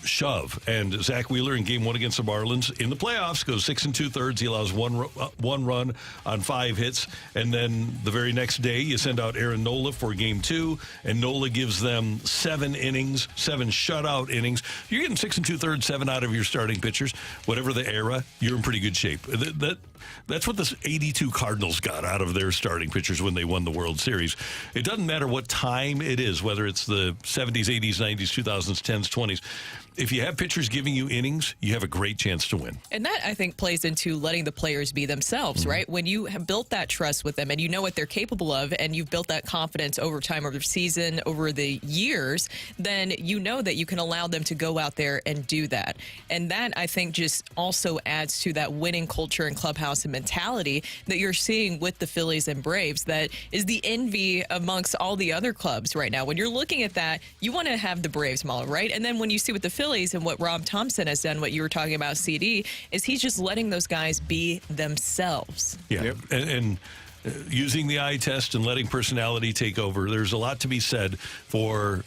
shove. And Zach Wheeler in Game 1 against the Marlins in the playoffs goes 6 2/3. He allows one run on 5 hits. And then the very next day, you send out Aaron Nola for Game 2, and Nola gives them 7 innings, 7 shutout innings. You're getting 6 2/3, 7 out of your starting pitchers. Whatever the era, you're in pretty good shape. That's what the 82 Cardinals got out of their starting pitchers when they won the World Series. It doesn't matter what time it is, whether it's the 70s, 80s, 90s, 2000s, 10s, 20s. if you have pitchers giving you innings, you have a great chance to win. And that, I think, plays into letting the players be themselves, right? When you have built that trust with them and you know what they're capable of and you've built that confidence over time, over the season, over the years, then you know that you can allow them to go out there and do that. And that, I think, just also adds to that winning culture and clubhouse and mentality that you're seeing with the Phillies and Braves that is the envy amongst all the other clubs right now. When you're looking at that, you want to have the Braves model, right? And then when you see with the Phillies and what Rob Thompson has done, what you were talking about, CD, is he's just letting those guys be themselves. Yeah, yep. and using the eye test and letting personality take over. There's a lot to be said for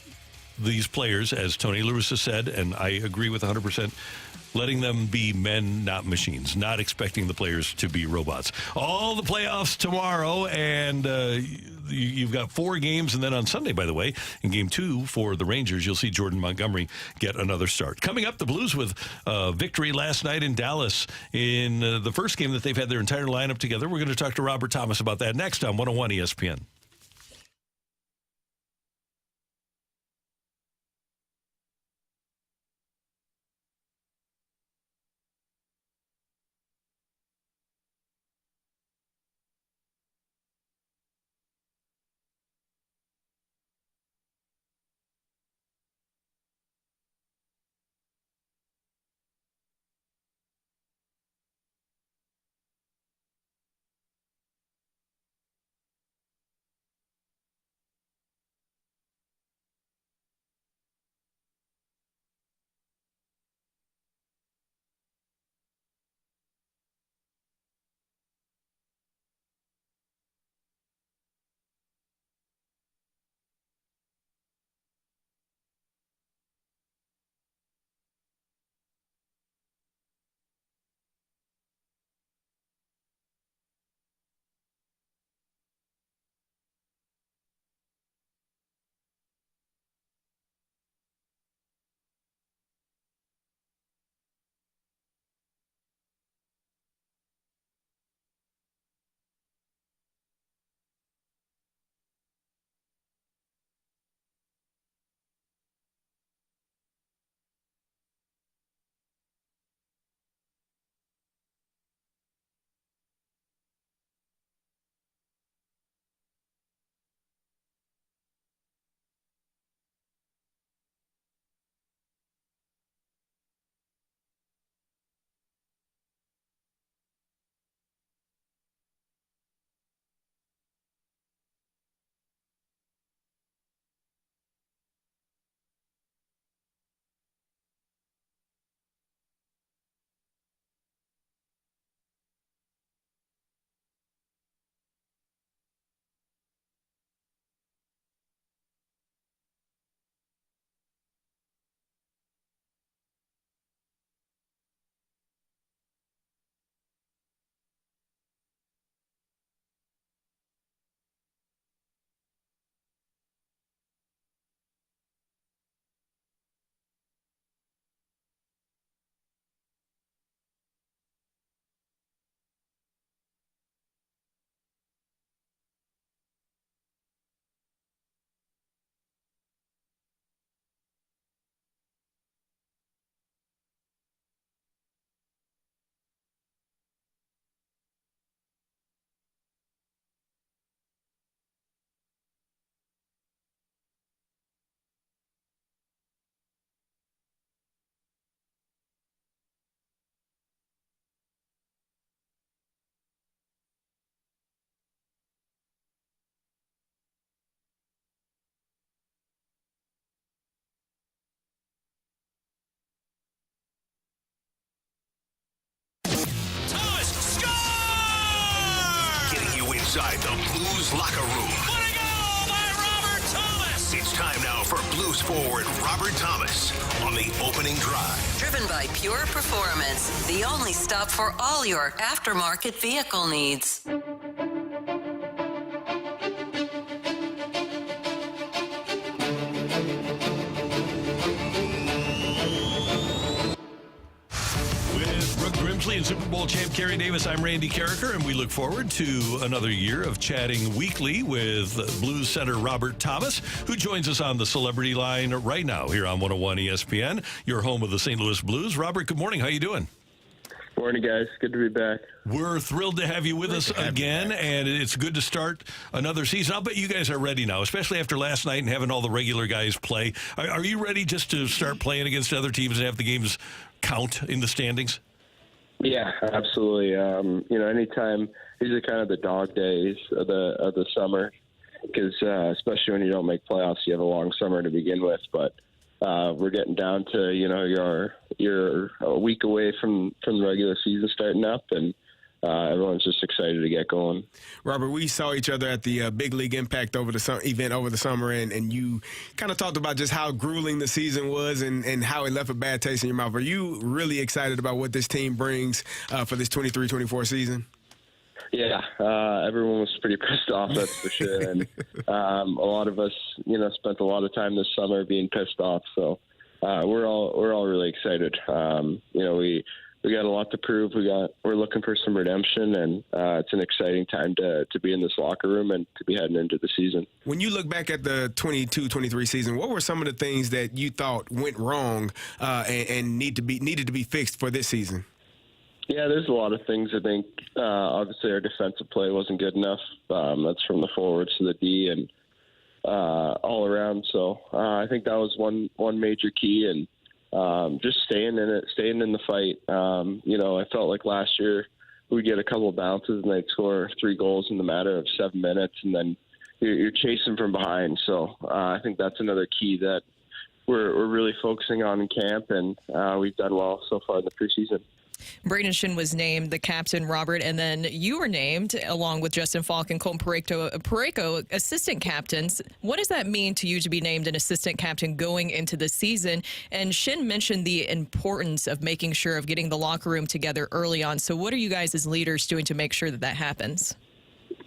these players, as Tony Lewis has said, and I agree with 100%, letting them be men, not machines, not expecting the players to be robots. All the playoffs tomorrow, and you've got 4 games, and then on Sunday, by the way, in Game 2 for the Rangers, you'll see Jordan Montgomery get another start. Coming up, the Blues with victory last night in Dallas in the first game that they've had their entire lineup together. We're going to talk to Robert Thomas about that next on 101 ESPN. Inside the Blues locker room. What a goal by Robert Thomas! It's time now for Blues forward Robert Thomas on the opening drive. Driven by Pure Performance, the only stop for all your aftermarket vehicle needs. and Super Bowl champ Kerry Davis. I'm Randy Carricker, and we look forward to another year of chatting weekly with Blues center Robert Thomas, who joins us on the Celebrity Line right now here on 101 ESPN, your home of the St. Louis Blues. Robert, good morning. How you doing? Morning, guys. Good to be back. We're thrilled to have you with us again, and it's good to start another season. I'll bet you guys are ready now, especially after last night and having all the regular guys play. Are you ready just to start playing against other teams and have the games count in the standings? Yeah, absolutely. Anytime, these are kind of the dog days of the summer, because especially when you don't make playoffs, you have a long summer to begin with. But we're getting down to you're a week away from the regular season starting up, and everyone's just excited to get going. Robert, we saw each other at the Big League Impact event over the summer, and you kind of talked about just how grueling the season was and how it left a bad taste in your mouth. Are you really excited about what this team brings for this 23-24 season? Yeah, everyone was pretty pissed off, that's for sure. And a lot of us, spent a lot of time this summer being pissed off. So we're all really excited. We got a lot to prove. We're looking for some redemption, and it's an exciting time to be in this locker room and to be heading into the season. When you look back at the 22-23 season, what were some of the things that you thought went wrong and needed to be fixed for this season? Yeah, there's a lot of things. I think obviously our defensive play wasn't good enough. That's from the forwards to the D and all around. So I think that was one major key, and just staying in it, staying in the fight. I felt like last year we'd get a couple of bounces and they'd score 3 goals in the matter of 7 minutes, and then you're chasing from behind. So I think that's another key that we're really focusing on in camp, and we've done well so far in the preseason. Braden Shin was named the captain, Robert, and then you were named, along with Justin Falk and Colton Parayko, assistant captains. What does that mean to you to be named an assistant captain going into the season? And Shin mentioned the importance of making sure of getting the locker room together early on. So what are you guys as leaders doing to make sure that happens?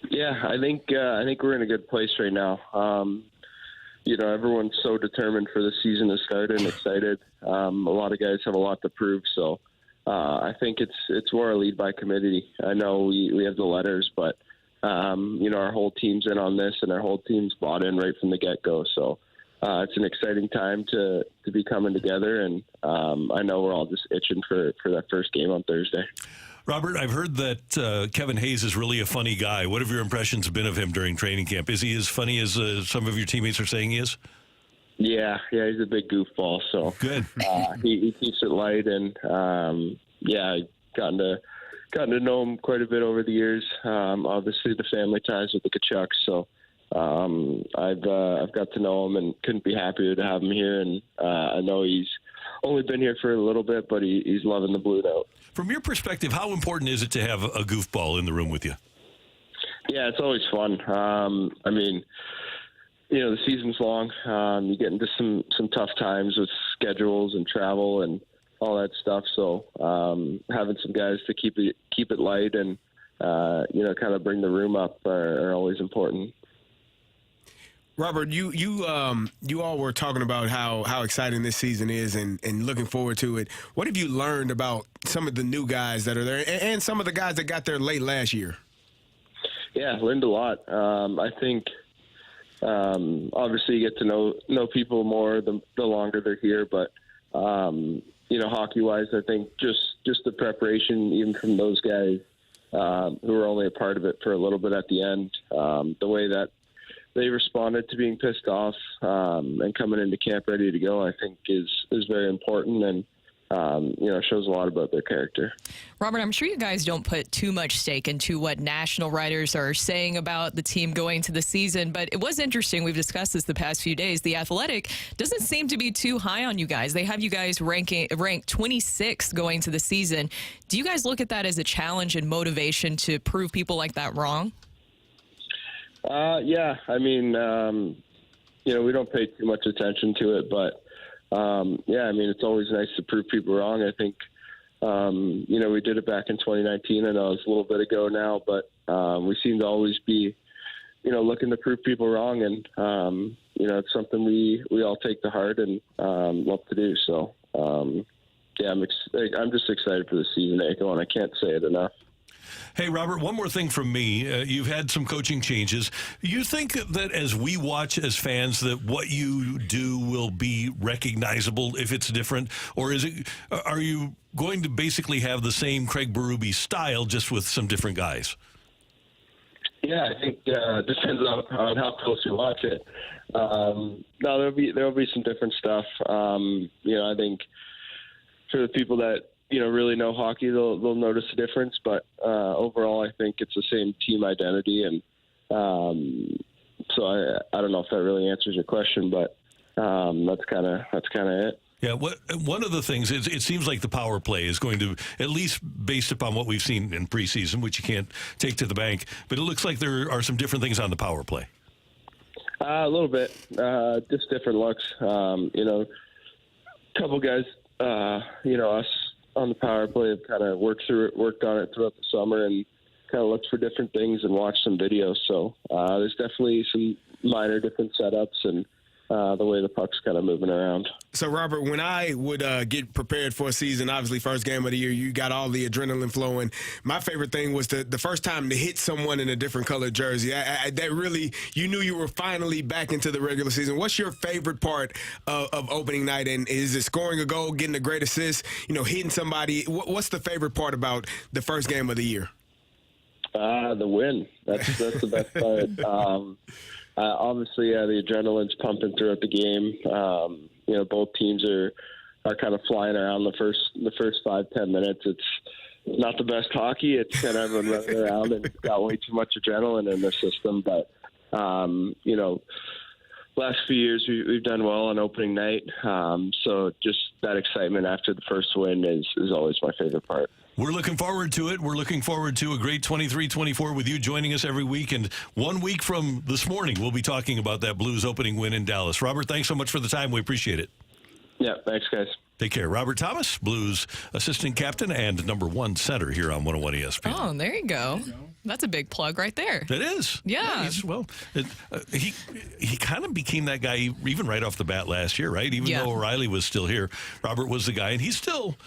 Yeah, I think we're in a good place right now. Everyone's so determined for the season to start and excited. A lot of guys have a lot to prove, so I think it's more a lead by committee. I know we have the letters, but our whole team's in on this, and our whole team's bought in right from the get-go. So it's an exciting time to be coming together, and I know we're all just itching for that first game on Thursday. Robert, I've heard that Kevin Hayes is really a funny guy. What have your impressions been of him during training camp? Is he as funny as some of your teammates are saying he is? Yeah, he's a big goofball. So good. He keeps it light, and I've gotten to know him quite a bit over the years. Obviously, the family ties with the Kachucks, so I've got to know him and couldn't be happier to have him here. And I know he's only been here for a little bit, but he's loving the Blue Note. From your perspective, how important is it to have a goofball in the room with you? Yeah, it's always fun. The season's long. You get into some tough times with schedules and travel and all that stuff. So having some guys to keep it light and kind of bring the room up are always important. Robert, you all were talking about how exciting this season is and looking forward to it. What have you learned about some of the new guys that are there and some of the guys that got there late last year? Yeah, learned a lot. I think. Obviously, you get to know people more the longer they're here, but hockey-wise, I think just the preparation, even from those guys who were only a part of it for a little bit at the end, the way that they responded to being pissed off and coming into camp ready to go, I think is very important, and shows a lot about their character. Robert, I'm sure you guys don't put too much stake into what national writers are saying about the team going to the season, but it was interesting. We've discussed this the past few days. The Athletic doesn't seem to be too high on you guys. They have you guys ranked 26th going to the season. Do you guys look at that as a challenge and motivation to prove people like that wrong? Yeah. We don't pay too much attention to it, but it's always nice to prove people wrong. I think, we did it back in 2019. I know it's a little bit ago now, but we seem to always be, looking to prove people wrong. And, it's something we all take to heart and love to do. So, I'm just excited for the season to go on. I can't say it enough. Hey, Robert, one more thing from me. You've had some coaching changes. You think that as we watch as fans that what you do will be recognizable if it's different? Or are you going to basically have the same Craig Berube style just with some different guys? Yeah, I think it depends on how close you watch it. No, there'll be some different stuff. I think for the people that really know hockey, they'll notice a difference. But overall, I think it's the same team identity, and so I don't know if that really answers your question, but that's kind of it. Yeah, one of the things is it seems like the power play is going to, at least based upon what we've seen in preseason, which you can't take to the bank, but it looks like there are some different things on the power play. A little bit, just different looks. A couple guys, us on the power play have kind of worked on it throughout the summer and kind of looked for different things and watched some videos. So there's definitely some minor different setups and the way the puck's kind of moving around. So, Robert, when I would get prepared for a season, obviously first game of the year, you got all the adrenaline flowing. My favorite thing was the first time to hit someone in a different colored jersey. That really, you knew you were finally back into the regular season. What's your favorite part of opening night? And is it scoring a goal, getting a great assist, hitting somebody? What's the favorite part about the first game of the year? The win. That's the best part. Obviously, the adrenaline's pumping throughout the game. Both teams are kind of flying around the first 5-10 minutes. It's not the best hockey. It's kind of everyone running around and got way too much adrenaline in their system. But last few years we've done well on opening night. So just that excitement after the first win is always my favorite part. We're looking forward to it. We're looking forward to a great 23-24 with you joining us every week. And 1 week from this morning, we'll be talking about that Blues opening win in Dallas. Robert, thanks so much for the time. We appreciate it. Yeah, thanks, guys. Take care. Robert Thomas, Blues assistant captain and number 1 center here on 101 ESPN. Oh, there you go. That's a big plug right there. It is. Yeah. He kind of became that guy even right off the bat last year, right? Even though O'Reilly was still here, Robert was the guy, and he's still.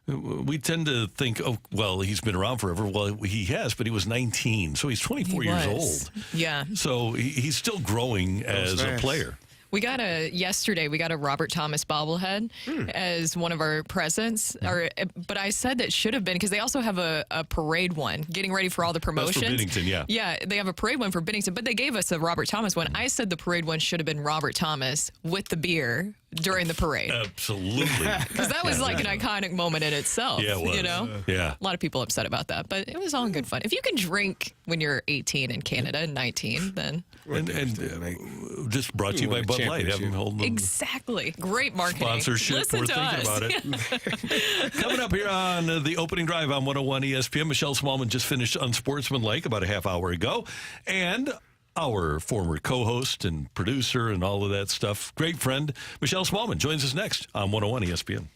We tend to think, he's been around forever. Well, he has, but he was 19, so he's 24 years old. Yeah. So he's still growing as a player. Yesterday we got a Robert Thomas bobblehead as one of our presents. But I said that should have been, because they also have a parade one, getting ready for all the promotions. That's for Bennington, yeah. Yeah, they have a parade one for Bennington, but they gave us a Robert Thomas one. I said the parade one should have been Robert Thomas with the beer during the parade. Absolutely. Because that was like an iconic moment in itself. Yeah, it was. Yeah. A lot of people upset about that, but it was all in good fun. If you can drink when you're 18 in Canada and 19, then... And just brought to you by Bud Light. Have them hold exactly. Great marketing. Sponsorship. Listen We're to thinking us. about it. Coming up here on the opening drive on 101 ESPN, Michelle Smallmon just finished Unsportsmanlike about a half hour ago. And our former co-host and producer and all of that stuff, great friend, Michelle Smallmon, joins us next on 101 ESPN.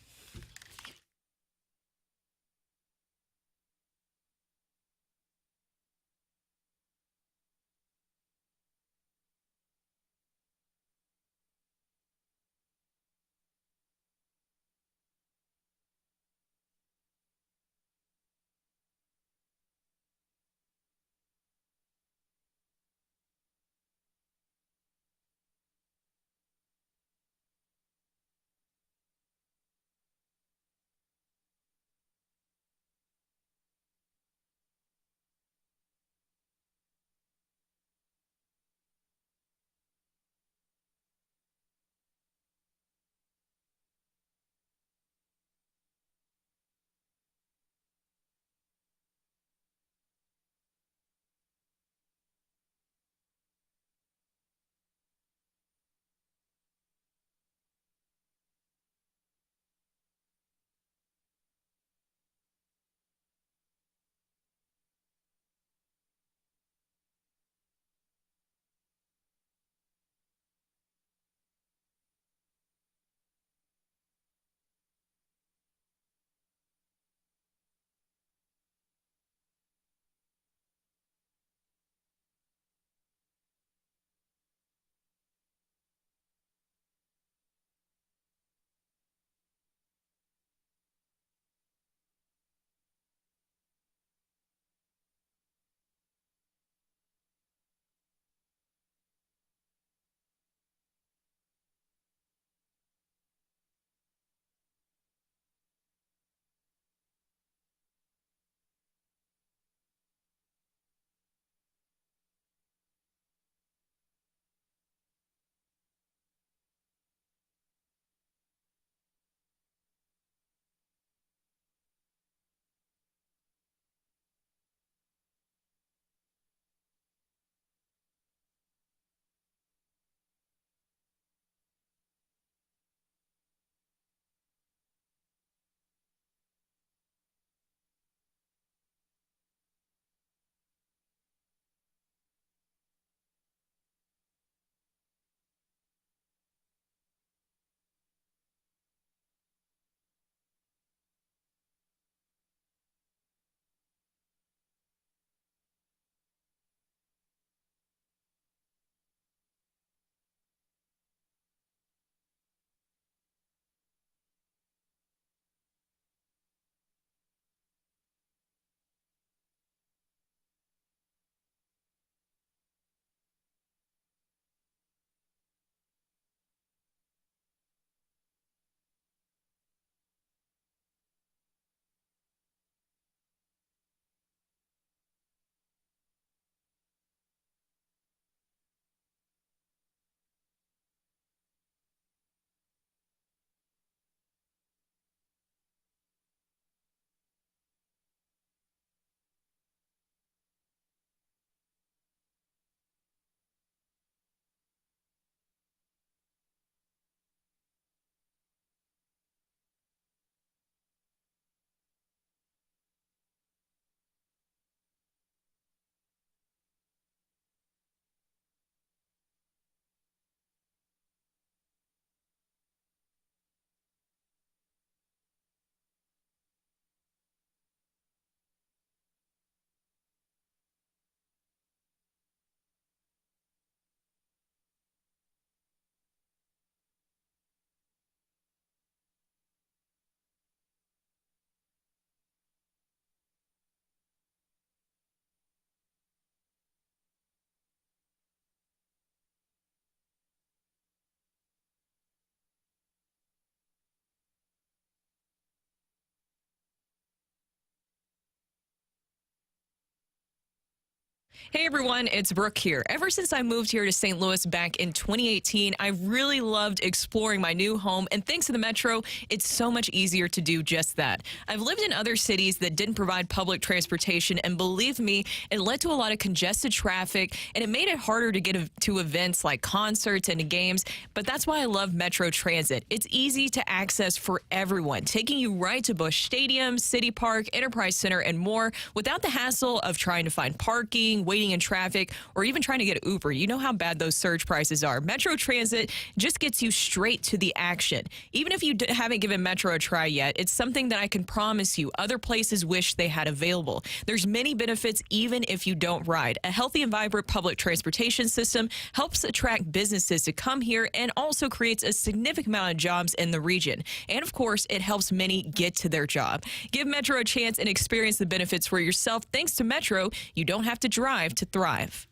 Hey everyone, it's Brooke here. Ever since I moved here to St. Louis back in 2018, I really loved exploring my new home, and thanks to the Metro, it's so much easier to do just that. I've lived in other cities that didn't provide public transportation, and believe me, it led to a lot of congested traffic, and it made it harder to get to events like concerts and games, but that's why I love Metro Transit. It's easy to access for everyone, taking you right to Busch Stadium, City Park, Enterprise Center, and more without the hassle of trying to find parking, waiting in traffic, or even trying to get Uber. You know how bad those surge prices are. Metro Transit just gets you straight to the action. Even if you haven't given Metro a try yet, it's something that I can promise you other places wish they had available. There's many benefits even if you don't ride. A healthy and vibrant public transportation system helps attract businesses to come here and also creates a significant amount of jobs in the region. And of course, it helps many get to their job. Give Metro a chance and experience the benefits for yourself. Thanks to Metro, you don't have to drive to thrive.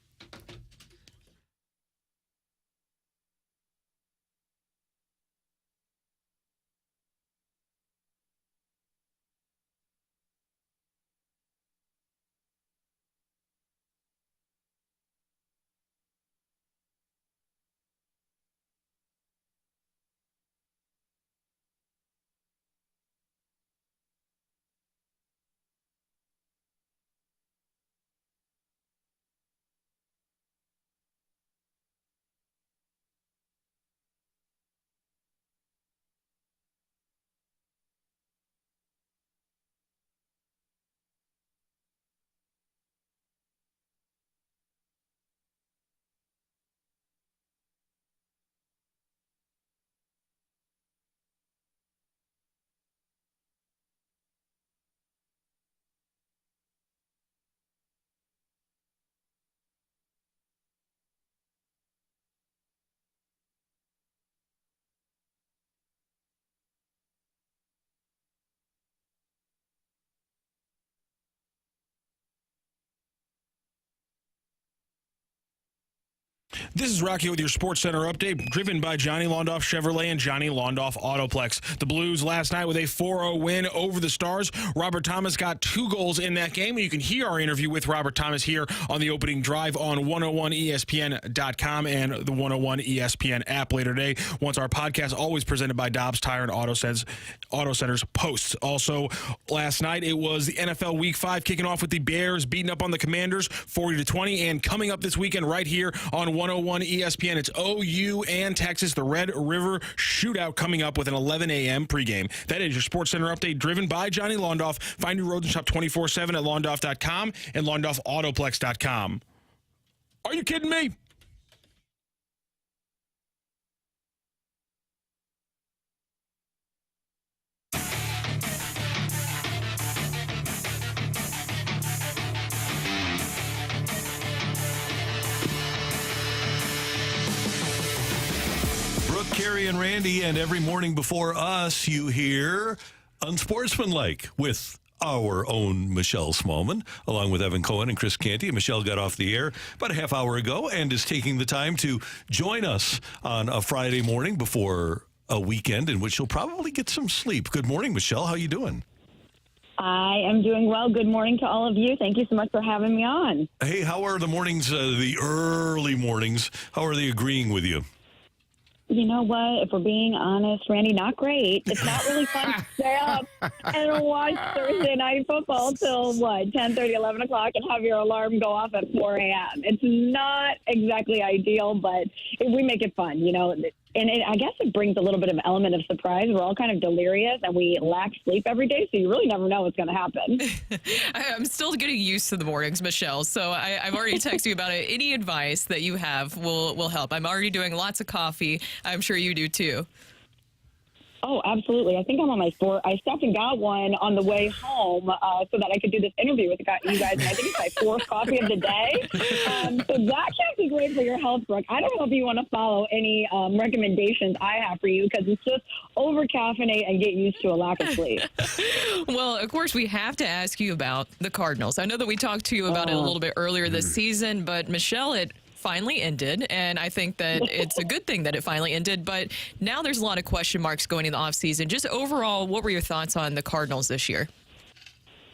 This is Rocky with your Sports Center update, driven by Johnny Londoff Chevrolet and Johnny Londoff Autoplex. The Blues last night with a 4-0 win over the Stars. Robert Thomas got 2 goals in that game, and you can hear our interview with Robert Thomas here on the opening drive on 101ESPN.com and the 101 ESPN app later today. Once our podcast, always presented by Dobbs Tire and Auto Centers posts. Also, last night it was the NFL Week 5 kicking off with the Bears beating up on the Commanders 40-20, and coming up this weekend right here on 101 ESPN, it's OU and Texas, the Red River Shootout, coming up with an 11 a.m. pregame. That is your Sports Center update, driven by Johnny Londoff. Find your roads and shop 24/7 at londoff.com and londoffautoplex.com. Are you kidding me? Carrie and Randy, and every morning before us, you hear Unsportsmanlike with our own Michelle Smallmon, along with Evan Cohen and Chris Canty. Michelle got off the air about a half hour ago and is taking the time to join us on a Friday morning before a weekend in which you'll probably get some sleep. Good morning, Michelle. How you doing? I am doing well. Good morning to all of you. Thank you so much for having me on. Hey, how are the mornings, the early mornings? How are they agreeing with you? You know what? If we're being honest, Randy, not great. It's not really fun to stay up and watch Thursday night football till, 10:30, 11 o'clock, and have your alarm go off at 4 a.m. It's not exactly ideal, but we make it fun, you know. And I guess it brings a little bit of element of surprise. We're all kind of delirious, and we lack sleep every day, so you really never know what's going to happen. I'm still getting used to the mornings, Michelle, so I've already texted you about it. Any advice that you have will help. I'm already doing lots of coffee. I'm sure you do, too. Oh, absolutely. I think I'm on my 4th. I stopped and got one on the way home so that I could do this interview with you guys. And I think it's my 4th coffee of the day. So that can't be great for your health, Brooke. I don't know if you want to follow any recommendations I have for you, because it's just over-caffeinate and get used to a lack of sleep. Well, of course, we have to ask you about the Cardinals. I know that we talked to you about it a little bit earlier this season, but Michelle, it finally ended, and I think that it's a good thing that it finally ended, but now there's a lot of question marks going in the offseason. Just overall, what were your thoughts on the Cardinals this year?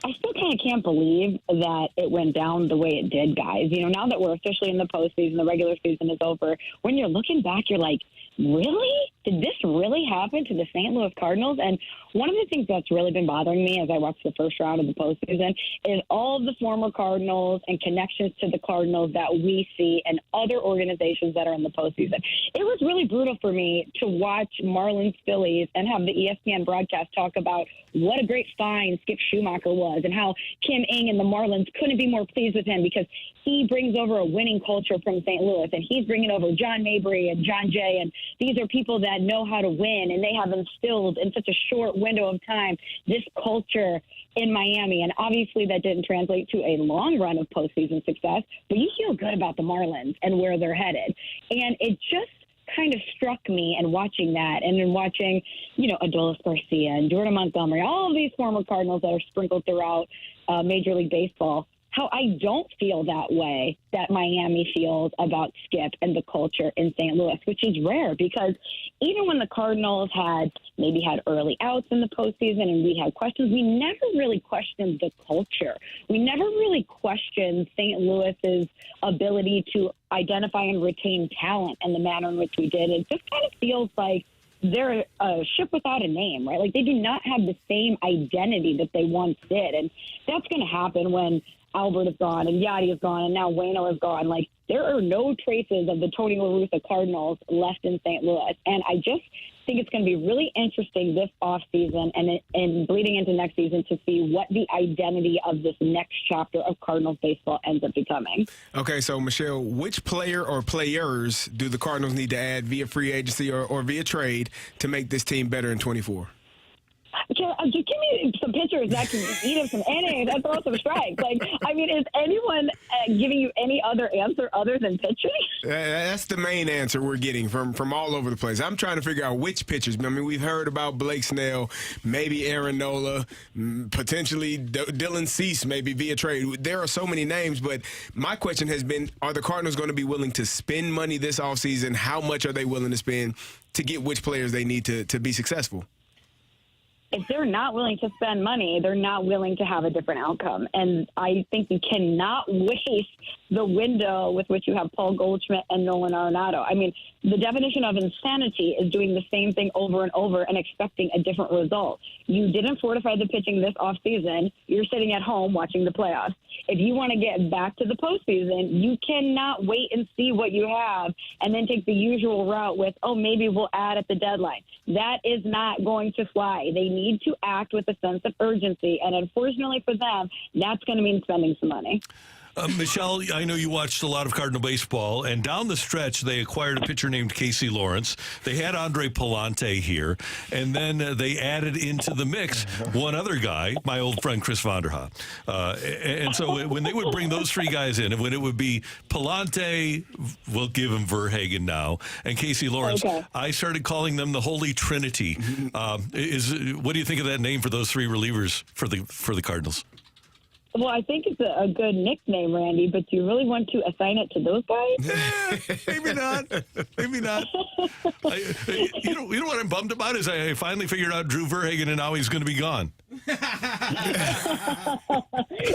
I still kind of can't believe that it went down the way it did, guys. You know, now that we're officially in the postseason, the regular season is over, when you're looking back, you're like, really? Did this really happen to the St. Louis Cardinals? And one of the things that's really been bothering me as I watch the first round of the postseason is all of the former Cardinals and connections to the Cardinals that we see in other organizations that are in the postseason. It was really brutal for me to watch Marlins Phillies and have the ESPN broadcast talk about what a great find Skip Schumacher was and how Kim Ng and the Marlins couldn't be more pleased with him because he brings over a winning culture from St. Louis, and he's bringing over John Mabry and John Jay, and these are people that know how to win, and they have instilled in such a short window of time this culture in Miami. And obviously that didn't translate to a long run of postseason success, but you feel good about the Marlins and where they're headed. And it just kind of struck me in watching that and in watching, you know, Adolis Garcia and Jordan Montgomery, all of these former Cardinals that are sprinkled throughout Major League Baseball, how I don't feel that way that Miami feels about Skip and the culture in St. Louis, which is rare because even when the Cardinals had early outs in the postseason and we had questions, we never really questioned the culture. We never really questioned St. Louis's ability to identify and retain talent in the manner in which we did. It just kind of feels like they're a ship without a name, right? Like they do not have the same identity that they once did. And that's going to happen when Albert is gone and Yachty is gone and now Waino is gone. Like there are no traces of the Tony La Russa Cardinals left in St. Louis. And I just think it's going to be really interesting this offseason and bleeding into next season to see what the identity of this next chapter of Cardinals baseball ends up becoming. Okay, so Michelle, which player or players do the Cardinals need to add via free agency or via trade to make this team better in 24? Just give me some pitchers that can eat up some innings and throw some strikes. Like, I mean, is anyone giving you any other answer other than pitching? That's the main answer we're getting from all over the place. I'm trying to figure out which pitchers. I mean, we've heard about Blake Snell, maybe Aaron Nola, potentially Dylan Cease, maybe via trade. There are so many names, but my question has been, are the Cardinals going to be willing to spend money this offseason? How much are they willing to spend to get which players they need to be successful? If they're not willing to spend money, they're not willing to have a different outcome. And I think you cannot waste the window with which you have Paul Goldschmidt and Nolan Arenado. I mean, the definition of insanity is doing the same thing over and over and expecting a different result. You didn't fortify the pitching this offseason. You're sitting at home watching the playoffs. If you want to get back to the postseason, you cannot wait and see what you have and then take the usual route with, oh, maybe we'll add at the deadline. That is not going to fly. They need to act with a sense of urgency. And unfortunately for them, that's going to mean spending some money. Michelle, I know you watched a lot of Cardinal baseball, and down the stretch, they acquired a pitcher named Casey Lawrence. They had Andre Palante here, and then they added into the mix one other guy, my old friend Chris Vonderhaar. And so when they would bring those three guys in, and when it would be Palante, we'll give him Verhagen now, and Casey Lawrence, okay. I started calling them the Holy Trinity. What do you think of that name for those three relievers for the Cardinals? Well, I think it's a good nickname, Randy, but do you really want to assign it to those guys? Maybe not. Maybe not. You know what I'm bummed about is I finally figured out Drew Verhagen, and now he's going to be gone. It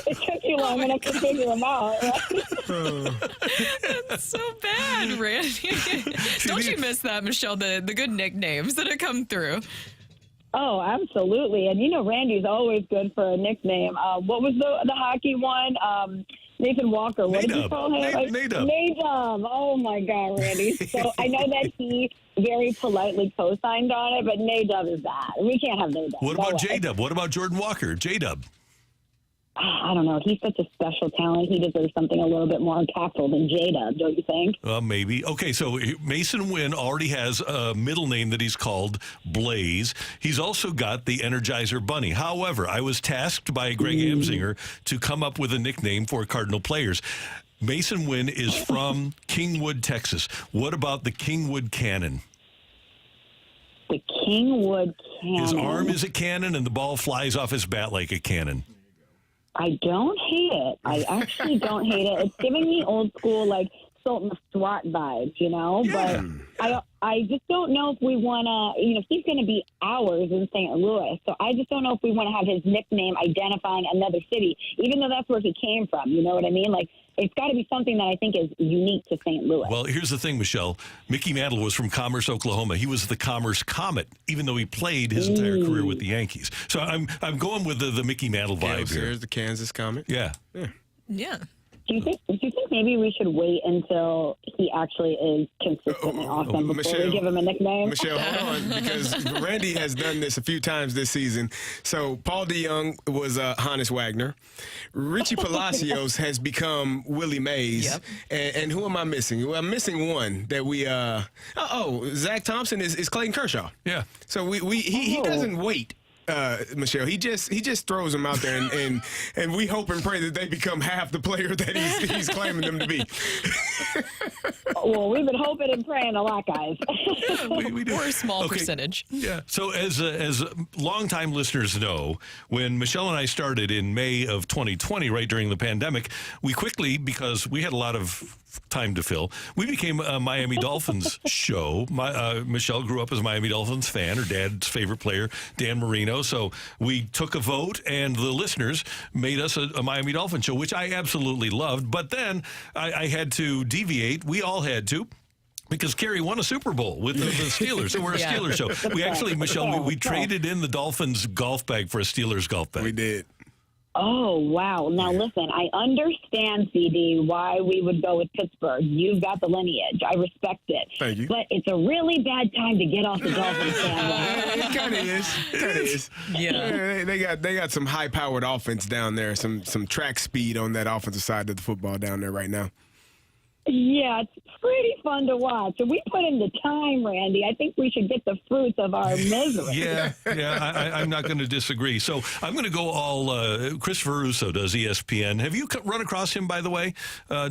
took you long enough to figure him out, right? That's so bad, Randy. Don't you miss that, Michelle, the good nicknames that have come through? Oh, absolutely. And, you know, Randy's always good for a nickname. What was the hockey one? Nathan Walker. What did you call him? Nadub. Nadub. Oh, my God, Randy. So I know that he very politely co-signed on it, but Nadub is that. We can't have Nadub. What about J-Dub? What about Jordan Walker? J-Dub. I don't know. He's such a special talent. He deserves something a little bit more impactful than J-Dub, don't you think? Maybe. Okay, so Mason Wynn already has a middle name that he's called Blaze. He's also got the Energizer Bunny. However, I was tasked by Greg Amsinger to come up with a nickname for Cardinal players. Mason Wynn is from Kingwood, Texas. What about the Kingwood Cannon? The Kingwood Cannon. His arm is a cannon, and the ball flies off his bat like a cannon. I don't hate it. I actually don't hate it. It's giving me old school, like, Sultan of SWAT vibes, you know? Yeah. But I just don't know if we want to, he's going to be ours in St. Louis. So I just don't know if we want to have his nickname identifying another city, even though that's where he came from. You know what I mean? Like, it's got to be something that I think is unique to St. Louis. Well, here's the thing, Michelle. Mickey Mantle was from Commerce, Oklahoma. He was the Commerce Comet, even though he played his entire career with the Yankees. So I'm going with the Mickey Mantle vibe here. Here's the Kansas Comet. Yeah. Yeah. Do you think maybe we should wait until he actually is consistently awesome before we give him a nickname? Michelle, hold on, because Randy has done this a few times this season. So Paul DeYoung was Hannes Wagner. Richie Palacios has become Willie Mays. Yep. And who am I missing? Well, I'm missing one that we Zach Thompson is Clayton Kershaw. Yeah. So he doesn't wait. Michelle, he just throws them out there, and we hope and pray that they become half the player that he's claiming them to be. Well, we've been hoping and praying a lot, guys. We do. Or a small percentage. Yeah. So as longtime listeners know, when Michelle and I started in May of 2020, right during the pandemic, we quickly, because we had a lot of time to fill, we became a Miami Dolphins show. Michelle grew up as a Miami Dolphins fan. Her dad's favorite player, Dan Marino. So we took a vote, and the listeners made us a Miami Dolphins show, which I absolutely loved. But then I had to deviate. We all had to. Because Carrie won a Super Bowl with the Steelers, so we're a Steelers show. We actually, Michelle, we traded in the Dolphins golf bag for a Steelers golf bag. We did. Oh, wow. Now, listen, I understand, CD, why we would go with Pittsburgh. You've got the lineage. I respect it. Thank you. But it's a really bad time to get off the Dolphins fan. It kind of is. Yeah. They got some high-powered offense down there, some track speed on that offensive side of the football down there right now. Yeah, it's pretty fun to watch. And we put in the time, Randy. I think we should get the fruits of our misery. Yeah, I'm not going to disagree. So I'm going to go all Christopher Russo does ESPN. Have you run across him, by the way,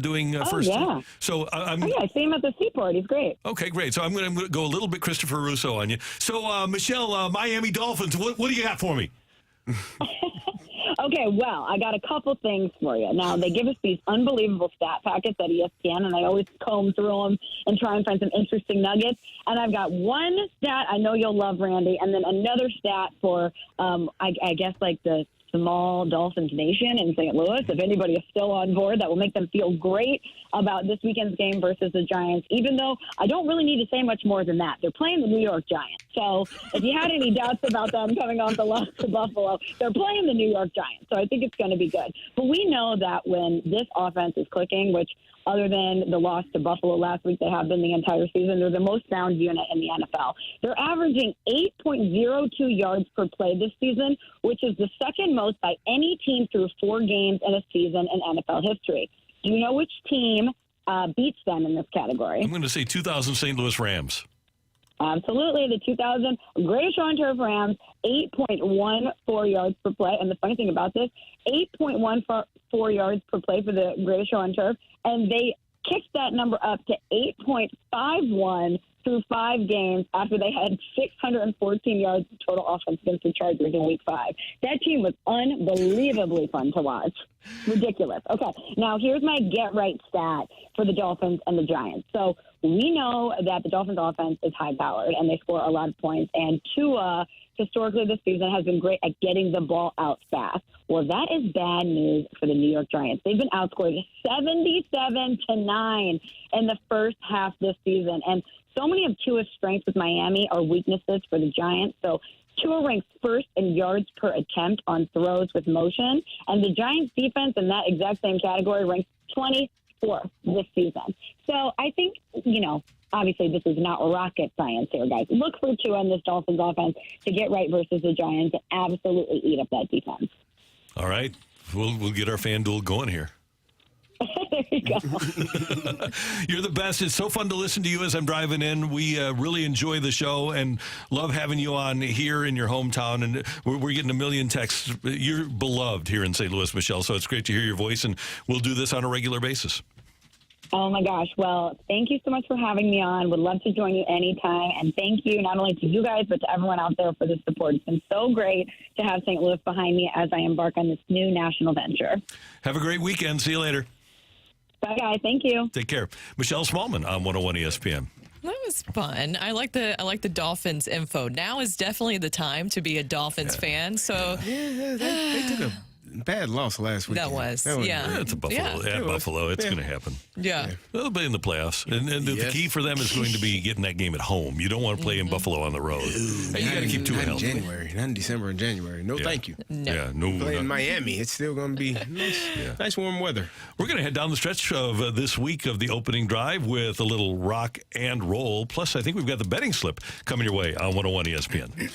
doing first? Yeah. So I see him at the Seaport. He's great. Okay, great. So I'm going to go a little bit Christopher Russo on you. So, Michelle, Miami Dolphins, what do you got for me? Okay, well, I got a couple things for you. Now, they give us these unbelievable stat packets at ESPN, and I always comb through them and try and find some interesting nuggets. And I've got one stat I know you'll love, Randy, and then another stat for, I guess, like the small Dolphins nation in St. Louis. If anybody is still on board, that will make them feel great about this weekend's game versus the Giants, even though I don't really need to say much more than that. They're playing the New York Giants. So if you had any doubts about them coming off the loss to Buffalo, they're playing the New York Giants. So I think it's going to be good. But we know that when this offense is clicking, which other than the loss to Buffalo last week, they have been the entire season, they're the most sound unit in the NFL. They're averaging 8.02 yards per play this season, which is the second most by any team through 4 games in a season in NFL history. Do you know which team beats them in this category? I'm going to say 2000 St. Louis Rams. Absolutely. The 2000 Greatest Show on Turf Rams, 8.14 yards per play. And the funny thing about this, 8.14 yards per play for the Greatest Show on Turf. And they kicked that number up to 8.51 through 5 games after they had 614 yards of total offense against the Chargers in Week 5. That team was unbelievably fun to watch. Ridiculous. Okay, now here's my get-right stat for the Dolphins and the Giants. So we know that the Dolphins' offense is high-powered, and they score a lot of points. And Tua, historically this season, has been great at getting the ball out fast. Well, that is bad news for the New York Giants. They've been outscored 77-9 in the first half this season. And so many of Tua's strengths with Miami are weaknesses for the Giants. So Tua ranks first in yards per attempt on throws with motion. And the Giants' defense in that exact same category ranks 24th this season. So I think, obviously this is not rocket science here, guys. Look for Tua in this Dolphins offense to get right versus the Giants and absolutely eat up that defense. All right. We'll get our FanDuel going here. There you go. You're the best. It's so fun to listen to you as I'm driving in. We really enjoy the show and love having you on here in your hometown. And we're getting a million texts. You're beloved here in St. Louis, Michelle, so it's great to hear your voice, and we'll do this on a regular basis. Oh, my gosh. Well, thank you so much for having me on. Would love to join you anytime. And thank you not only to you guys, but to everyone out there for the support. It's been so great to have St. Louis behind me as I embark on this new national venture. Have a great weekend. See you later. Bye, guys. Thank you. Take care. Michelle Smallmon on 101 ESPN. That was fun. I like the Dolphins info. Now is definitely the time to be a Dolphins fan. So they took a bad loss last week. That was yeah. It's a Buffalo. Yeah. At Buffalo, it's going to happen. Yeah. They'll be in the playoffs. And the key for them is going to be getting that game at home. You don't want to play in Buffalo on the road. And you got to keep Tua Not in healthy. January, not in December and January. No, thank you. No. Yeah, no. Play in Miami. It's still going to be nice warm weather. We're going to head down the stretch of this week of the opening drive with a little rock and roll. Plus, I think we've got the betting slip coming your way on 101 ESPN.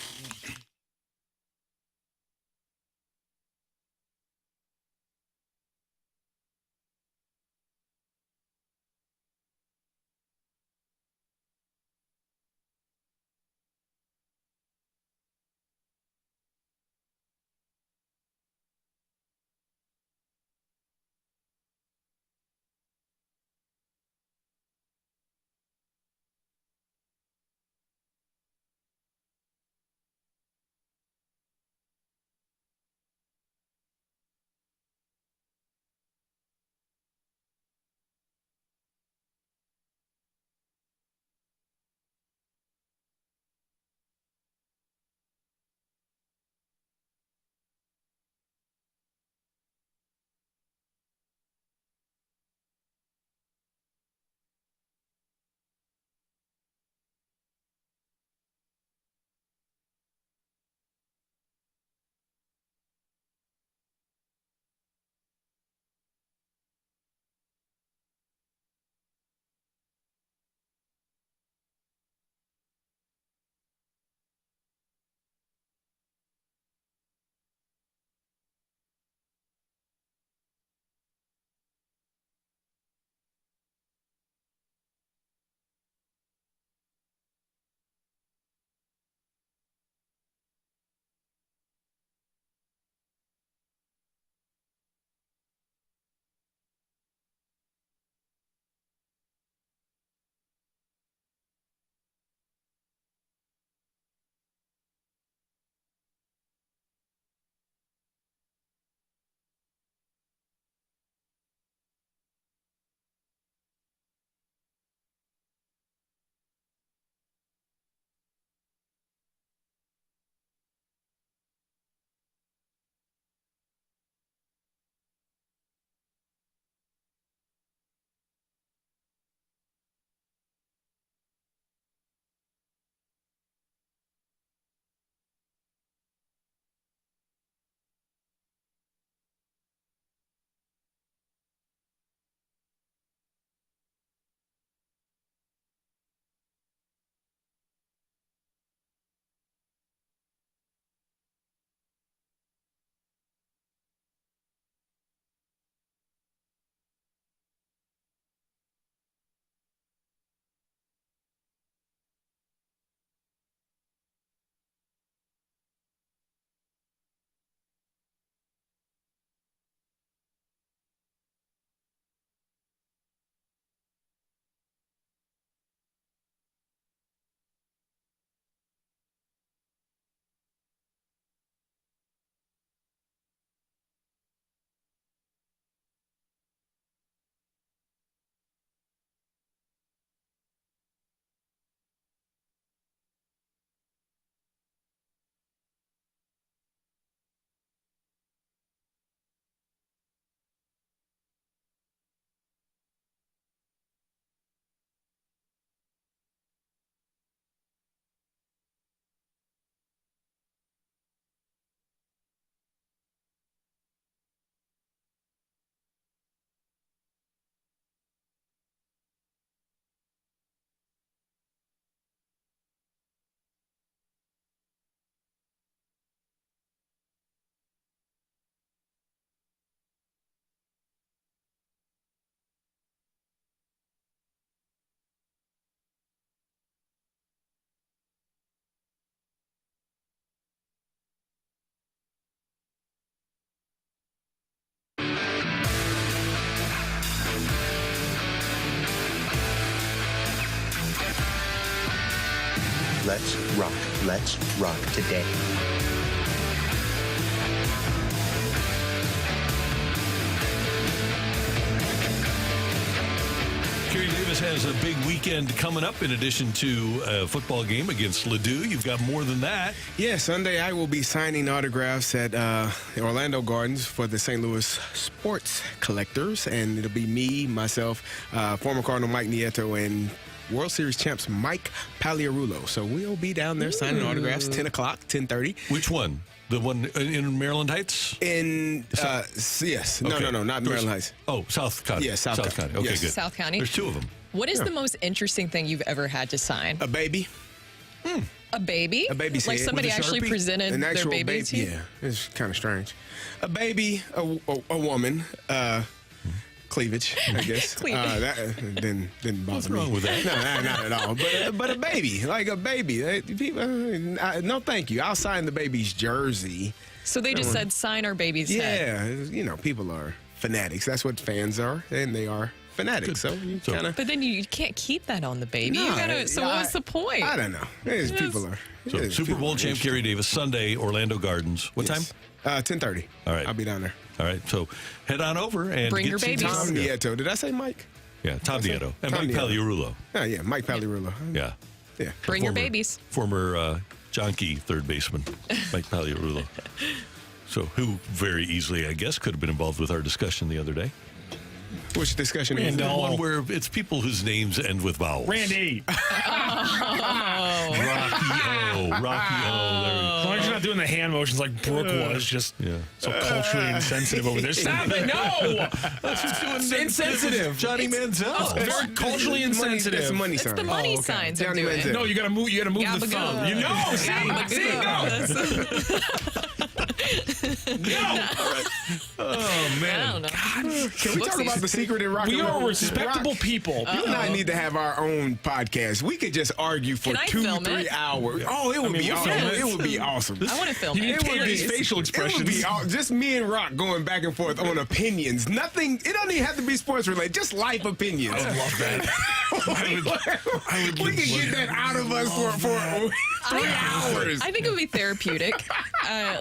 Let's rock. Let's rock today. Kerry Davis Braves has a big weekend coming up in addition to a football game against Ladue. You've got more than that. Yeah, Sunday I will be signing autographs at Orlando Gardens for the St. Louis Sports Collectors, and it'll be me, myself, former Cardinal Mike Nieto, and World Series champs Mike Pagliarulo. So we'll be down there signing autographs, 10 o'clock, 10:30. Which one? The one in Maryland Heights? Yes. Okay. No, not Maryland Heights. Oh, South County. Yeah, South County. Okay, yes. good. South County. There's two of them. What is the most interesting thing you've ever had to sign? A baby. A baby? A baby's like head. somebody With a actually Sharpie? presented An their actual baby to you? Yeah, it's kind of strange. A baby, a woman, cleavage, I guess. Cleavage. That didn't bother What's me. wrong with that? No, not at all. But a baby, like a baby. People, no, thank you. I'll sign the baby's jersey. So they just said, sign our baby's head. Yeah, people are fanatics. That's what fans are, and they are fanatics. So you kind of. But then you can't keep that on the baby. No, You gotta. So what was the point? I don't know. People are. So Super Bowl champ Kerry Davis, Sunday, Orlando Gardens. What time? 10:30. All right. I'll be down there. All right. So head on over and Bring get your some babies. Tom Nieto. Did I say Mike? Yeah, Tom Nieto. And Tom Mike Nieto. Pagliarulo. Oh, yeah, Mike Pagliarulo. Yeah. Yeah. Bring your babies. Former John Key third baseman, Mike Pagliarulo. So who very easily, I guess, could have been involved with our discussion the other day. Which discussion is The that? one where it's people whose names end with vowels. Randy. Rocky O. As long as you're not doing the hand motions like Brooke was, just so culturally insensitive over there. Stop it! No! That's just doing insensitive. Johnny Manziel. Very culturally insensitive. That's money It's sign. the money signs Johnny I'm doing. Manziel. No, you gotta move the thumb. You know, see, No. Oh, man. I don't know. Can we talk about the secret in rock and We roll? are respectable people. You and I need to have our own podcast. We could just argue for Can I 2-3 film it? hours. Oh, it would be we'll awesome. film it. It would be awesome. I want to film You need it. to take these facial It would expressions. be just me and Rock going back and forth on opinions. Nothing. It doesn't even have to be sports related. Just life opinions. I would love that. We could get that out of us for 3 hours. I think it would be therapeutic.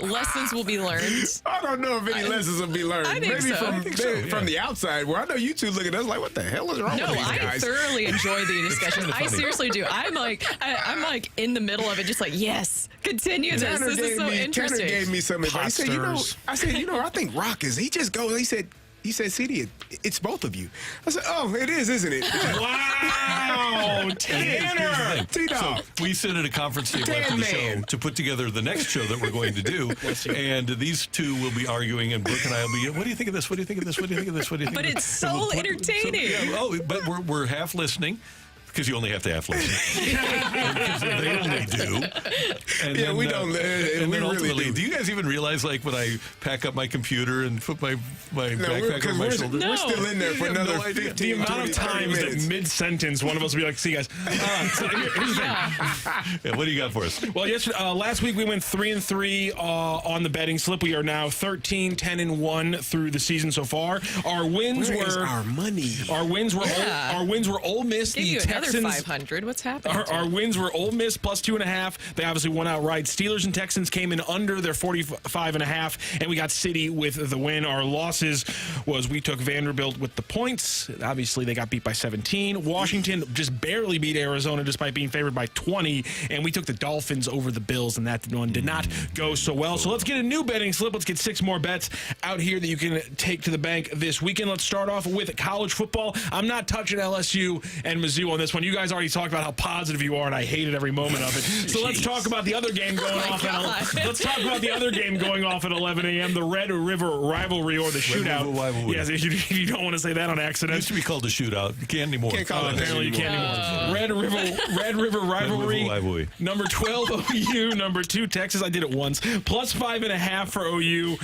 Lessons will be learned. I don't know if any lessons will be learned. I think Maybe so. from the outside, where I know you two look at us like, what the hell is wrong No, with these I guys? thoroughly enjoy the discussions. I seriously do. I'm like in the middle of it, just like, yes, continue this. Tanner This is so Tanner interesting. gave me some advice. He said, I said, I think Rock is. He just goes. He said, CD, it's both of you. I said, oh, it is, isn't it? Wow, Tanner. T-Dog. So we sit at a conference table after the show to put together the next show that we're going to do. And these two will be arguing, and Brooke and I will be, what do you think of this? What do you think of this? What do you think of this? What do you think But of this? it's so entertaining. But we're half listening. Because you only have to half listen. Because they only do. And Yeah, we don't. And we then really ultimately, do. you guys even realize, like, when I pack up my computer and put my backpack on my shoulder? We're still in there for You have another no idea. 15, The amount of 20, 30 times that minutes. mid-sentence one of us will be like, see, guys, so here's the thing. Yeah, what do you got for us? Well, last week we went 3-3 on the betting slip. We are now 13-10-1 through the season so far. Our wins Where is were our money? Our wins were Ole Miss. Give the you another Texans. 500. What's happening? Our wins were Ole Miss plus 2.5. They obviously won outright. Steelers and Texans came in under their 45.5, and we got City with the win. Our losses was we took Vanderbilt with the points. Obviously, they got beat by 17. Washington just barely beat Arizona despite being favored by 20, and we took the Dolphins over the Bills, and that one did not go so well. So let's get a new betting slip. Let's get 6 more bets out here that you can take to the bank this weekend. Let's start off with college football. I'm not touching LSU and Mizzou on this one. You guys already talked about how positive you are, and I hated every moment of it. So let's talk about the other game going off. Let's talk about the other game going off at 11 a.m. The Red River rivalry or the shootout. Yes, you don't want to say that on accident. It used to be called the shootout. You can't anymore. Apparently you can't anymore. Red River rivalry. Number 12 OU. Number 2 Texas. I did it once. Plus 5.5 for OU.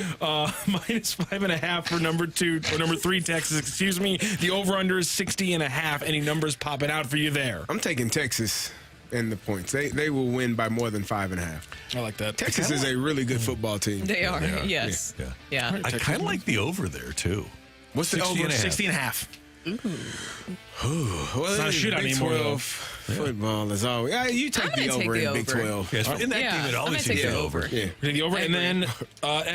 Minus 5.5 for number 3 Texas. Excuse me. The over/under is 60.5. Any numbers popping out for you there? I'm taking Texas in the points. They will win by more than 5.5. I like that. Texas is a really good football team. They are. Yes. Yeah. I kind of like the over there, too. What's the over? 60.5. Well, It's not a shootout Big anymore, 12 football is all. Yeah, you take the over in Big 12. Yes, in that game, it always takes the over. Yeah. The over, and then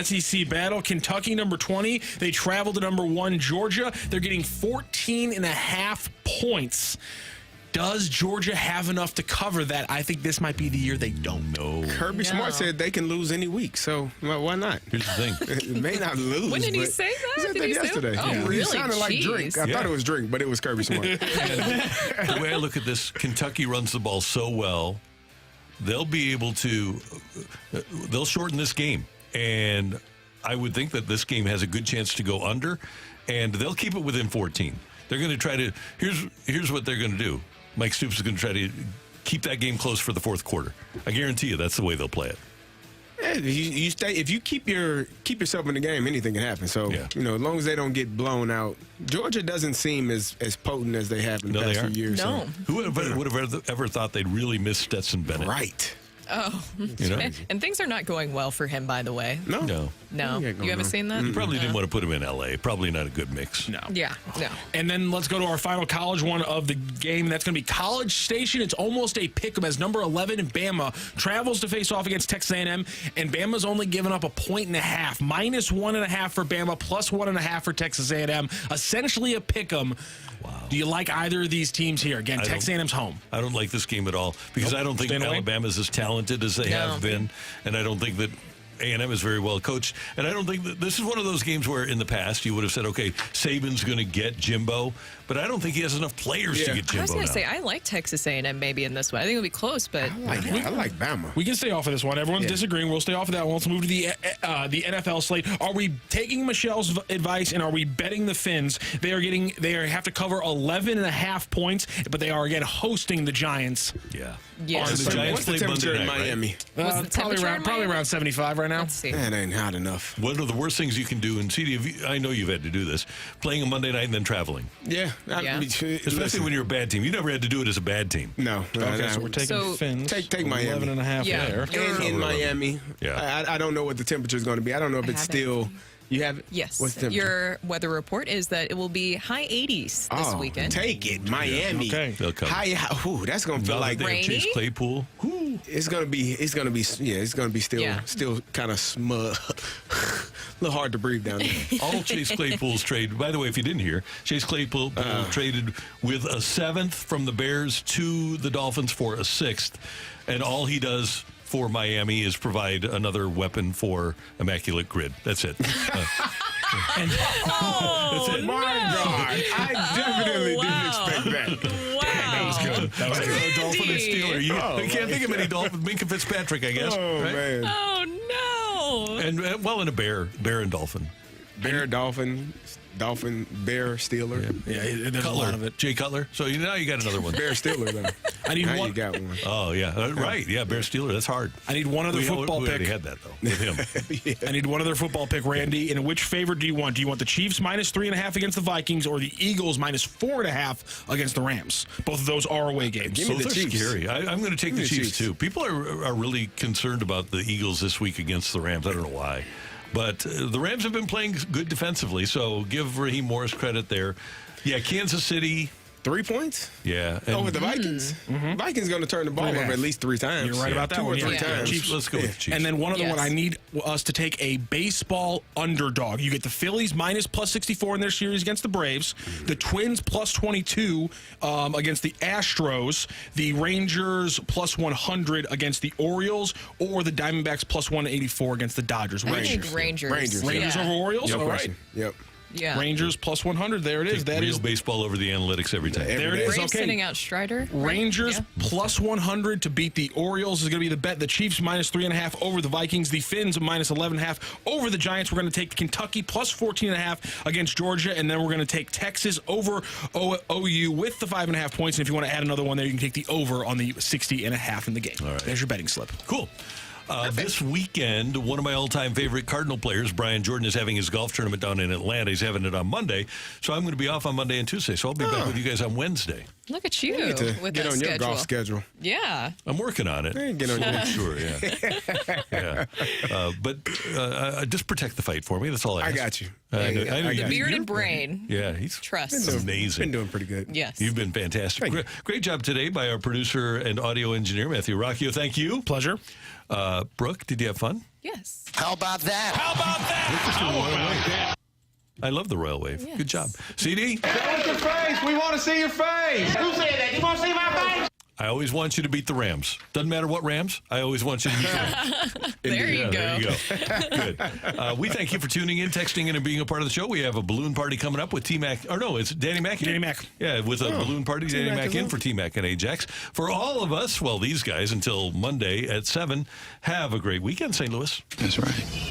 SEC battle, Kentucky number 20. They travel to number 1 Georgia. They're getting 14.5 points. Does Georgia have enough to cover that? I think this might be the year they don't know. Kirby Smart said they can lose any week, so why not? Here's the thing. It may not lose. When did he but say that? He said Did that he say- yesterday. Oh, He really? sounded like Jeez. drink. I thought it was drink, but it was Kirby Smart. The way I look at this, Kentucky runs the ball so well, they'll be able to, they'll shorten this game. And I would think that this game has a good chance to go under, and they'll keep it within 14. They're going to try to, here's what they're going to do. Mike Stoops is going to try to keep that game close for the fourth quarter. I guarantee you that's the way they'll play it. Yeah, you stay. If you keep yourself in the game, anything can happen. So as long as they don't get blown out, Georgia doesn't seem as potent as they have in the past few years. No. So. Who would have ever thought they'd really miss Stetson Bennett? Right. Oh, You know? and things are not going well for him, by the way. No. You haven't seen that? Probably didn't want to put him in L.A. Probably not a good mix. No. Yeah, no. And then let's go to our final college one of the game. That's going to be College Station. It's almost a pick-em as number 11 Bama travels to face off against Texas A&M, and Bama's only given up 1.5, -1.5 for Bama, +1.5 for Texas A&M. Essentially a pick-em. Wow. Do you like either of these teams here? Again, Texas A&M's home. I don't like this game at all because I don't think Staying away? Alabama's as talented as they have been, and I don't think that A&M is very well coached. And I don't think that this is one of those games where in the past you would have said, okay, Saban's going to get Jimbo, but I don't think he has enough players to get Jimbo. I was going to now. say, I like Texas A&M maybe in this one. I think it'll be close, but I like Bama. We can stay off of this one. Everyone's disagreeing. We'll stay off of that one. Let's move to the NFL slate. Are we taking Michelle's advice and are we betting the Finns? They have to cover 11.5 points, but they are again hosting the Giants. Yeah. Yes. The Giants What's the play temperature Monday in night, Miami? What's the temperature in probably Miami? around 75 right now. Let's see. That ain't hot enough. One of the worst things you can do, and CD, I know you've had to do this, playing a Monday night and then traveling. Yeah. Especially when you're a bad team. You never had to do it as a bad team. No. Okay, so we're taking Finns. Take Miami. 11.5 there. And in Miami. Yeah. I don't know what the temperature is going to be. I don't know if it's still. You have it? Yes. What's the temperature? Your weather report is that it will be high 80s this weekend. Take it, Miami. Okay. They'll come. That's gonna feel like rainy. Chase Claypool. It's gonna be still kind of smug. A little hard to breathe down there. All Chase Claypool's trade. By the way, if you didn't hear, Chase Claypool traded with a 7th from the Bears to the Dolphins for a 6th, and all he does for Miami is provide another weapon for Immaculate Grid. That's it. My God, I definitely didn't expect that. Wow. That was good. That was good. Dolphin and Steeler. You can't think of any Dolphin. Minka Fitzpatrick, I guess. Oh right? man. Oh, no. And and a bear and dolphin. Bear, Dolphin, Bear, Steeler. Yeah, there's a lot of it. Jay Cutler. So now you got another one. Bear, Steeler, though. I need now one. you got one. Oh, yeah. Right. Yeah, Bear Steeler. That's hard. I need one other football we pick. already had that, though, with him. I need one other football pick, Randy. And which favorite do you want? Do you want the Chiefs -3.5 against the Vikings or the Eagles -4.5 against the Rams? Both of those are away games. Give me Those the are Chiefs. scary. I'm going to take the Chiefs, too. People are really concerned about the Eagles this week against the Rams. I don't know why. But the Rams have been playing good defensively, so give Raheem Morris credit there. Yeah, Kansas City. 3 points? Yeah. With the Vikings? Vikings going to turn the ball over at least 3 times. You're right about that 2 or one. 3 Yeah. times. Chiefs. Let's go with the Chiefs. And then one other one, I need us to take a baseball underdog. You get the Phillies -+64 in their series against the Braves, the Twins +22 against the Astros, the Rangers +100 against the Orioles, or the Diamondbacks +184 against the Dodgers. I think Rangers. Rangers over Orioles? No All question. right. Yep. Yeah. Rangers +100. There it is. That real is baseball over the analytics every time. There it is. Braves Okay. sending out Strider. right? Rangers +100 to beat the Orioles is going to be the bet. The Chiefs -3.5 over the Vikings. The Finns -11.5 over the Giants. We're going to take Kentucky +14.5 against Georgia, and then we're going to take Texas over OU with the 5.5 points. And if you want to add another one there, you can take the over on the 60.5 in the game. All right. There's your betting slip. Cool. This weekend, one of my all-time favorite Cardinal players, Brian Jordan, is having his golf tournament down in Atlanta. He's having it on Monday, so I'm going to be off on Monday and Tuesday, so I'll be back with you guys on Wednesday. Look at you need to with get that on your schedule. golf schedule. Yeah. I'm working on it. Get on your Sure, yeah. But just protect the fight for me. That's all I ask. I got you. I know The bearded brain. Yeah, he's Trust. amazing. Been doing pretty good. Yes. You've been fantastic. Great job today by our producer and audio engineer, Matthew Rocchio. Thank you. Pleasure. Brooke, did you have fun? Yes. How about that? How about that? I love the Royal Wave. Yes. Good job. CD? Show us your face. We want to see your face. Who said that? You want to see my face? I always want you to beat the Rams. Doesn't matter what Rams. I always want you to beat the Rams. There you go. There you go. Good. We thank you for tuning in, texting in, and being a part of the show. We have a balloon party coming up with T-Mac. Or no, it's Danny Mac. Danny Mac. Yeah, with a balloon party. Danny Mac in for T-Mac and Ajax. For all of us, well, these guys, until Monday at 7, have a great weekend, St. Louis. That's right.